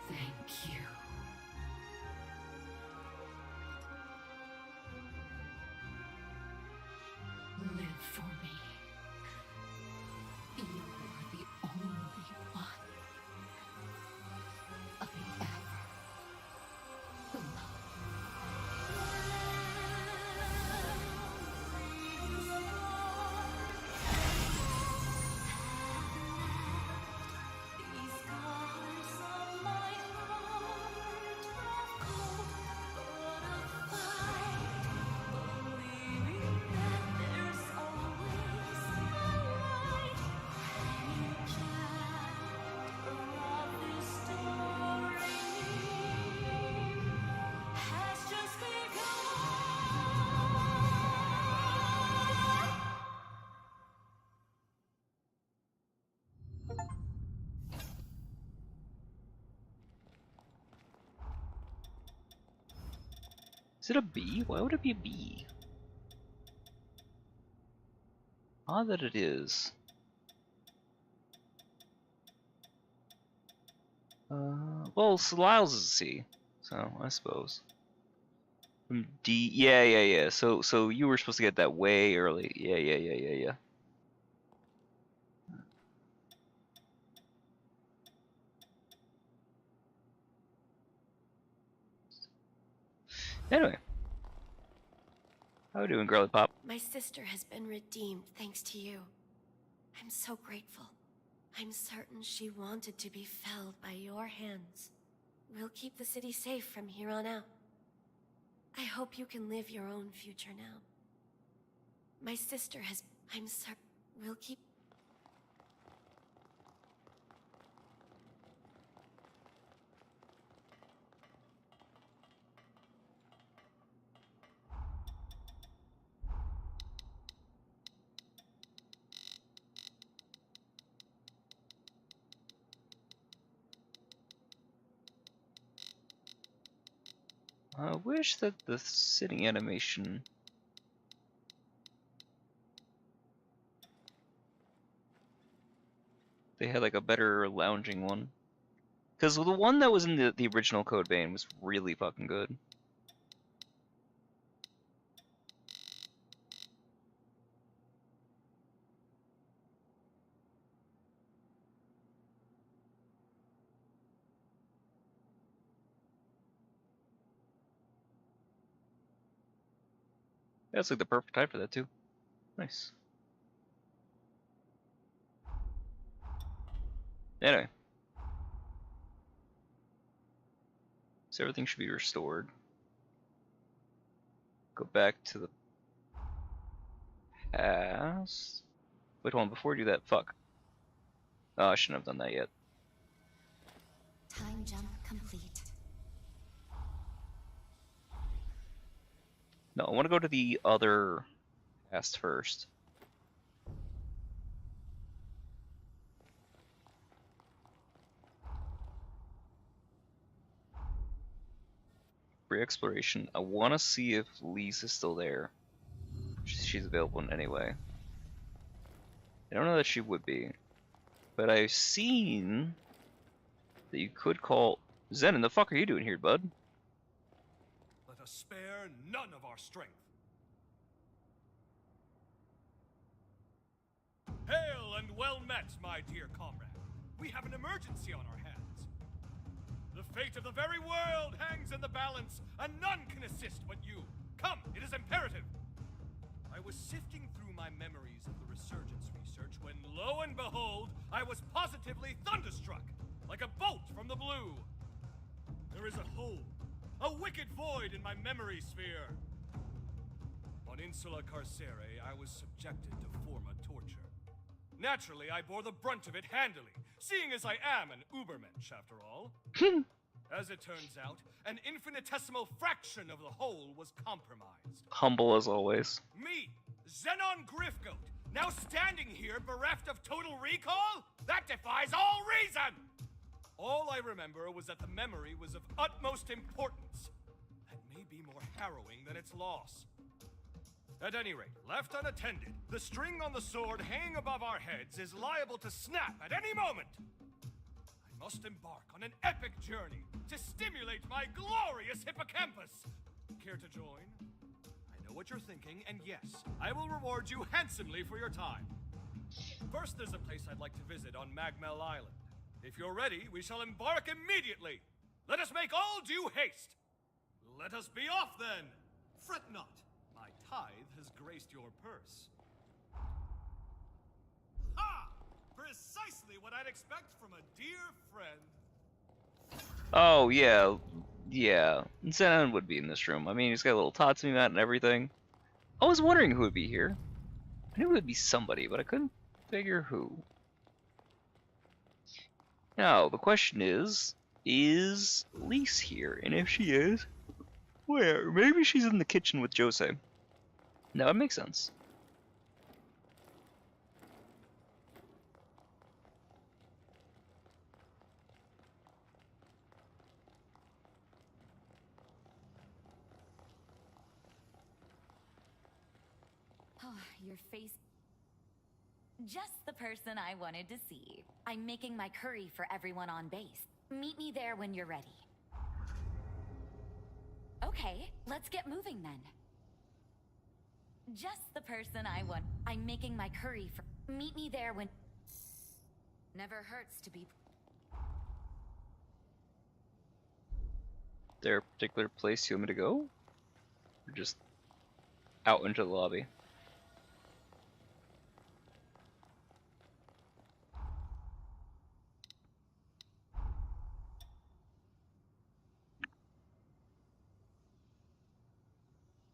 Thank you. Live for me. You are the only one I ever Is it a B? Why would it be a B? Odd that it is. Well, Lyle's is a C, so I suppose. From D, yeah. So you were supposed to get that way early. Yeah. Anyway. How we doing, girly pop? My sister has been redeemed thanks to you. I'm so grateful. I'm certain she wanted to be felled by your hands. We'll keep the city safe from here on out. I hope you can live your own future now. My sister has... I'm certain... We'll keep... I wish that the sitting animation... They had like a better lounging one. Because the one that was in the original Code Vein was really fucking good. That's like the perfect time for that too. Nice. Anyway. So everything should be restored. Go back to the past. Wait, hold on, before we do that, fuck. Oh, I shouldn't have done that yet. Time jump complete. No, I want to go to the other past first. Re-exploration. I want to see if Lise is still there. She's available in any way. I don't know that she would be. But I've seen that you could call... Zenon, the fuck are you doing here, bud? Let us spare none of our strength. Hail and well met, my dear comrade. We have an emergency on our hands. The fate of the very world hangs in the balance, and none can assist but you. Come, it is imperative. I was sifting through my memories of the resurgence research when, lo and behold, I was positively thunderstruck, like a bolt from the blue. There is a hole, a wicked void in my memory sphere. On Insula Carcere, I was subjected to forma torture. Naturally, I bore the brunt of it handily, seeing as I am an Ubermensch, after all. As it turns out, an infinitesimal fraction of the whole was compromised. Humble as always. Me, Zenon Griffgoat, now standing here bereft of total recall? That defies all reason! All I remember was that the memory was of utmost importance. That may be more harrowing than its loss. At any rate, left unattended, the string on the sword hanging above our heads is liable to snap at any moment. I must embark on an epic journey to stimulate my glorious hippocampus. Care to join? I know what you're thinking, and yes, I will reward you handsomely for your time. First, there's a place I'd like to visit on Magmel Island. If you're ready, we shall embark immediately. Let us make all due haste. Let us be off then. Fret not. My tithe has graced your purse. Ha! Precisely what I'd expect from a dear friend. Oh, yeah. Yeah. Zenon would be in this room. I mean, he's got a little Tatsumi mat and everything. I was wondering who would be here. I knew it would be somebody, but I couldn't figure who. Now, the question is Lise here? And if she is, where? Maybe she's in the kitchen with Jose. No, it makes sense. Oh, your face. Just the person I wanted to see. I'm making my curry for everyone on base. Meet me there when you're ready. Okay, let's get moving then. Just the person I want. I'm making my curry for... Meet me there when... Never hurts to be... There a particular place you want me to go? Or just out into the lobby.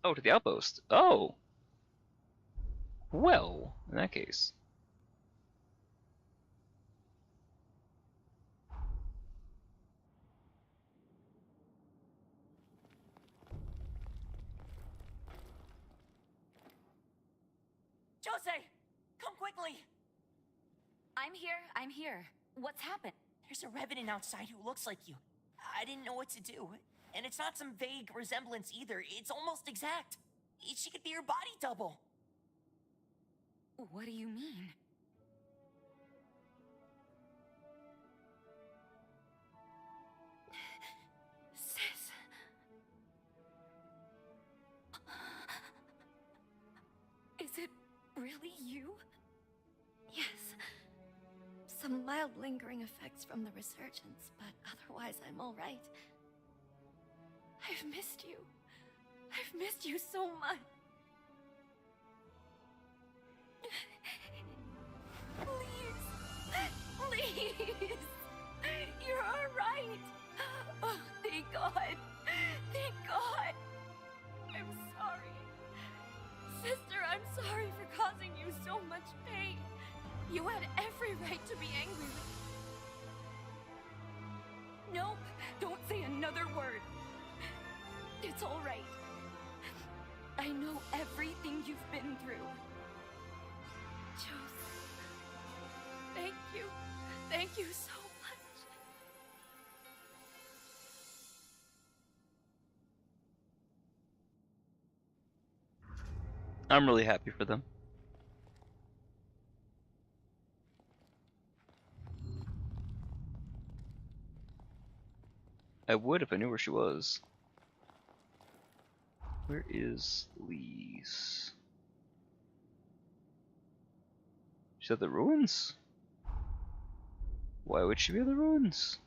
Oh, to the outpost. Oh! Well, in that case. Jose! Come quickly! I'm here. What's happened? There's a revenant outside who looks like you. I didn't know what to do. And it's not some vague resemblance either. It's almost exact. She could be your body double. What do you mean? Sis. Is it really you? Yes. Some mild lingering effects from the resurgence, but otherwise I'm all right. I've missed you. I've missed you so much. Please! You're alright! Oh, thank God! Thank God! I'm sorry. Sister, I'm sorry for causing you so much pain. You had every right to be angry with me. Nope! Don't say another word! It's alright. I know everything you've been through. Joseph, thank you. Thank you so much. I'm really happy for them. I would if I knew where she was. Where is Lise? She's at the ruins? Why would she be at the ruins?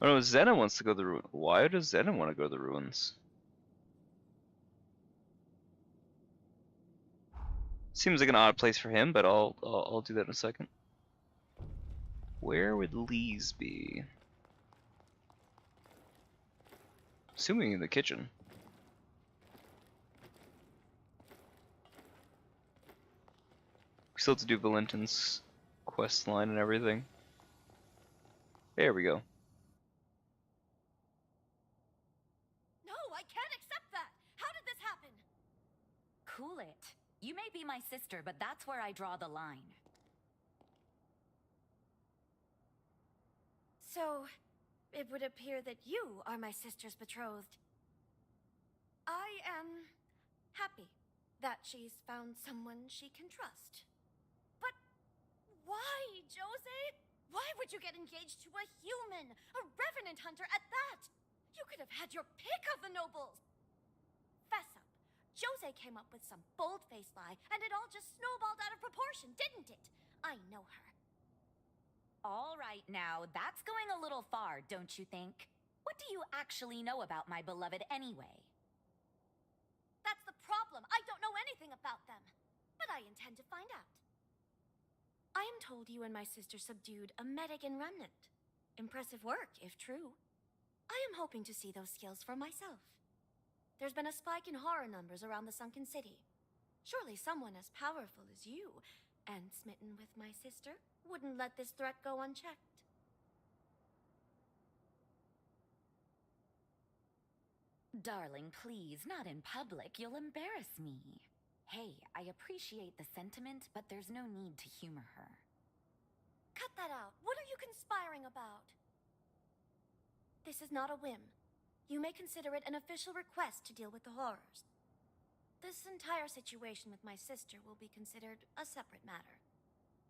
Oh no, Zena wants to go to the ruins. Why does Zena want to go to the ruins? Seems like an odd place for him, but I'll do that in a second. Where would Lise be? Assuming in the kitchen. We still have to do Valentin's quest line and everything. There we go. No, I can't accept that. How did this happen? Cool it. You may be my sister, but that's where I draw the line. So, it would appear that you are my sister's betrothed. I am happy that she's found someone she can trust. But why, Jose? Why would you get engaged to a human? A revenant hunter at that? You could have had your pick of the nobles. Fess up. Jose came up with some bold-faced lie, and it all just snowballed out of proportion, didn't it? I know her. All right now, that's going a little far, don't you think? What do you actually know about my beloved anyway? That's the problem. I don't know anything about them. But I intend to find out. I am told you and my sister subdued a Medigan remnant. Impressive work, if true. I am hoping to see those skills for myself. There's been a spike in horror numbers around the sunken city. Surely someone as powerful as you, and smitten with my sister, wouldn't let this threat go unchecked. Darling, please, not in public. You'll embarrass me. Hey, I appreciate the sentiment, but there's no need to humor her. Cut that out. What are you conspiring about? This is not a whim. You may consider it an official request to deal with the horrors. This entire situation with my sister will be considered a separate matter.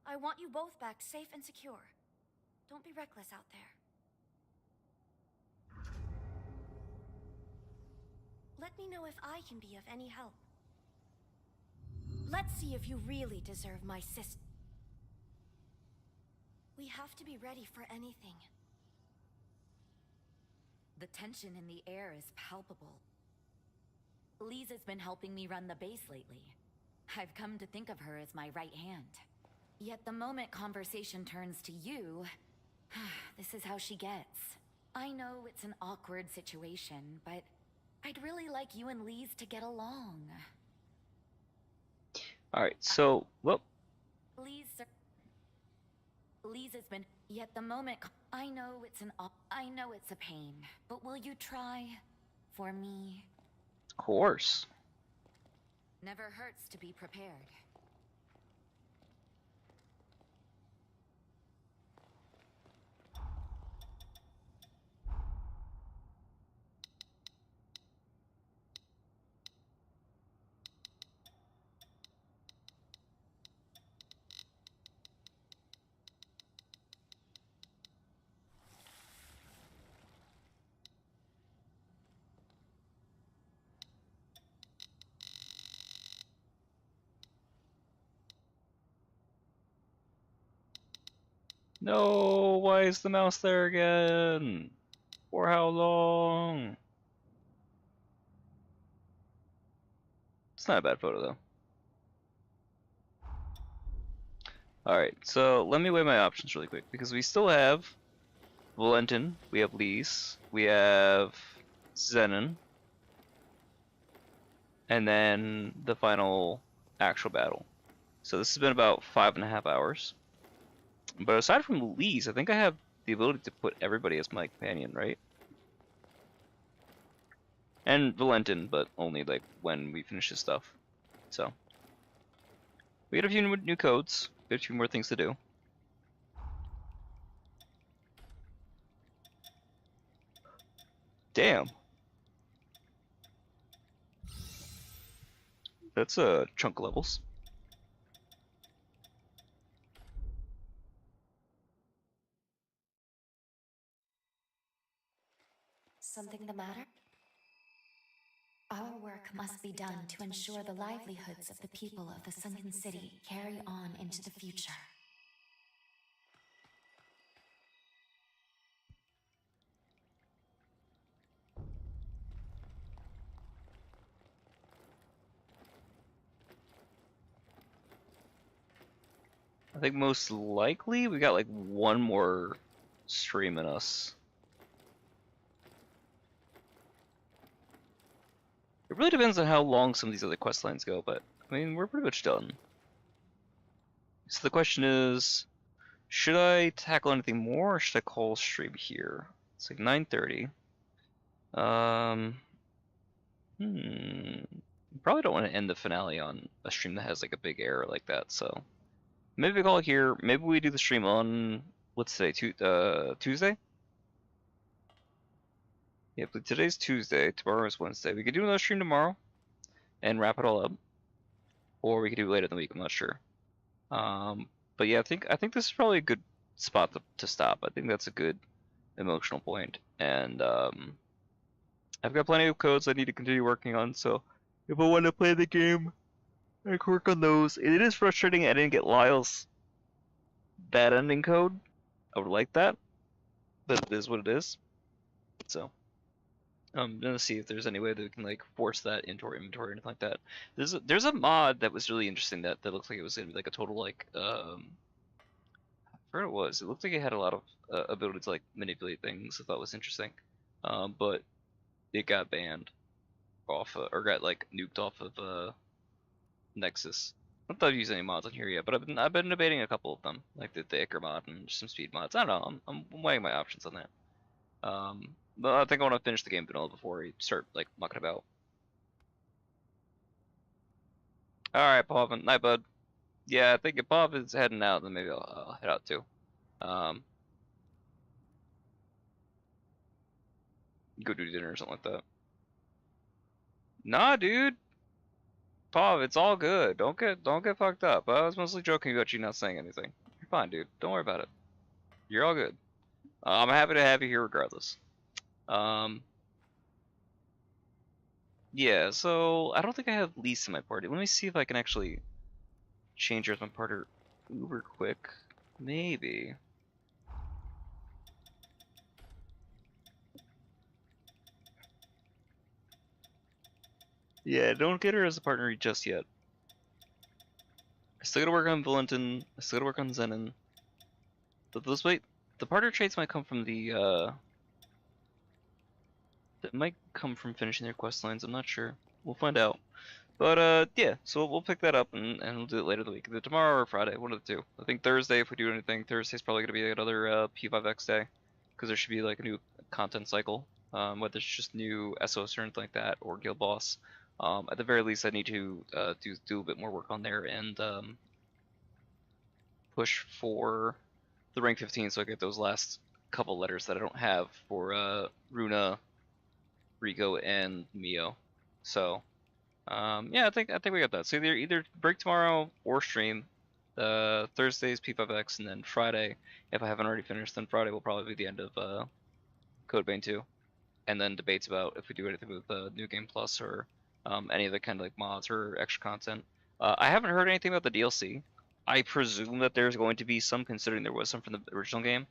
I want you both back safe and secure. Don't be reckless out there. Let me know if I can be of any help. Let's see if you really deserve my sister. We have to be ready for anything. The tension in the air is palpable. Lise has been helping me run the base lately. I've come to think of her as my right hand. Yet the moment conversation turns to you, this is how she gets. I know it's an awkward situation, but I'd really like you and Lise to get along. Alright, so, well, Lise has been. Yet the moment. I know it's a pain, but will you try for me? of course. Never hurts to be prepared. No, why is the mouse there again? For how long? It's not a bad photo though. Alright, so let me weigh my options really quick, because we still have Valentin, we have Lise, we have Zenon, and then the final actual battle. So this has been about 5.5 hours. But aside from Lise, I think I have the ability to put everybody as my companion, right? And Valentin, but only like when we finish this stuff. So we got a few new codes, we got a few more things to do. Damn. That's a chunk of levels. Something the matter? Our work must be done to ensure the livelihoods of the people of the Sunken City carry on into the future. I think most likely we got like one more stream in us. It really depends on how long some of these other quest lines go, but I mean, we're pretty much done. So the question is, should I tackle anything more, or should I call stream here? It's like 9:30. Probably don't want to end the finale on a stream that has like a big error like that, so maybe we call it here. Maybe we do the stream on, let's say, Tuesday? Yeah, but today's Tuesday, tomorrow is Wednesday. We could do another stream tomorrow and wrap it all up. Or we could do it later in the week, I'm not sure. But yeah, I think this is probably a good spot to stop. I think that's a good emotional point. And I've got plenty of codes I need to continue working on, so if I want to play the game, I can work on those. It is frustrating I didn't get Lyle's bad ending code. I would like that, but it is what it is. So I'm gonna see if there's any way that we can like force that into our inventory or anything like that. There's a mod that was really interesting that looked like it was gonna be like a total like I forgot what it was. It looked like it had a lot of ability to like manipulate things. I thought was interesting, but it got banned off or got like nuked off of Nexus. I don't think I've used any mods on here yet, but I've been debating a couple of them, like the Icar mod and some speed mods. I don't know. I'm weighing my options on that. But I think I want to finish the game vanilla before we start like mucking about. All right, Pav. Night, bud. Yeah, I think if Pav is heading out, then maybe I'll head out too. Go do dinner or something like that. Nah, dude. Pav, it's all good. Don't get fucked up. I was mostly joking about you not saying anything. You're fine, dude. Don't worry about it. You're all good. I'm happy to have you here regardless. Yeah, so I don't think I have Lise in my party. Let me see if I can actually change your my partner uber quick. Maybe. Yeah, don't get her as a partner just yet. I still gotta work on Valentin. I still gotta work on Zenon. But those wait, the partner traits might come from the that might come from finishing their quest lines. I'm not sure. We'll find out. But yeah. So we'll pick that up and we'll do it later in the week, either tomorrow or Friday, one of the two. I think Thursday, if we do anything, Thursday's probably gonna be another P5X day, because there should be like a new content cycle. Whether it's just new SOS or anything like that, or Guild Boss. At the very least, I need to do a bit more work on there and push for the rank 15, so I get those last couple letters that I don't have for Runa, Rico, and Mio. So yeah, I think we got that. So either break tomorrow or stream. Thursday's P5X, and then Friday, if I haven't already finished, then Friday will probably be the end of Code Vein 2, and then debates about if we do anything with New Game Plus or any of the kind of like mods or extra content. I haven't heard anything about the DLC. I presume that there's going to be some, considering there was some from the original game.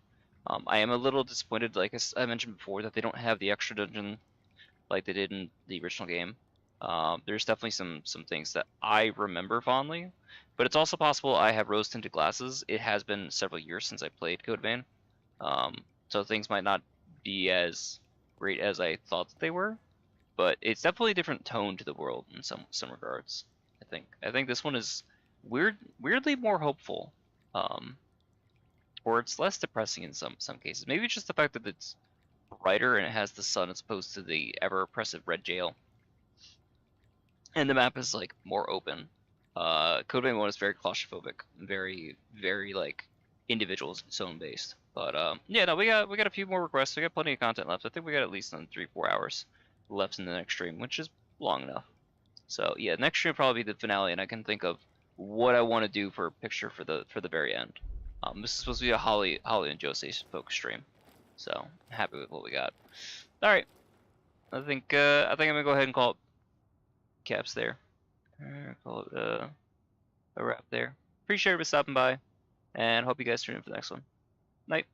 I am a little disappointed, like I mentioned before, that they don't have the extra dungeon like they did in the original game. There's definitely some things that I remember fondly, but it's also possible I have rose-tinted glasses. It has been several years since I played Code Vein, so things might not be as great as I thought that they were. But it's definitely a different tone to the world in some regards. I think this one is weirdly more hopeful, or it's less depressing in some cases. Maybe it's just the fact that it's brighter and it has the sun as opposed to the ever oppressive red jail, and the map is like more open. Code Vein 1 is very claustrophobic, very like individual zone based. But yeah, no, we got a few more requests. We got plenty of content left. I think we got at least 3-4 hours left in the next stream, which is long enough. So yeah, next stream will probably be the finale, and I can think of what I want to do for a picture for the very end. This is supposed to be a Holly and Jose focus stream, so I'm happy with what we got. All right, I think I'm gonna go ahead and call it caps there. Call it a wrap there. Appreciate everybody stopping by, and hope you guys tune in for the next one. Night.